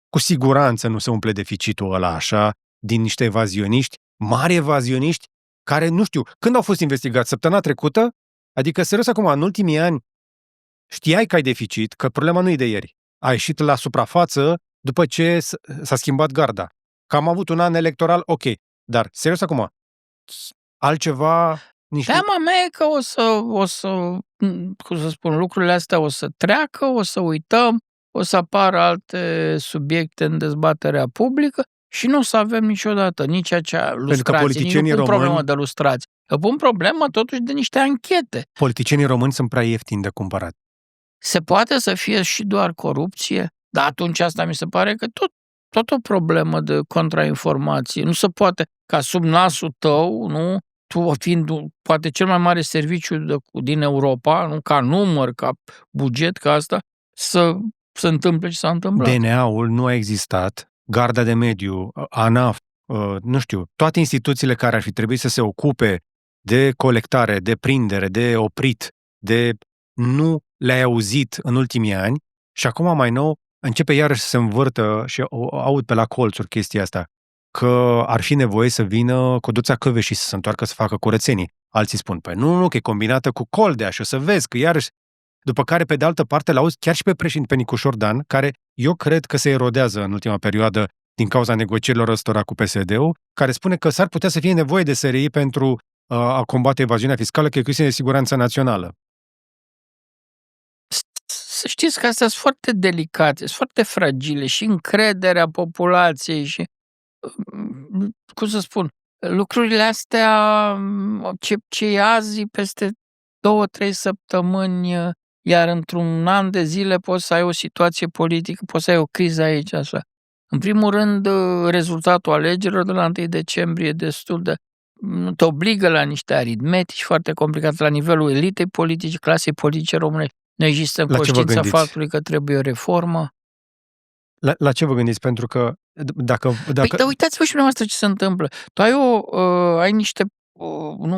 Cu siguranță nu se umple deficitul ăla așa din niște evazioniști, mari evazioniști, care, nu știu, când au fost investigați? Săptămâna trecută? Adică, serios acum, în ultimii ani, știai că ai deficit, că problema nu e de ieri. A ieșit la suprafață după ce s-a schimbat garda. Că am avut un an electoral, ok, dar, serios acum, altceva... Teama mea e că o să, cum să spun, lucrurile astea o să treacă, o să uităm, o să apară alte subiecte în dezbaterea publică și nu o să avem niciodată nici acea lustrație, nici problemă de lustrație. Pun problemă totuși de niște anchete. Politicienii români sunt prea ieftini de cumpărat. Se poate să fie și doar corupție, dar atunci asta mi se pare că tot o problemă de contrainformație. Nu se poate ca sub nasul tău, nu, tu fiind poate cel mai mare serviciu din Europa, nu, ca număr, ca buget, ca asta, să se întâmple ce s-a întâmplat. DNA-ul nu a existat, Garda de Mediu, ANAF, nu știu, toate instituțiile care ar fi trebuit să se ocupe de colectare, de prindere, de oprit, nu le-ai auzit în ultimii ani și acum mai nou începe iarăși să se învârtă și aud pe la colțuri chestia asta, că ar fi nevoie să vină Codruța Kövesi să se întoarcă să facă curățenii. Alții spun, păi nu, că e combinată cu Coldea și o să vezi că iarăși, după care pe de altă parte l-auzi chiar și pe președinte, pe Nicu Șordan, care eu cred că se erodează în ultima perioadă din cauza negocierilor ăstora cu PSD-ul, care spune că s-ar putea să fie nevoie de SRI pentru a combate evaziunea fiscală, că e chestiune de siguranță națională. Să știți că astea sunt foarte delicate, sunt foarte fragile și încrederea populației și, cum să spun, lucrurile astea, ce e azi, peste 2-3 săptămâni, iar într-un an de zile poți să ai o situație politică, poți să ai o criză aici, așa. În primul rând, rezultatul alegerilor de la 1 decembrie destul de te obligă la niște aritmetici foarte complicate la nivelul elitei politice, clasei politice române. Nu există conștiința faptului că trebuie o reformă. La ce vă gândiți? Pentru că dacă... Păi, dar uitați-vă și dumneavoastră ce se întâmplă. Tu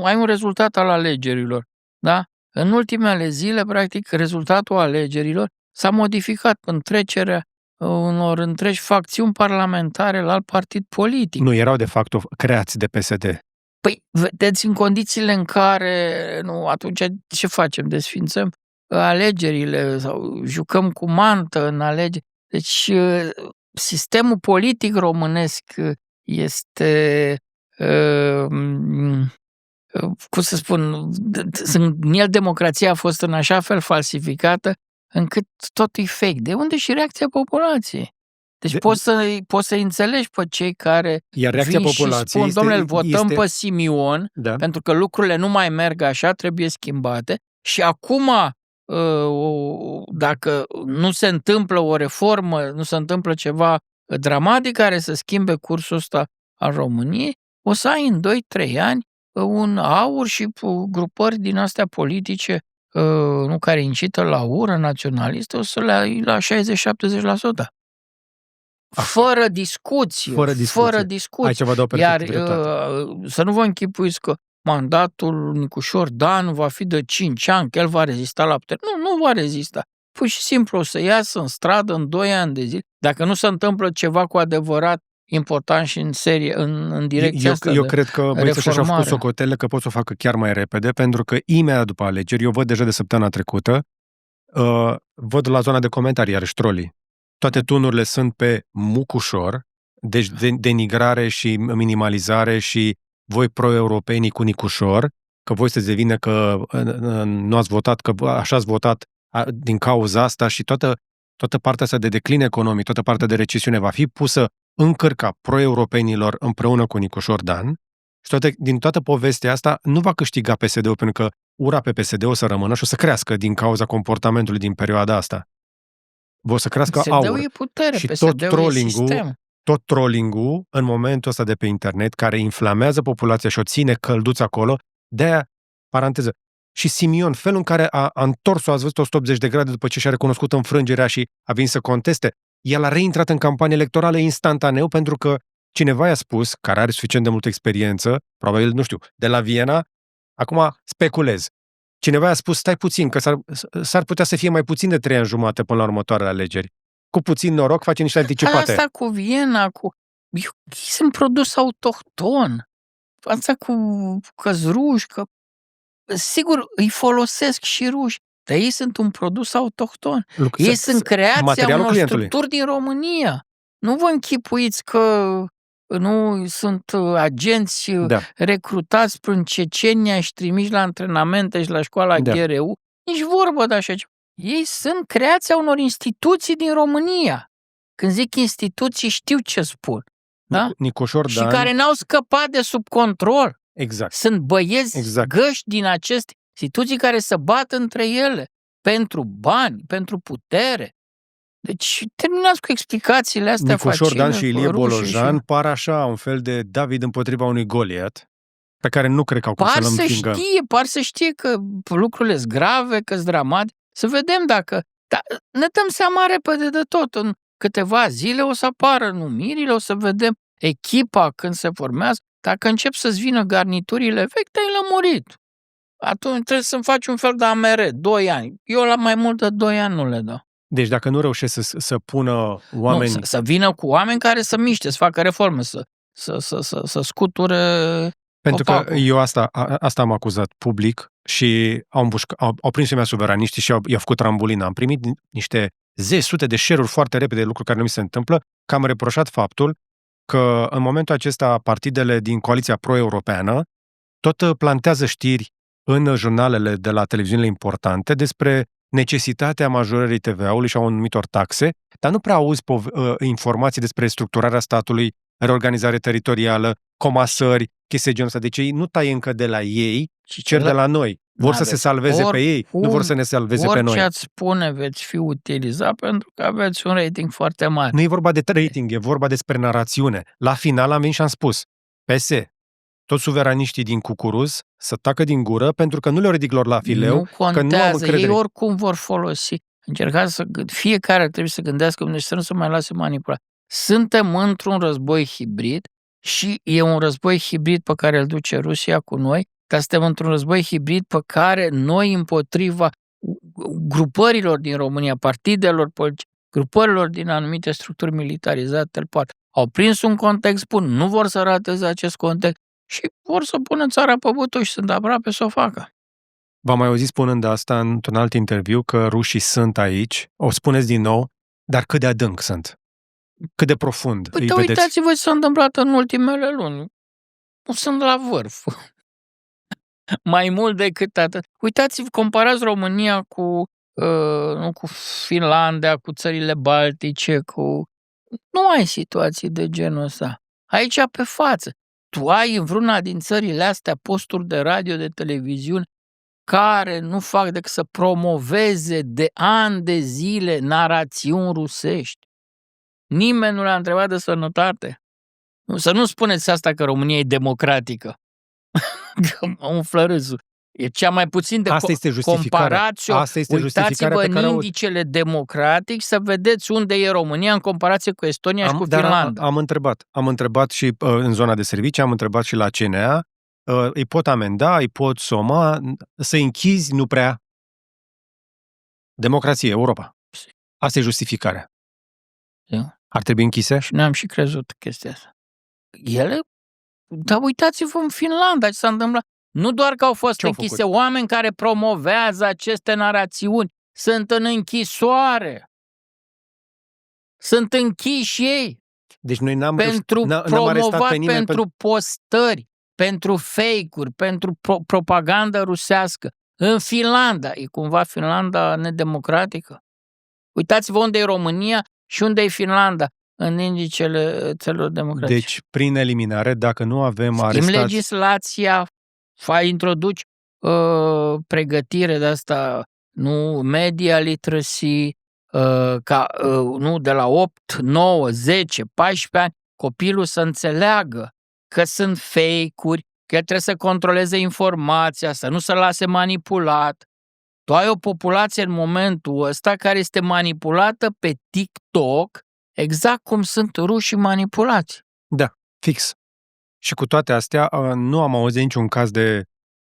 ai un rezultat al alegerilor, da? În ultimele zile, practic, rezultatul alegerilor s-a modificat în trecerea unor întregi facțiuni parlamentare la alt partid politic. Nu, erau de fapt creați de PSD. Păi, vedeți, în condițiile în care, atunci ce facem? Desfințăm alegerile sau jucăm cu mantă în alegeri. Deci, sistemul politic românesc este, cum să spun, în el democrația a fost în așa fel falsificată încât tot e fake. De unde și reacția populației? Deci poți să înțelegi pe cei care vin și spun, domnule, votăm pe Simion, da, pentru că lucrurile nu mai merg așa, trebuie schimbate. Și acum, dacă nu se întâmplă o reformă, nu se întâmplă ceva dramatic care să schimbe cursul ăsta al României, o să ai în 2-3 ani un AUR și grupări din astea politice care incită la ură naționalistă, o să le ai la 60-70%. Fără discuție. Ai ceva de o Iar să nu vă închipuiți că mandatul Nicușor Dan va fi de 5 ani, că el va rezista la putere. Nu va rezista. Pur și simplu o să iasă în stradă în 2 ani de zile, dacă nu se întâmplă ceva cu adevărat important și în serie, în direcția asta. Eu cred că băieții ăștia și-au făcut socotele că pot să o facă chiar mai repede, pentru că imediat după alegeri, eu văd deja de săptămâna trecută, văd la zona de comentarii, iarăși trolii. Toate tunurile sunt pe Mucușor, deci denigrare și minimalizare și voi pro-europenii cu Nicușor, că voi să devină că nu ați votat, că așa ați votat din cauza asta și toată partea asta de declin economic, toată partea de recesiune va fi pusă în cârca pro-europenilor împreună cu Nicușor Dan și din toată povestea asta nu va câștiga PSD-ul, pentru că ura pe PSD o să rămână și o să crească din cauza comportamentului din perioada asta. O să crească PSD-ul e putere, și tot trollingul în momentul ăsta de pe internet, care inflamează populația și o ține călduță acolo, de-aia, paranteză, și Simion, felul în care a întors-o, ați văzut 180 de grade după ce și-a recunoscut înfrângerea și a venit să conteste, el a reintrat în campanie electorală instantaneu pentru că cineva i-a spus, care are suficient de multă experiență, probabil, nu știu, de la Viena, acum speculez, cineva i-a spus, stai puțin, că s-ar putea să fie mai puțin de 3 ani jumate până la următoarele alegeri. Cu puțin noroc face niște anticipate. Asta cu Viena, sunt produs autohton. Asta cu căzruși, că sigur îi folosesc și ruși, dar ei sunt un produs autohton. Ei sunt creația unor structuri din România. Nu vă închipuiți că nu sunt agenți recrutați prin Cecenia și trimiși la antrenamente și la școala GRU. Nici vorbă de așa ceva. Ei sunt creația unor instituții din România. Când zic instituții, știu ce spun. Da? Nicușor Dan. Și care n-au scăpat de sub control. Exact. Sunt băieți găști din aceste instituții care se bat între ele pentru bani, pentru putere. Deci terminați cu explicațiile astea. Nicușor Dan și Ilie Bolojan par așa un fel de David împotriva unui Goliat, pe care nu cred că au cum să-l împingă. Par să știe că lucrurile sunt grave, că sunt dramatice. Să vedem dacă... ne dăm seama repede de tot. În câteva zile o să apară numirile, o să vedem echipa când se formează. Dacă încep să-ți vină garniturile vechi, te-ai lămurit. Atunci trebuie să-mi faci un fel de AMR, 2 ani. Eu la mai mult de 2 ani nu le dau. Deci dacă nu reușesc să pună oameni... Nu, să vină cu oameni care să miște, să facă reforme, să scuture pentru copacul. Că eu asta am acuzat public și au prins mea suveraniștii și i-au făcut trambulină. Am primit niște sute de share-uri foarte repede de lucruri care nu mi se întâmplă, că am reproșat faptul că în momentul acesta partidele din coaliția pro-europeană tot plantează știri în jurnalele de la televiziunile importante despre necesitatea majorării TVA-ului și a anumitor taxe, dar nu prea auzi informații despre structurarea statului, reorganizare teritorială, comasări, chestii genul ăsta. Deci ei nu taie încă de la ei, ci cer de la noi. Vor să se salveze pe ei, nu vor să ne salveze pe noi. Orice ați spune veți fi utilizat pentru că aveți un rating foarte mare. Nu e vorba de rating, e vorba despre narațiune. La final am venit și am spus, PS, toți suveraniștii din Cucuruz să tacă din gură pentru că nu le-au ridic lor la fileu, nu contează, că nu am încredere. Ei oricum vor folosi. Încercați fiecare trebuie să gândească să nu se mai lase manipulat. Suntem într-un război hibrid și e un război hibrid pe care îl duce Rusia cu noi, dar suntem într-un război hibrid pe care noi împotriva grupărilor din România, partidelor politice, grupărilor din anumite structuri militarizate, au prins un context bun, nu vor să rateze acest context și vor să pună țara pe butuci și sunt aproape să o facă. V-am mai auzit spunând asta într-un alt interviu, că rușii sunt aici. O spuneți din nou, dar cât de adânc sunt? Cât de profund îi vedeți? Uitați-vă ce s-a întâmplat în ultimele luni. Nu sunt la vârf. Mai mult decât atât. Uitați-vă, comparați România cu Finlandia, cu țările baltice, Nu ai situații de genul ăsta. Aici pe față. Tu ai în vreuna din țările astea posturi de radio, de televiziune, care nu fac decât să promoveze de ani de zile narațiuni rusești. Nimeni nu le-a întrebat de sănătate. Să nu spuneți asta că România e democratică. Umflă râsul. E cea mai puțin de comparație. Uitați-vă în indicele democratic să vedeți unde e România în comparație cu Estonia și cu Finlanda. Am întrebat și în zona de servicii, am întrebat și la CNA. Îi pot amenda, îi pot soma, să închizi nu prea. Democrație, Europa. Asta e justificarea. Ar trebui închise? Și noi am și crezut chestia asta. Dar uitați-vă în Finlanda ce s-a întâmplat. Nu doar că au fost închise, oameni care promovează aceste narațiuni sunt în închisoare. Sunt închiși ei. Deci noi n-am promovat pe nimeni pentru postări, pentru fake-uri, pentru propagandă rusească. În Finlanda. E cumva Finlanda nedemocratică? Uitați-vă unde e România și unde e Finlanda în indicele țărilor democratice. Deci, prin eliminare, dacă nu avem arestați... În legislația introduci pregătire de asta, nu, media literacy, nu, de la 8, 9, 10, 14 ani, copilul să înțeleagă că sunt fake-uri, că el trebuie să controleze informația, să nu se lase manipulat. Tu ai o populație în momentul ăsta care este manipulată pe TikTok exact cum sunt rușii manipulați. Da, fix. Și cu toate astea, nu am auzit niciun caz de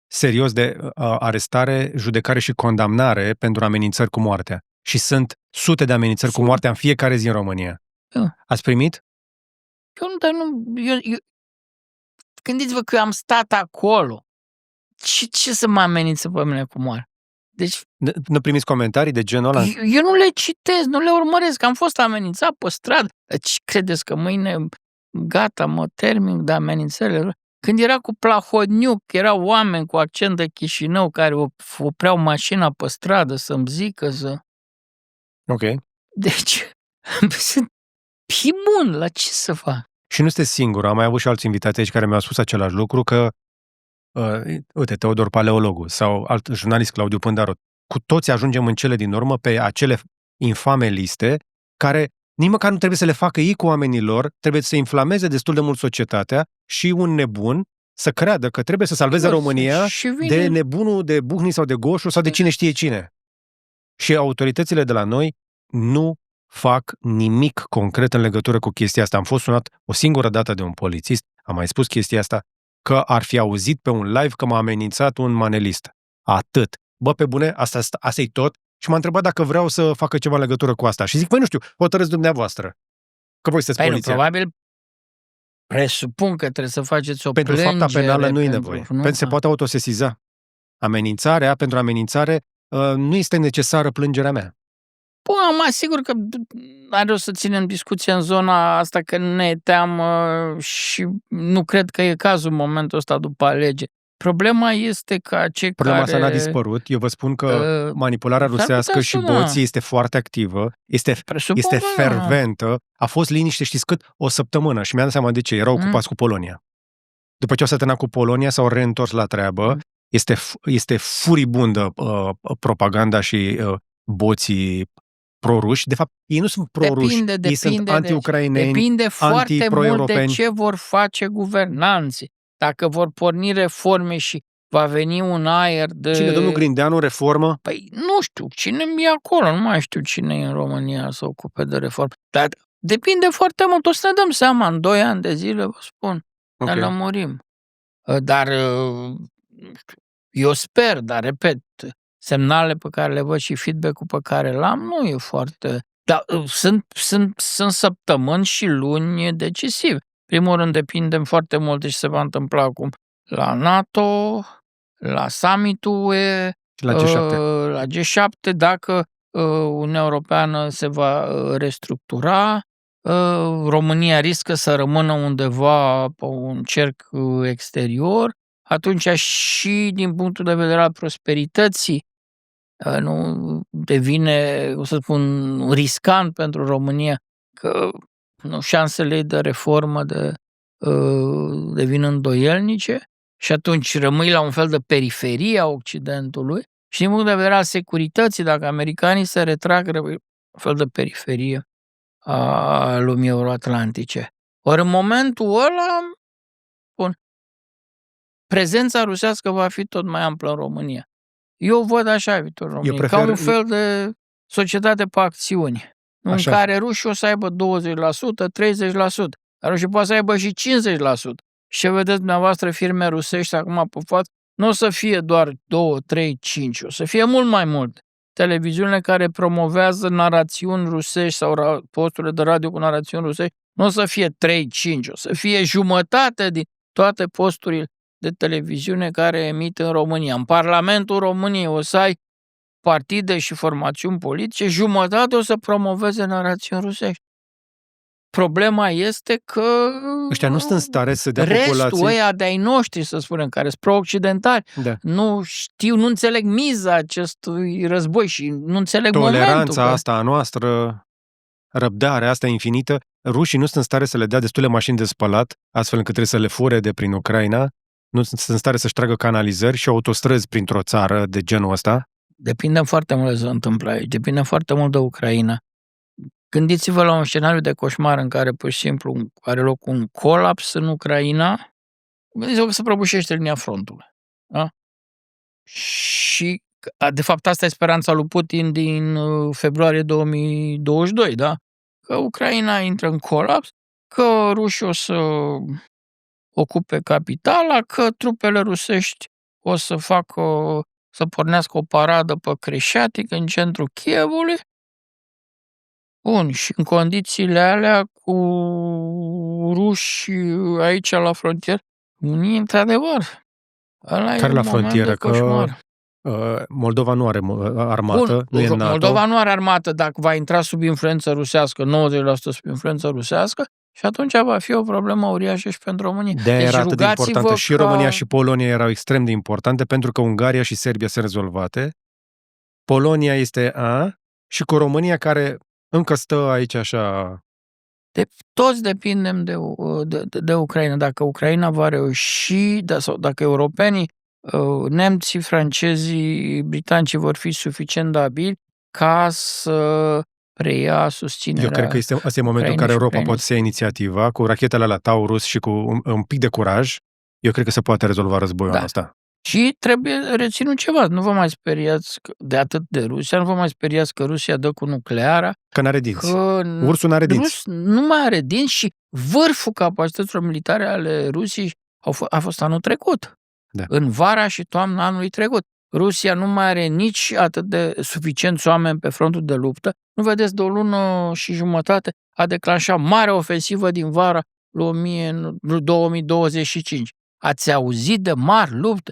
serios de arestare, judecare și condamnare pentru amenințări cu moartea. Și sunt sute de amenințări cu moartea în fiecare zi în România. Ați primit? Eu gândiți-vă că eu am stat acolo. Ce să mă amenință pe mine cu moartea? Deci, nu primiți comentarii de genul ăla? Eu nu le citesc, nu le urmăresc. Am fost amenințat pe stradă. Ce credeți că mâine gata, mă termin de amenințările? Când era cu Plahodniuc, erau oameni cu accent de Chișinău care opreau mașina pe stradă să-mi zică să... Ok. Deci, sunt imun, la ce să fac? Și nu sunteți singur, am mai avut și alți invitați aici care mi-au spus același lucru, că uite, Teodor Paleologu sau alt jurnalist Claudiu Pândaru, cu toți ajungem în cele din urmă pe acele infame liste care nici măcar nu trebuie să le facă ei cu oamenii lor, trebuie să inflameze destul de mult societatea și un nebun să creadă că trebuie să salveze România de nebunul de Buhnii sau de Goșu sau de cine știe cine. Și autoritățile de la noi nu fac nimic concret în legătură cu chestia asta. Am fost sunat o singură dată de un polițist, am mai spus chestia asta, că ar fi auzit pe un live că m-a amenințat un manelist. Atât. Bă, pe bune, asta e tot. Și m-a întrebat dacă vreau să facă ceva în legătură cu asta. Și zic, nu știu, hotărâți dumneavoastră. Că voi sunteți poliția. Probabil presupun că trebuie să faceți o plângere. Pentru fapta penală nu e nevoie. Se poate autosesiza. Pentru amenințare nu este necesară plângerea mea. Mă asigur că are o să ținem discuția în zona asta, că ne teamă și nu cred că e cazul în momentul ăsta după alegeri. Problema este că Problema asta n-a dispărut. Eu vă spun că manipularea rusească și boții este foarte activă, este ferventă. A fost liniște, știți cât? O săptămână și mi-am dat seama de ce. Erau ocupați cu Polonia. După ce au terminat cu Polonia, s-au reîntors la treabă. Este furibundă propaganda și boții proruși. De fapt, ei nu sunt proruși, ei sunt anti-ucraineni, depinde foarte mult de ce vor face guvernanții. Dacă vor porni reforme și va veni un aer de... Cine, domnul Grindeanu, reformă? Păi nu știu, cine e acolo, nu mai știu cine e în România să ocupe de reformă. Dar depinde foarte mult, o să ne dăm seama în 2 ani de zile, vă spun, ne lămurim. Dar eu sper, dar repet, semnalele pe care le văd și feedback-ul pe care l-am nu e foarte... Dar sunt săptămâni și luni decisive. Primul rând depindem foarte mult de ce se va întâmpla acum la NATO, la summitul UE, la G7, dacă Uniunea Europeană se va restructura, România riscă să rămână undeva pe un cerc exterior, atunci și din punctul de vedere al prosperității nu devine, o să spun, riscant pentru România că șansele de reformă devin îndoielnice și atunci rămâi la un fel de periferie a Occidentului și din punct de vedere al securității, dacă americanii se retrag, rămâi un fel de periferie a lumii euroatlantice. Ori în momentul ăla, prezența rusească va fi tot mai amplă în România. Eu văd așa viitorul României, ca un fel de societate pe acțiuni, în care rușii o să aibă 20%, 30%, dar rușii poate să aibă și 50%. Și ce vedeți dumneavoastră firme rusești acum pe față, nu o să fie doar 2, 3, 5, o să fie mult mai mult. Televiziunile care promovează narațiuni rusești sau posturile de radio cu narațiuni rusești, nu o să fie 3, 5, o să fie jumătate din toate posturile de televiziune care emit în România. În Parlamentul României o să ai partide și formațiuni politice, jumătate o să promoveze narațiuni rusești. Problema este că ăștia nu sunt în stare să dea restul populației... ăia de-ai noștri, să spunem, care sunt pro-occidentali, nu știu, nu înțeleg miza acestui război și nu înțeleg toleranța asta a noastră, răbdarea asta infinită. Rușii nu sunt în stare să le dea destule mașini de spălat, astfel încât trebuie să le fure de prin Ucraina, nu sunt în stare să-și tragă canalizări și autostrăzi printr-o țară de genul ăsta. Depinde foarte mult de ce se întâmplă aici, depinde foarte mult de Ucraina. Gândiți-vă la un scenariu de coșmar în care, pur și simplu, are loc un colaps în Ucraina, gândiți-vă că se prăbușește linia frontului. Da? Și, de fapt, asta e speranța lui Putin din februarie 2022, da? Că Ucraina intră în colaps, că rușii o să ocupe capitala, că trupele rusești o să să pornească o paradă pe Creșatic în centrul Kievului. Bun, și în condițiile alea cu ruși aici la frontieră, unii, într-adevăr, ăla care e la un frontieră? Că Moldova nu are armată, bun, nu e în NATO. Moldova nu are armată, dacă va intra sub influență rusească, 90% sub influență rusească, și atunci va fi o problemă uriașă și pentru România. De-aia era atât de importantă. Și România și Polonia erau extrem de importante, pentru că Ungaria și Serbia sunt rezolvate. Polonia este și cu România care încă stă aici așa... Toți depindem de Ucraina. Dacă Ucraina va reuși, sau dacă europenii, nemții, francezii, britanicii vor fi suficient de abili ca să preia susținerea. Eu cred că asta e momentul în care Europa poate să ia inițiativa, cu rachetele la Taurus și cu un pic de curaj. Eu cred că se poate rezolva războiul ăsta. Și trebuie reținut ceva. Nu vă mai speriați de atât de Rusia, nu vă mai speriați că Rusia dă cu nucleara. Că n-are dinți. Ursul n-are dinți. Nu mai are dinți și vârful capacităților militare ale Rusiei a fost anul trecut. Da. În vara și toamna anului trecut. Rusia nu mai are nici atât de suficienți oameni pe frontul de luptă. Nu vedeți, de o lună și jumătate a declanșat mare ofensivă din vara lui 2025. Ați auzit de mari lupte?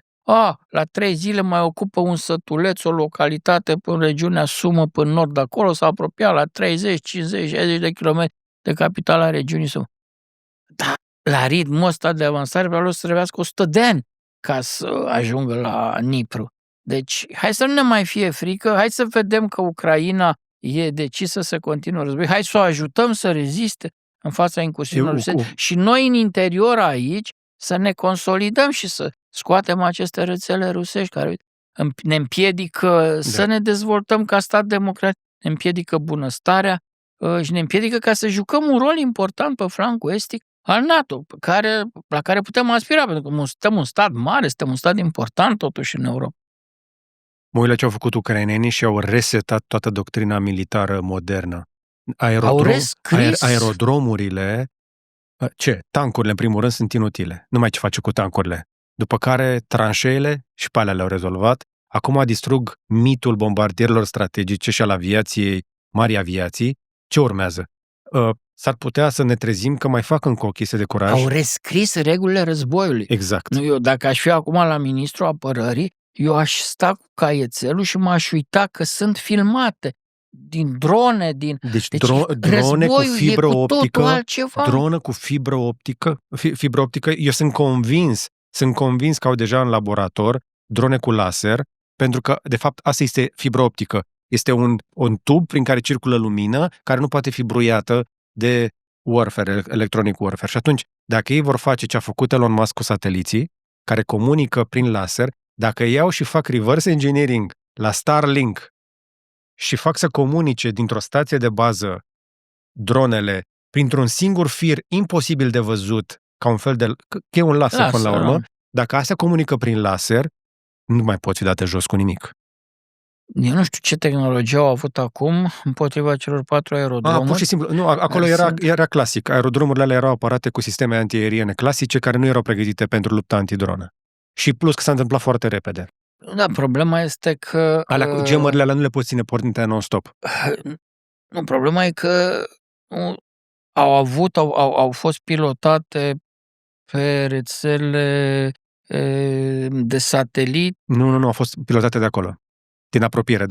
La 3 zile mai ocupă un sătuleț, o localitate în regiunea Sumă, până nord de acolo, s-a apropiat la 30, 50, 60 de kilometri de capitala regiunii Sumă. Dar la ritmul ăsta de avansare vreau să trebuiască 100 de ani ca să ajungă la Nipru. Deci, hai să nu ne mai fie frică, hai să vedem că Ucraina e decisă să continue război, hai să o ajutăm să reziste în fața incursiunilor rusești și noi în interior aici să ne consolidăm și să scoatem aceste rețele rusești care ne împiedică să ne dezvoltăm ca stat democratic, ne împiedică bunăstarea și ne împiedică ca să jucăm un rol important pe flancul estic al NATO, la care putem aspira, pentru că suntem un stat mare, suntem un stat important totuși în Europa. Mă uit la ce au făcut ucrainenii și au resetat toată doctrina militară modernă. Aerodromurile, tancurile, în primul rând, sunt inutile. Nu mai ce face cu tancurile. După care tranșeele și pe alea le-au rezolvat. Acum distrug mitul bombardierilor strategice și al aviației, mari aviații. Ce urmează? S-ar putea să ne trezim că mai fac încă o chestie de curaj. Au rescris regulile războiului. Exact. Eu, dacă aș fi acum la ministrul apărării, eu aș sta cu caietelul și m-aș uita că sunt filmate din drone, deci drone cu fibră optică, dronă cu fibră optică. Eu sunt convins că au deja în laborator drone cu laser, pentru că, de fapt, asta este fibră optică. Este un tub prin care circulă lumină, care nu poate fi bruiată de warfare, electronic warfare. Și atunci, dacă ei vor face ce a făcut Elon Musk cu sateliții, care comunică prin laser, dacă iau și fac reverse engineering la Starlink și fac să comunice dintr-o stație de bază dronele printr-un singur fir imposibil de văzut, ca un fel de... că e un laser până la urmă, dacă astea comunică prin laser, nu mai poți fi date jos cu nimic. Eu nu știu ce tehnologie au avut acum împotriva celor 4 aerodromuri. Pur și simplu. Nu, acolo era clasic. Aerodromurile alea erau aparate cu sisteme antiaeriene clasice care nu erau pregătite pentru lupta antidronă. Și plus că s-a întâmplat foarte repede. Da, problema este că... Gemurile alea nu le poți ține pornite non-stop. Nu, problema e că au fost pilotate pe rețele de satelit. Nu, au fost pilotate de acolo. Din apropiere,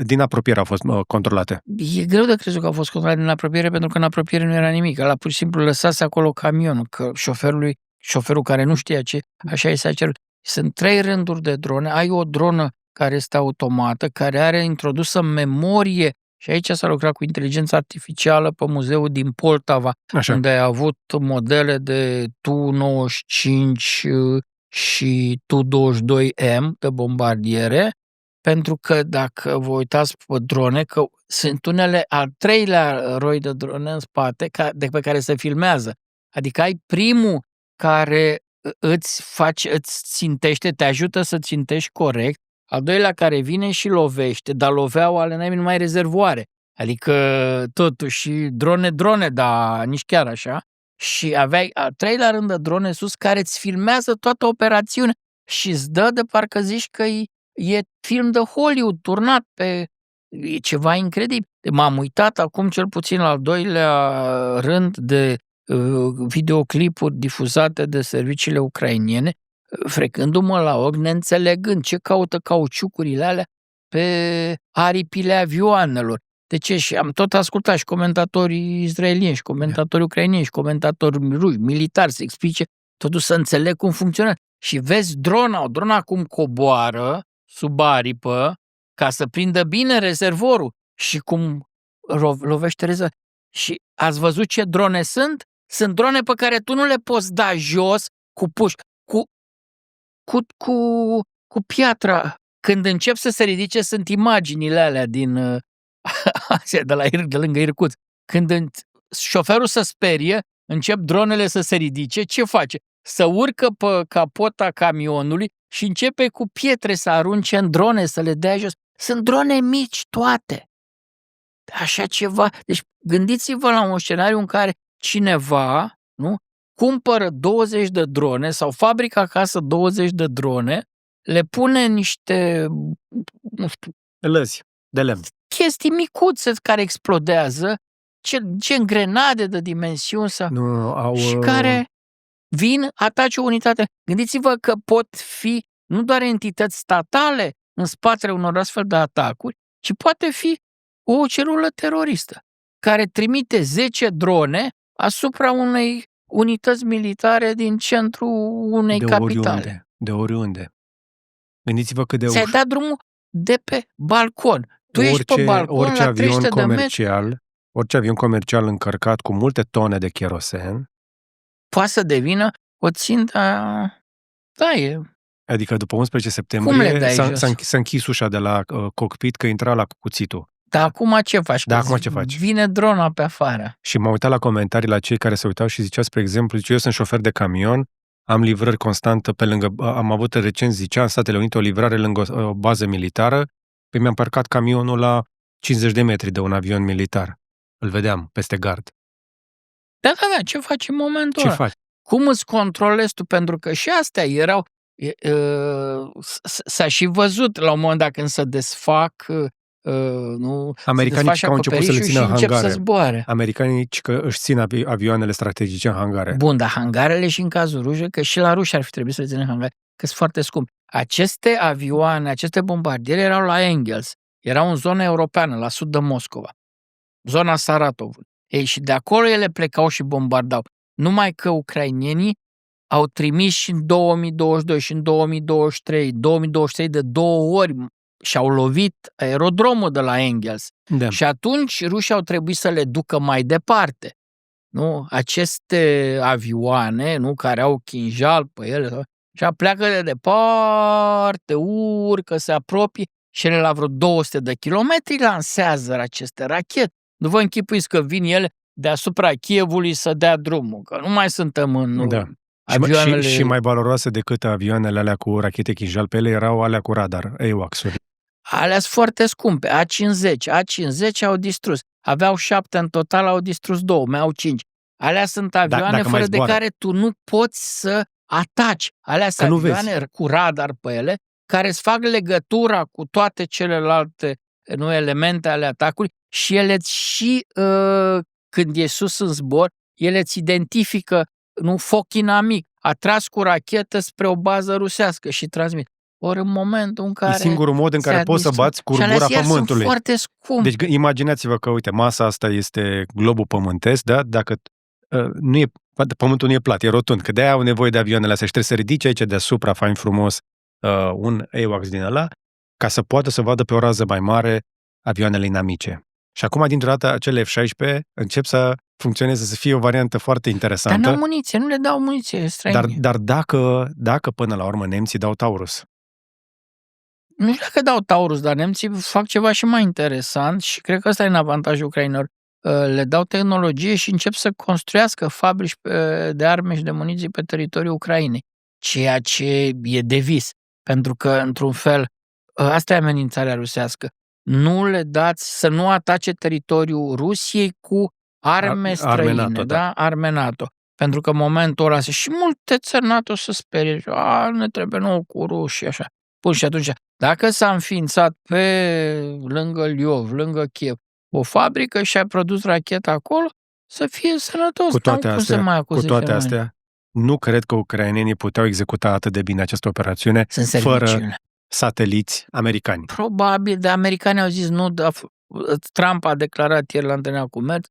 din apropiere au fost controlate. E greu de crezut că au fost controlate din apropiere, pentru că în apropiere nu era nimic. Ăla pur și simplu lăsase acolo camionul, că șoferul care nu știa ce, așa i s-a cerut. Sunt 3 rânduri de drone, ai o dronă care este automată, care are introdusă memorie, și aici s-a lucrat cu inteligența artificială pe muzeul din Poltava, așa, unde ai avut modele de Tu-95 și Tu-22M de bombardiere, pentru că dacă vă uitați pe drone, că sunt unele al 3-lea roi de drone în spate pe care se filmează. Adică ai primul care îți țintește, te ajută să țintești corect, al doilea care vine și lovește, dar loveau ale naibii numai rezervoare. Adică totuși drone, dar nici chiar așa. Și aveai al 3-lea rând de drone sus care îți filmează toată operațiunea și îți dă de parcă zici că e film de Hollywood turnat pe... E ceva incredibil. M-am uitat acum cel puțin al 2-lea rând de videoclipuri difuzate de serviciile ucrainene, frecându-mă la ochi, neînțelegând ce caută cauciucurile alea pe aripile avioanelor. De ce? Și am tot ascultat și comentatorii israelieni, și comentatori ucraineni, și comentatori ruși, militari, să explice, totul să înțeleg cum funcționează. Și vezi drona acum coboară sub aripă ca să prindă bine rezervorul și cum lovește rezervorul. Și ați văzut ce drone sunt? Sunt drone pe care tu nu le poți da jos cu pușcă, cu piatra. Când încep să se ridice, sunt imaginile alea din de lângă Irkutsk. Când șoferul se sperie, încep dronele să se ridice, ce face? Să urcă pe capota camionului și începe cu pietre să arunce în drone, să le dea jos. Sunt drone mici toate. Așa ceva. Deci gândiți-vă la un scenariu în care cineva, nu, cumpără 20 de drone sau fabrică acasă 20 de drone, le pune niște, nu știu, lăzi de lemn, chestii micuțe care explodează, gen grenade de dimensiuni și care vin, atace o unitate. Gândiți-vă că pot fi nu doar entități statale în spatele unor astfel de atacuri, ci poate fi o celulă teroristă care trimite 10 drone asupra unei unități militare din centrul unei capitale. De oriunde. Gândiți-vă cât de ușor. Ți-ai dat drumul de pe balcon. Tu ești pe balcon la 300 de metri. Orice avion comercial încărcat cu multe tone de cherosen poate să devină o țintă... Da, e... Adică după 11 septembrie s-a închis ușa de la cockpit că intra la cuțitul. Dar acum ce faci? Vine drona pe afară. Și m-am uitat la comentarii la cei care se uitau și ziceau, spre exemplu, eu sunt șofer de camion, am livrări constantă pe lângă, am avut recent, zicea, în Statele Unite o livrare lângă o bază militară, pe mi-am parcat camionul la 50 de metri de un avion militar. Îl vedeam peste gard. Da, ce faci în momentul ăla? Ce faci? Cum îți controlezi tu? Pentru că și astea erau... s-a și văzut la un moment dat când se desfac... Americanii că au început să le țină în hangare. Să zboare. Americanii că își țin avioanele strategice în hangare. Bun, dar hangarele și în cazul rușilor, că și la ruși ar fi trebuit să le țină în hangare, că sunt foarte scumpi. Aceste avioane, aceste bombardiere erau la Engels. Erau în zona europeană, la sud de Moscova. Zona Saratov. Ei, și de acolo ele plecau și bombardau. Numai că ucrainienii au trimis și în 2022 și în 2023 de 2 ori și au lovit aerodromul de la Engels. Da. Și atunci rușii au trebuit să le ducă mai departe. Nu? Aceste avioane, nu, care au chinjal pe ele, Și pleacă de departe, urcă, se apropie și ele la vreo 200 de kilometri lansează aceste rachete. Nu vă închipuiți că vin ele deasupra Kievului să dea drumul, că nu mai suntem în avioanele... Și mai valoroase decât avioanele alea cu rachete Kinjal pe ele erau alea cu radar, AWACS-uri. Alea sunt foarte scumpe, A50 au distrus. Aveau 7 în total, au distrus 2, mai au 5. Alea sunt avioane fără de care tu nu poți să ataci. Alea sunt avioane cu radar pe ele, care îți fac legătura cu toate celelalte elemente ale atacului și ele când e sus în zbor, ele îți identifică foc inamic, atras cu rachetă spre o bază rusească și transmit. Ori în momentul în care... E singurul mod în care poți să bați curbura Pământului. Sunt foarte scumpe. Deci imaginați-vă că, uite, masa asta este globul pământesc, da? Dacă Pământul nu e plat, e rotund, că de-aia au nevoie de avioanele astea și trebuie să ridice aici deasupra, fain frumos, un AWACS din ăla, ca să poată să vadă pe o rază mai mare avioanele inamice. Și acum, dintr-o dată, acele F-16 încep să funcționeze, să fie o variantă foarte interesantă. Dar n-au muniție, nu le dau muniție străini. Dar dacă până la urmă nemții dau Taurus. Nu știu dacă dau Taurus, dar nemții fac ceva și mai interesant și cred că ăsta e în avantajul ucrainilor. Le dau tehnologie și încep să construiască fabrici de arme și de muniții pe teritoriul Ucrainei, ceea ce e de vis. Pentru că, într-un fel, asta e amenințarea rusească. Nu le dați să nu atace teritoriul Rusiei cu arme străine, NATO, da? Arme NATO. Pentru că în momentul ăla și multe țări NATO se sperie, ne trebuie nou cu rușii, așa. Bun, și atunci, dacă s-a înființat lângă Lviv, lângă Kiev, o fabrică și a produs racheta acolo, să fie sănătos. Cu toate astea, nu cred că ucrainenii puteau executa atât de bine această operațiune fără sateliți americani. Probabil, dar americanii au zis nu. Trump a declarat ieri la întâlnirea cu Merz,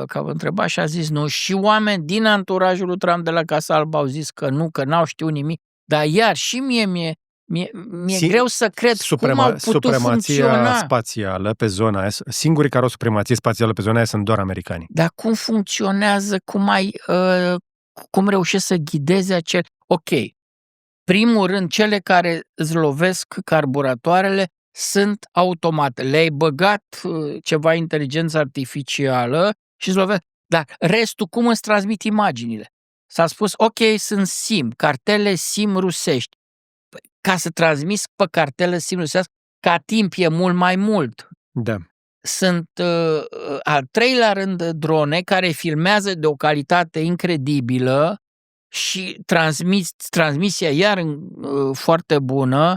că am întrebat și a zis nu. Și oameni din anturajul lui Trump de la Casa Albă au zis că nu, că n-au știut nimic. Dar iar și mie e greu să cred cum au putut funcționa. Spațială pe zona aia, singurii care au supremație spațială pe zona aia sunt doar americanii. Dar cum funcționează, cum reușesc să ghideze acel... Ok, primul rând, cele care îți lovesc carburatoarele sunt automate. Le-ai băgat ceva inteligență artificială și îți lovesc. Dar restul, cum îți transmit imaginile? S-a spus, ok, sunt SIM, cartele SIM rusești. Ca să transmiți pe cartelă SIM rusească, ca timp e mult mai mult. Da. Sunt al treilea rând drone care filmează de o calitate incredibilă și transmisia iar foarte bună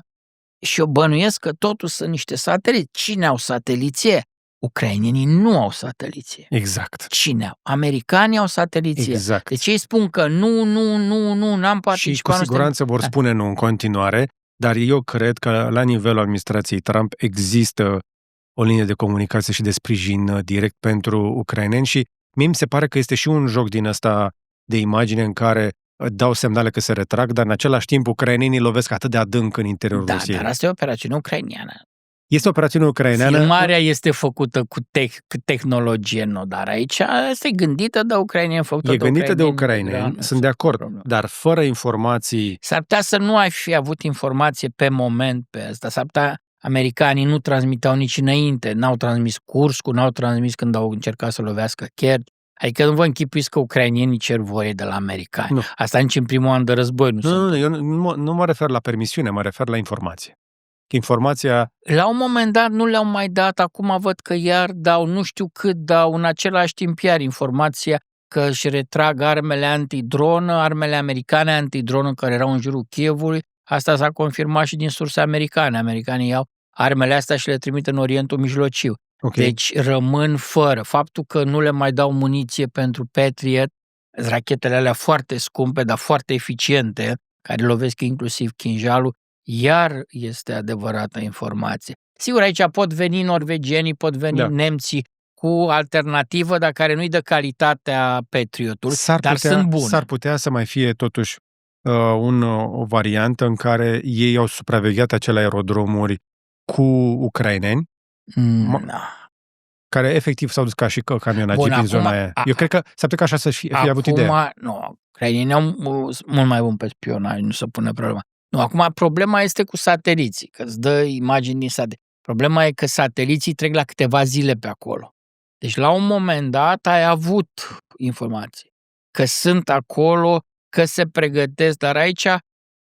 și eu bănuiesc că totul sunt niște sateliți. Cine au sateliție? Ucrainenii nu au sateliție. Exact. Cine au? Americanii au sateliție. Exact. Deci ei spun că nu, n-am participat. Și cu siguranță vor spune nu în continuare, dar eu cred că la nivelul administrației Trump există o linie de comunicație și de sprijin direct pentru ucraineni și mie mi se pare că este și un joc din ăsta de imagine în care dau semnale că se retrag, dar în același timp ucrainenii lovesc atât de adânc în interiorul Rusiei. Dar asta e o operațiune ucraineană. Este o operațiune ucraineană. Filmarea este făcută cu tehnologie, nu, dar aici este gândită de ucraineni. E gândită de ucraineni, sunt de acord, dar fără informații... S-ar putea să nu ai fi avut informație pe moment pe asta, s-ar putea americanii nu transmiteau nici înainte, n-au transmis Kursk, n-au transmis când au încercat să lovească Kerch. Adică nu vă închipuiți că ucrainienii cer voie de la americani. Nu. Asta nici în primul an de război eu nu mă refer la permisiune, mă refer la informație. Informația... La un moment dat nu le-au mai dat, acum văd că iar dau, nu știu cât dau, în același timp iar informația că își retrag armele antidronă, armele americane antidronă care erau în jurul Kievului. Asta s-a confirmat și din surse americane. Americanii iau armele astea și le trimit în Orientul Mijlociu. Okay. Deci rămân fără. Faptul că nu le mai dau muniție pentru Patriot, rachetele alea foarte scumpe, dar foarte eficiente, care lovesc inclusiv Kinjalul, iar este adevărată informație. Sigur, aici pot veni norvegienii, pot veni nemții cu alternativă, dar care nu-i dă calitatea Patriotului, dar sunt bune. S-ar putea să mai fie totuși o variantă în care ei au supravegheat acele aerodromuri cu ucraineni, care efectiv s-au dus ca și camionații prin zona aia. Eu cred că s-ar putea așa să fie avut ideea. Nu, Ucrainenii sunt mult mai buni pe spionaj, nu se pune problema. Nu, acum problema este cu sateliții, că îți dă imagini din sateliți. Problema e că sateliții trec la câteva zile pe acolo. Deci la un moment dat ai avut informații că sunt acolo, că se pregătesc, dar aici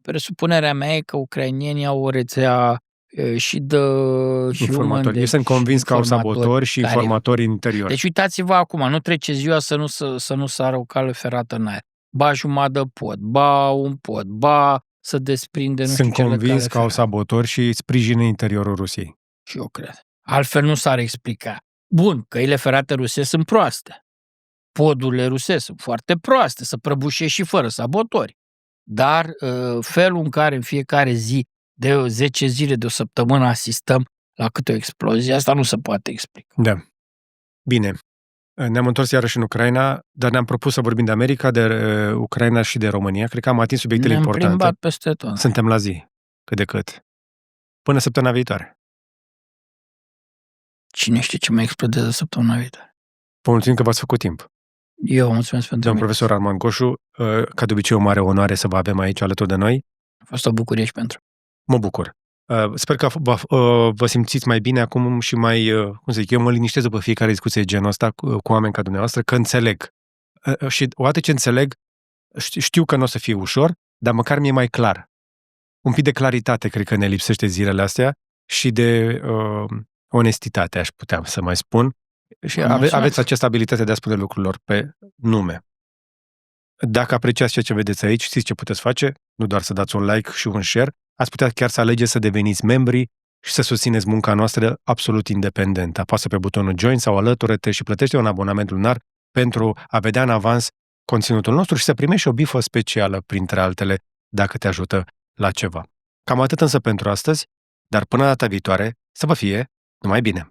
presupunerea mea e că ucrainenii au o rețea și de informatori. Eu sunt convins că au sabotori și informatori în interior. Deci uitați-vă acum, nu trece ziua să nu sară o cale ferată în aer. Ba jumătate de pod, ba un pod, ba să desprinde nu știu ce. Sunt convins că au sabotori și sprijină interiorul Rusiei. Și eu cred. Altfel nu s-ar explica. Bun, căile ferate ruse sunt proaste. Podurile ruse sunt foarte proaste, să prăbușești și fără sabotori. Dar felul în care în fiecare zi de 10 zile, de o săptămână asistăm la câte o explozie, asta nu se poate explica. Da. Bine. Ne-am întors iarăși în Ucraina, dar ne-am propus să vorbim de America, de Ucraina și de România. Cred că am atins subiectele importante. Ne-am plimbat peste tot. Suntem la zi, cât de cât. Până săptămâna viitoare. Cine știe ce mai explodează săptămâna viitoare. Vă mulțumim că v-ați făcut timp. Eu mulțumesc pentru Domnul profesor Armand Goșu, ca de obicei o mare onoare să vă avem aici alături de noi. A fost o bucurie și pentru. Mă bucur. Sper că vă simțiți mai bine acum și mai, eu mă liniștesc după fiecare discuție genul ăsta cu oameni ca dumneavoastră, că înțeleg. Și odată ce înțeleg, știu că nu o să fie ușor, dar măcar mi-e mai clar. Un pic de claritate cred că ne lipsește zilele astea și de onestitate, aș putea să mai spun. Și aveți această abilitate de a spune lucrurilor pe nume. Dacă apreciați ceea ce vedeți aici, știți ce puteți face, nu doar să dați un like și un share, ați putea chiar să alegeți să deveniți membri și să susțineți munca noastră absolut independent. Apasă pe butonul Join sau alătură-te și plătește un abonament lunar pentru a vedea în avans conținutul nostru și să primești și o bifă specială, printre altele, dacă te ajută la ceva. Cam atât însă pentru astăzi, dar până data viitoare, să vă fie numai bine!